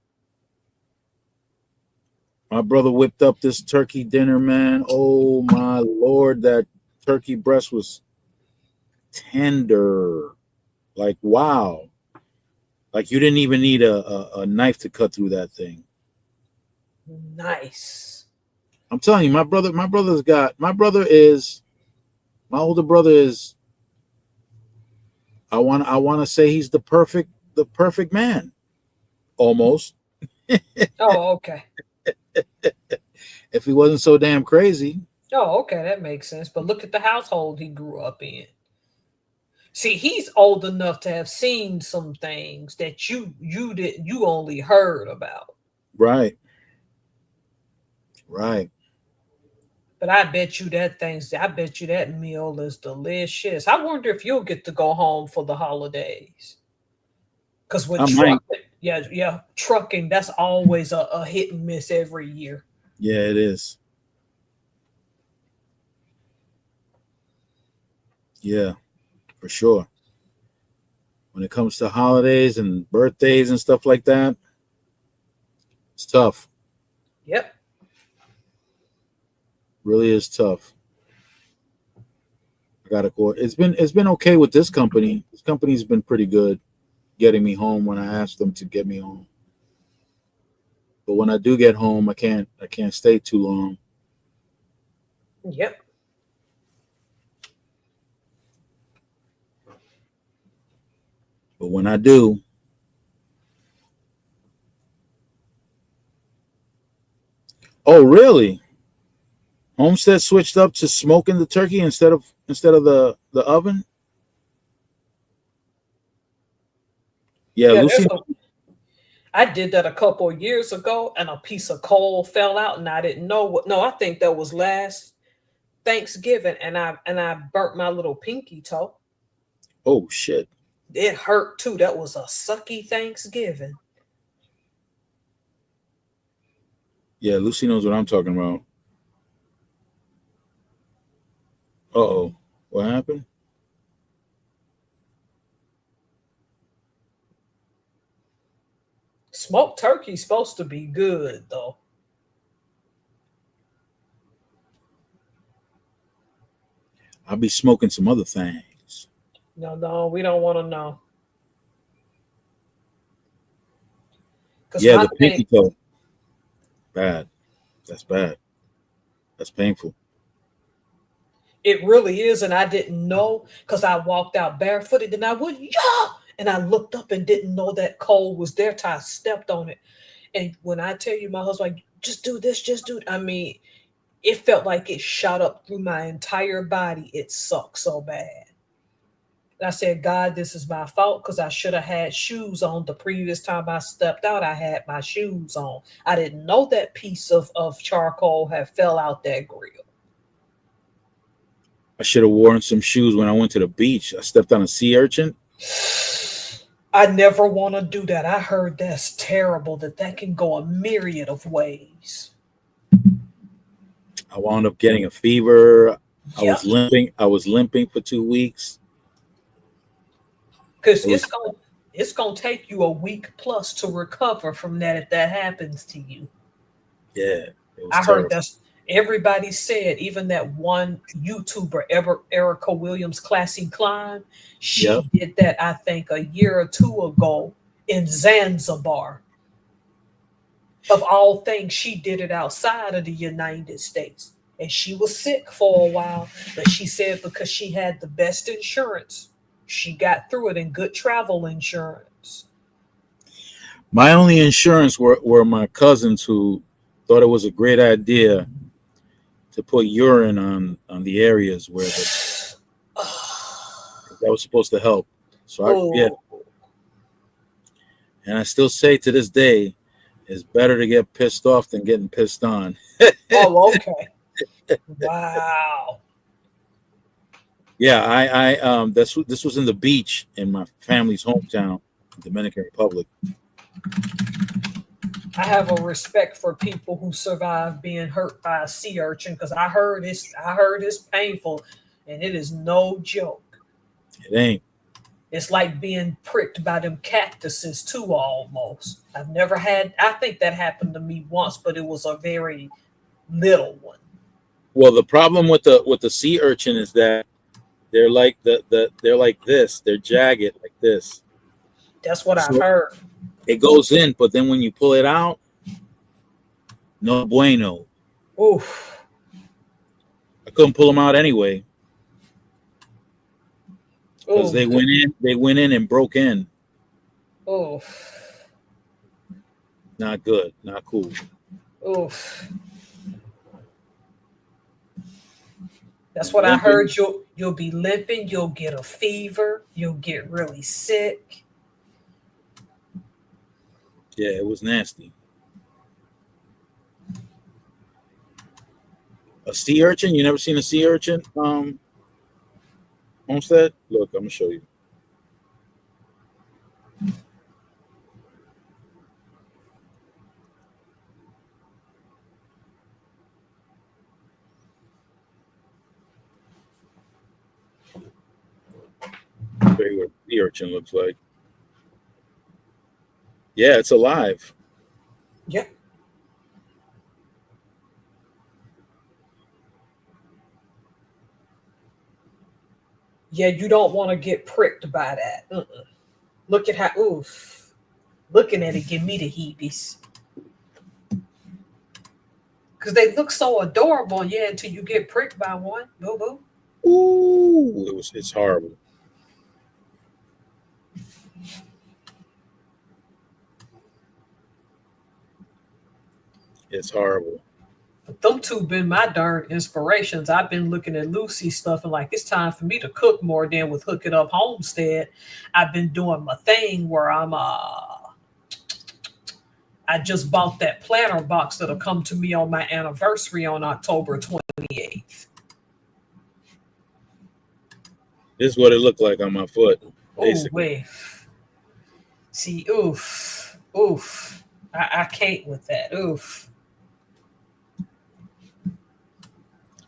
My brother whipped up this turkey dinner, man. Oh my Lord, that turkey breast was tender. Like, wow. Like you didn't even need a knife to cut through that thing. Nice. I'm telling you, my older brother is, I want to say he's the perfect man. Almost. Oh, okay. If he wasn't so damn crazy. Oh, okay, that makes sense. But look at the household he grew up in. See, he's old enough to have seen some things that you only heard about. Right. Right. But I bet you that meal is delicious. I wonder if you'll get to go home for the holidays. Because with I might. trucking, yeah, trucking, that's always a hit and miss every year. Yeah, it is. Yeah, for sure. When it comes to holidays and birthdays and stuff like that, it's tough. Yep. Really is tough. I gotta go. It's been okay with this company. This company's been pretty good getting me home when I asked them to get me home. But when I do get home, I can't stay too long. Yep. But when I do, oh really? Homestead switched up to smoking the turkey instead of the oven. Yeah, Yeah, Lucy. I did that a couple of years ago, and a piece of coal fell out, and I didn't know what. No, I think that was last Thanksgiving, and I burnt my little pinky toe. Oh shit. It hurt too. That was a sucky Thanksgiving. Yeah, Lucy knows what I'm talking about. Uh oh. What happened? Smoked turkey's supposed to be good though. I'll be smoking some other things. No, no, we don't want to know. Cause Yeah, my the thing, pinky toe. Bad. That's bad. That's painful. it really is, and I didn't know because I walked out barefooted, and I went, yeah, and I looked up and didn't know that coal was there till I stepped on it. And when I tell you, my husband, like, just do this, just do it. I mean, it felt like it shot up through my entire body. It sucked so bad. And I said, God, this is my fault because I should have had shoes on. The previous time I stepped out, I had my shoes on. I didn't know that piece of charcoal had fell out that grill. I should have worn some shoes when I went to the beach. I stepped on a sea urchin. I never want to do that. I heard that's terrible, that can go a myriad of ways. I wound up getting a fever. I Yep. was limping. I was limping for 2 weeks. Because It was it's gonna take you a week plus to recover from that if that happens to you. yeah, it was I heard terrible. that's everybody said, even that one YouTuber, Erica Williams, Classy Climb, Yep. she did that, I think, a year or two ago in Zanzibar. Of all things, she did it outside of the United States. And she was sick for a while, but she said because she had the best insurance, she got through it, and good travel insurance. My only insurance were my cousins who thought it was a great idea to put urine on the areas where that was supposed to help. So yeah, Oh, and I still say to this day, it's better to get pissed off than getting pissed on. oh, okay. Wow. Yeah, this was in the beach in my family's hometown, Dominican Republic. I have a respect for people who survive being hurt by a sea urchin because I heard it's painful and it is no joke. It ain't. It's like being pricked by them cactuses too almost. I think that happened to me once, but it was a very little one. Well, the problem with the sea urchin is that they're like they're like this. They're jagged like this. That's what I've So heard. it goes in, but then when you pull it out, no bueno. Oof. I couldn't pull them out anyway because Oof. they went in and broke in. Oof. Not good. Not cool. Oof. That's what I Limping. heard. You'll be limping. You'll get a fever. You'll get really sick. Yeah, it was nasty. A sea urchin? You never seen a sea urchin? Homestead? Look, I'm gonna show you. Show you what a sea urchin looks like. Yeah, it's alive. Yeah. Yeah, you don't want to get pricked by that. Look at how, oof. Looking at it, give me the heebies. because they look so adorable. Yeah, until you get pricked by one. Boo boo. Ooh, it's horrible. It's horrible. But them two been my darn inspirations. I've been looking at Lucy stuff and like it's time for me to cook more than with Hook It Up Homestead. I've been doing my thing where I just bought that planner box that'll come to me on my anniversary on October 28th. This is what it looked like on my foot. Oh, wait. See, oof. I can't with that. Oof.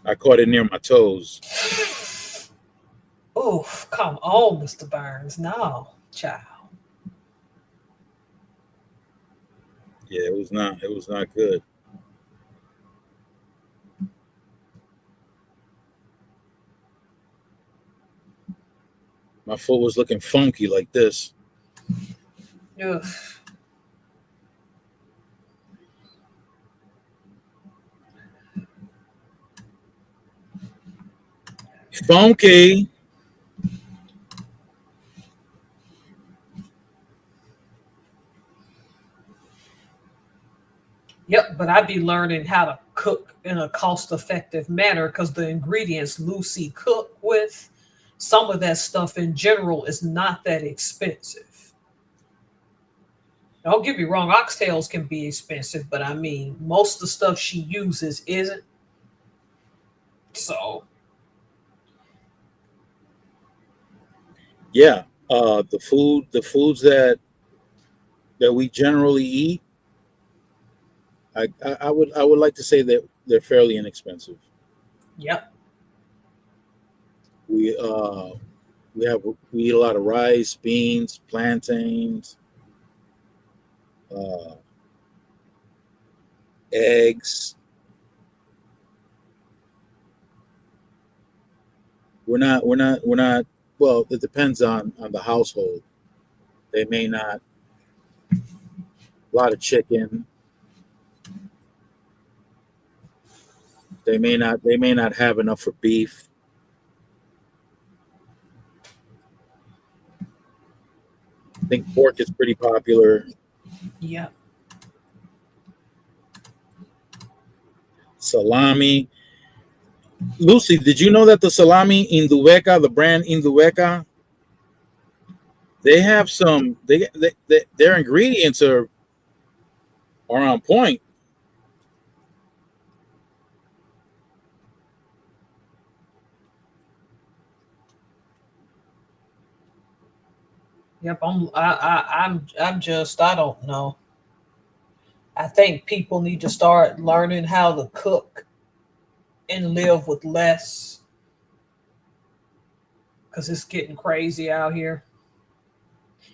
I caught it near my toes. Oof. Come on, Mr. Burns. No, child. Yeah, it was not good. My foot was looking funky like this. Oof. Funky. Yep, but I'd be learning how to cook in a cost-effective manner because the ingredients Lucy cook with, some of that stuff in general is not that expensive. Don't get me wrong, oxtails can be expensive, but I mean, most of the stuff she uses isn't. So, yeah, the foods that we generally eat, I would like to say that they're fairly inexpensive. yep. We eat a lot of rice, beans, plantains, eggs. We're not. Well, it depends on the household. They may not. A lot of chicken. They may not have enough for beef. I think pork is pretty popular. Yep. Salami. Lucy, did you know that the salami Indubeca, the brand Indubeca, they have some. Their ingredients are on point. Yep. I'm just I don't know. I think people need to start learning how to cook and live with less because it's getting crazy out here.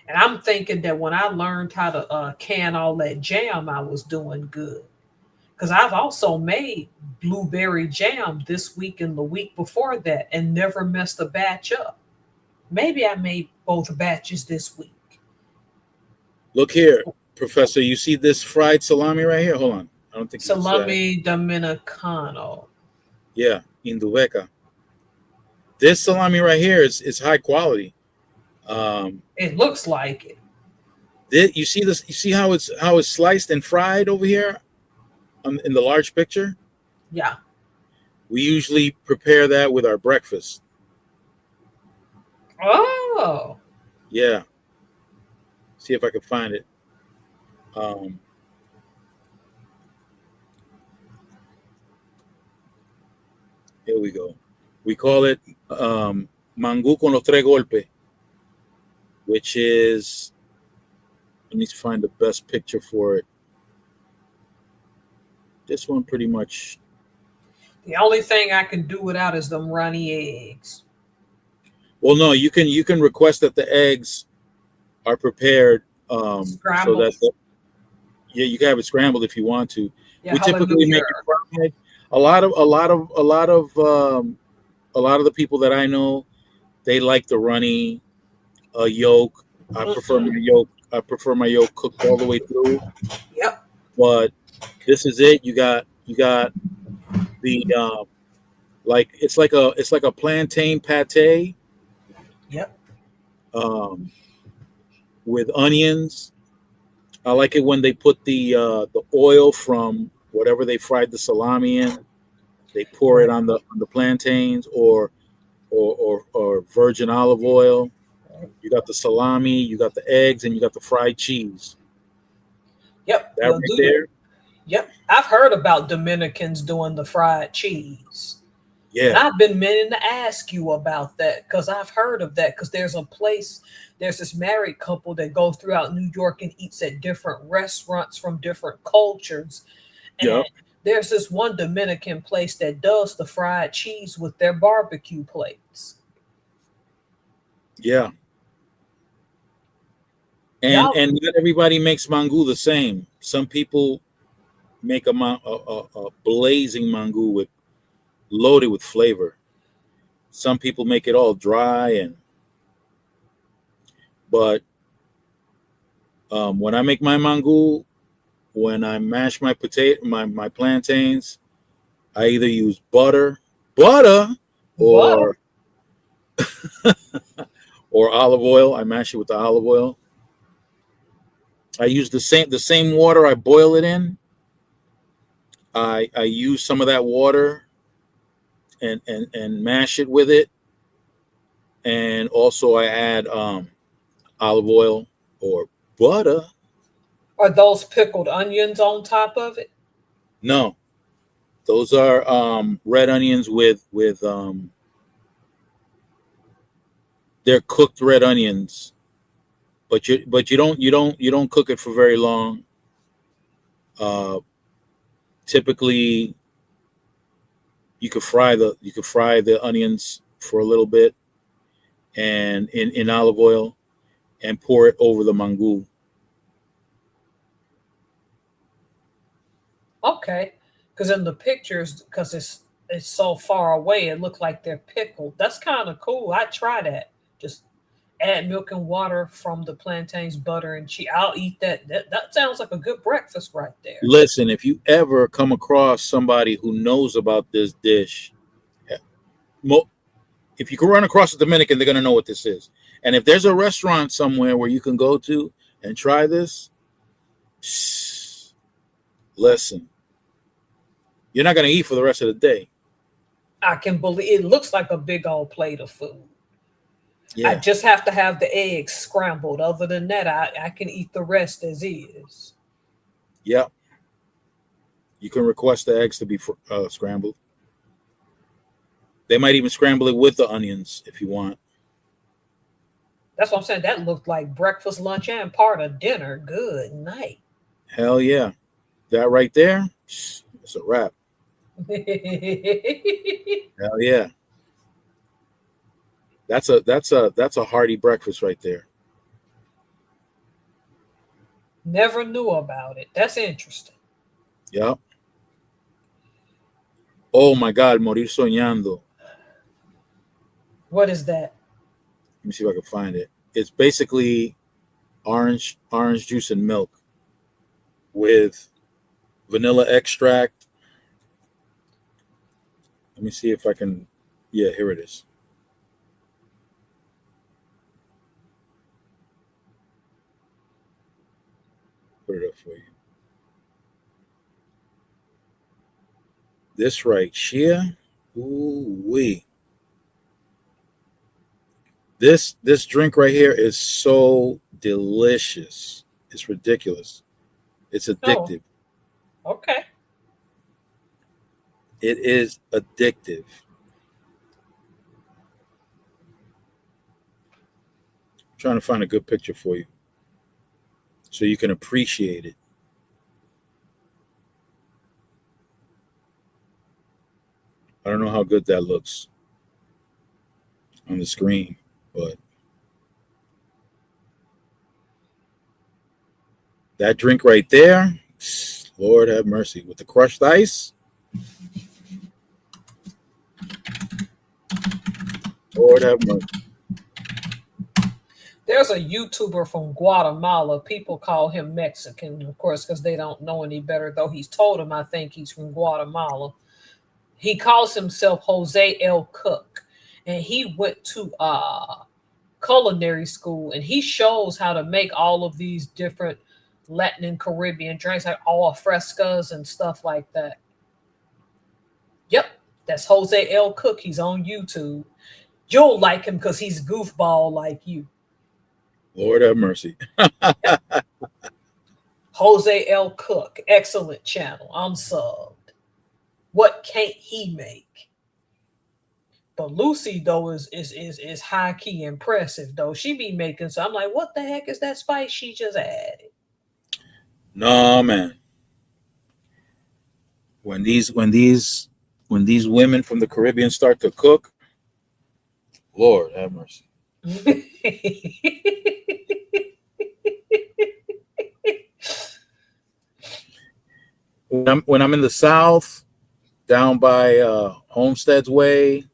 And I'm thinking that when I learned how to can all that jam, I was doing good. Because I've also made blueberry jam this week and the week before that and never messed a batch up. Maybe I made both batches this week. Look here, Professor. You see this fried salami right here? Hold on. I don't think Salami Dominicano. Yeah, Indubeca. This salami right here is high quality. It looks like it. You see this? You see how it's sliced and fried over here, in the large picture. Yeah. We usually prepare that with our breakfast. Oh. Yeah. See if I can find it. Here we go. We call it mangú con los tres golpes, which is. I need to find the best picture for it. This one pretty much. The only thing I can do without is them runny eggs. Well, no, you can request that the eggs are prepared so that you can have it scrambled if you want to. Yeah, we typically make it fried. A lot of the people that I know, they like the runny yolk. I prefer my yolk. I prefer my yolk cooked all the way through. Yep. But this is it. You got You got the like it's like a plantain pate Yep. um, with onions. I like it when they put the oil from whatever they fried the salami in. They pour it Right. on the plantains or virgin olive oil. Right. You got the salami, you got the eggs, and you got the fried cheese. Yep. That They'll right do. there, Yep. I've heard about Dominicans doing the fried cheese. And yeah, I've been meaning to ask you about that because I've heard of that. Because there's this married couple that goes throughout New York and eats at different restaurants from different cultures. And yep, there's this one Dominican place that does the fried cheese with their barbecue plates. yeah. And Y'all, and not everybody makes mango the same. Some people make a blazing mango with loaded with flavor. Some people make it all dry and but when I make my mango, when I mash my plantains, I either use butter, butter. or or olive oil. I mash it with the olive oil. I use the same water I boil it in. I use some of that water and mash it with it, and also I add olive oil or butter. Are those pickled onions on top of it? No, those are red onions with they're cooked red onions, but you don't cook it for very long. Uh, Typically, you could fry the onions for a little bit and in olive oil and pour it over the mango. Okay. Because in the pictures, because it's so far away, it looked like they're pickled. That's kind of cool. I try that. Just add milk and water from the plantains, butter and cheese. I'll eat that. That sounds like a good breakfast right there. Listen, if you ever come across somebody who knows about this dish, mo- if you can run across a Dominican, they're gonna know what this is. And if there's a restaurant somewhere where you can go to and try this, listen, you're not gonna eat for the rest of the day. I can believe it looks like a big old plate of food. I Yeah, just have to have the eggs scrambled. Other than that, I can eat the rest as is. yeah. You can request the eggs to be scrambled. They might even scramble it with the onions if you want. That's what I'm saying. That looked like breakfast, lunch, and part of dinner. Good night. Hell yeah, that right there, it's a wrap. Hell yeah, that's a hearty breakfast right there. Never knew about it. That's interesting. Yep. Oh my God, morir soñando. What is that? Let me see if I can find it. It's basically orange juice and milk with vanilla extract. Let me see if I can. Yeah, here it is. Put it up for you. This right here. Ooh wee. This drink right here is so delicious. It's ridiculous. It's Oh, addictive. okay. It is addictive. I'm trying to find a good picture for you so you can appreciate it. I don't know how good that looks on the screen, but that drink right there, Lord have mercy, with the crushed ice, Lord have mercy. There's a YouTuber from Guatemala. People call him Mexican, of course, because they don't know any better, though he's told them, I think he's from Guatemala. He calls himself Jose L. Cook. And he went to culinary school and he shows how to make all of these different Latin and Caribbean drinks, like all frescas and stuff like that. Yep, that's Jose L. Cook. He's on YouTube. You'll like him because he's goofball like you. Lord have mercy. Jose L. Cook, excellent channel. I'm subbed. What can't he make? But Lucy though is high key impressive though. She be making so I'm like, what the heck is that spice she just added? No, man. When these women from the Caribbean start to cook, Lord have mercy. When I'm in the South, down by Homestead's Way,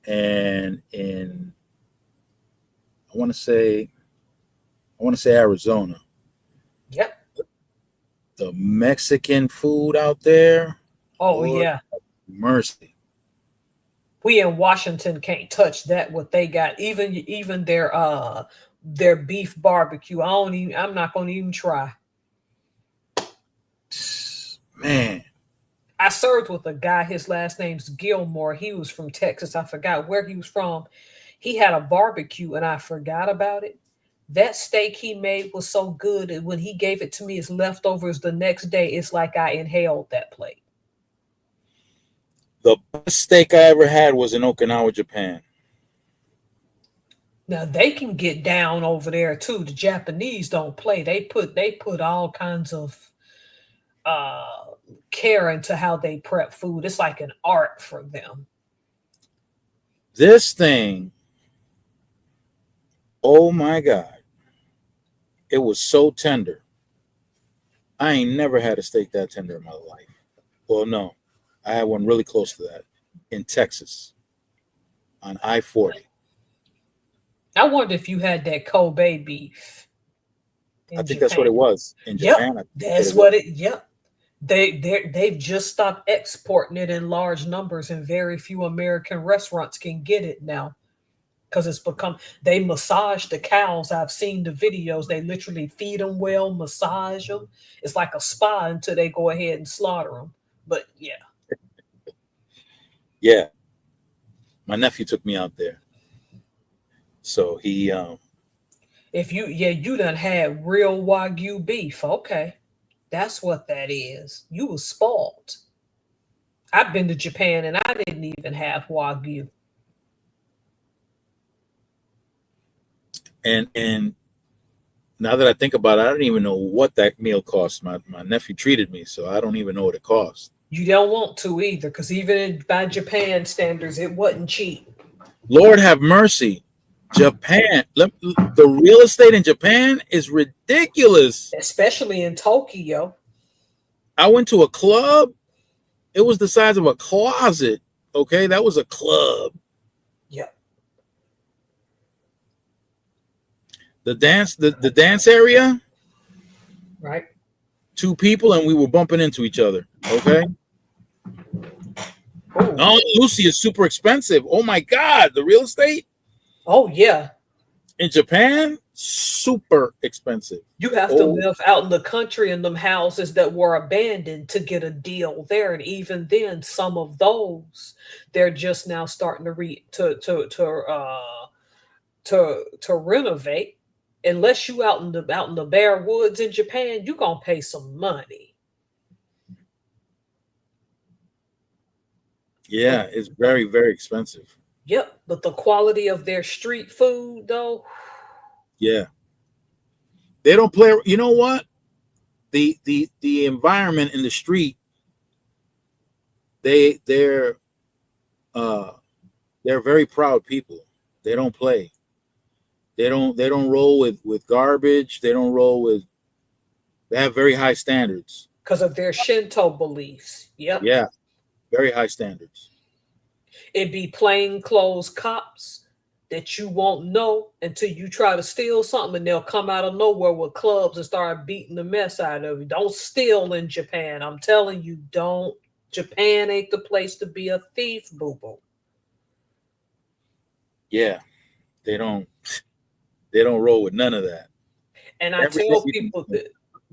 and in I want to say Arizona. Yep. The Mexican food out there. Oh Lord yeah. mercy. We in Washington can't touch that what they got. Even their beef barbecue. I'm not gonna even try. Man. I served with a guy, his last name's Gilmore. He was from Texas. I forgot where he was from. He had a barbecue and I forgot about it. That steak he made was so good, and when he gave it to me as leftovers the next day, it's like I inhaled that plate. The best steak I ever had was in Okinawa, Japan. Now they can get down over there too. The Japanese don't play. They put all kinds of care into how they prep food. It's like an art for them. This thing, oh my God. It was so tender. I ain't never had a steak that tender in my life. Well, no. I had one really close to that in Texas on I-40. I wonder if you had that Kobe beef. I think that's what it was in Japan. Yep, that's what it. Yep, they've just stopped exporting it in large numbers, and very few American restaurants can get it now because it's become. They massage the cows. I've seen the videos. They literally feed them well, massage them. It's like a spa until they go ahead and slaughter them. But yeah, my nephew took me out there, so he. If you done had real Wagyu beef. Okay, that's what that is. You was spoiled. I've been to Japan and I didn't even have Wagyu. And now that I think about it, I don't even know what that meal cost. My nephew treated me, so I don't even know what it cost. You don't want to either, because even by Japan standards, it wasn't cheap. Lord have mercy. Japan, the real estate in Japan is ridiculous. Especially in Tokyo. I went to a club. It was the size of a closet. Okay, that was a club. Yep. The dance area. Right. 2 people and we were bumping into each other. Okay. Ooh. No, Lucy is super expensive. Oh my God, the real estate. Oh yeah. In Japan, super expensive. You have to live out in the country in them houses that were abandoned to get a deal there, and even then, some of those they're just now starting to renovate. Unless you out in the bare woods in Japan, you're gonna pay some money. Yeah, it's very, very expensive. Yep, but the quality of their street food, though. Yeah, they don't play. You know what? The environment in the street. They're very proud people. They don't play. They don't roll with garbage. They don't roll with. They have very high standards because of their Shinto beliefs. Yep. Yeah, very high standards. It'd be plain clothes cops that you won't know until you try to steal something, and they'll come out of nowhere with clubs and start beating the mess out of you. Don't steal in Japan. I'm telling you, don't. Japan ain't the place to be a thief, boo boo. Yeah, they don't roll with none of that. And I Everything tell you can. people that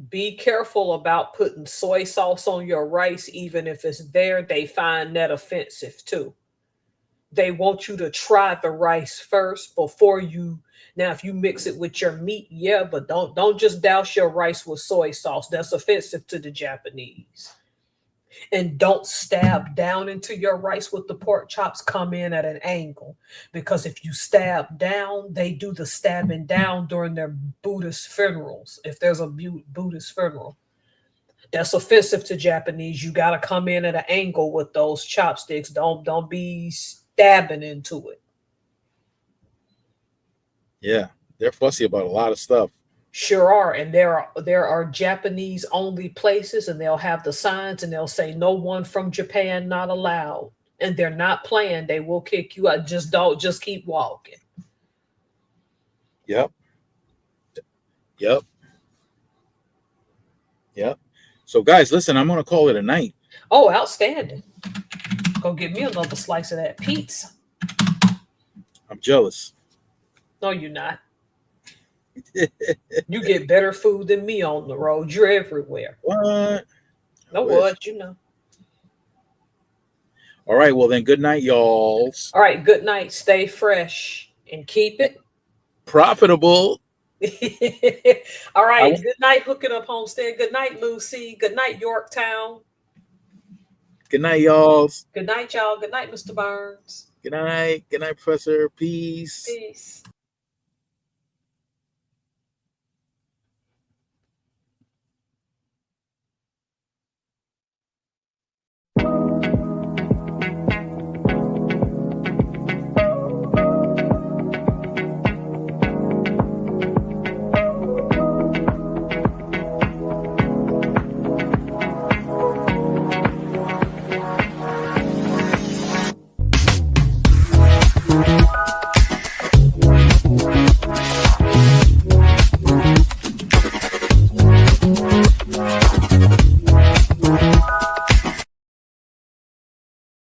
be careful about putting soy sauce on your rice, even if it's there. They find that offensive too. They want you to try the rice first before you. Now, if you mix it with your meat, yeah, but don't just douse your rice with soy sauce. That's offensive to the Japanese. And don't stab down into your rice with the pork chops. Come in at an angle, because if you stab down, they do the stabbing down during their Buddhist funerals. If there's a Buddhist funeral, that's offensive to Japanese. You got to come in at an angle with those chopsticks. Don't be stabbing into it. Yeah, they're fussy about a lot of stuff. Sure are. And there are Japanese only places, and they'll have the signs, and they'll say no one from Japan not allowed. And they're not playing. They will kick you out. Just keep walking. Yep. Yep. Yep. So guys, listen, I'm gonna call it a night. Oh, outstanding. Go get me another slice of that pizza. I'm jealous. No, you're not. You get better food than me on the road. You're everywhere. What? No, what? You know. All right, well then, good night, y'all. All right, good night. Stay fresh and keep it Profitable. all right. Good night, Hooking Up Homestead. Good night, Lucy. Good night, Yorktown. Good night, y'all. Good night, y'all. Good night, Mr. Burns. Good night. Good night, Professor. Peace. Peace.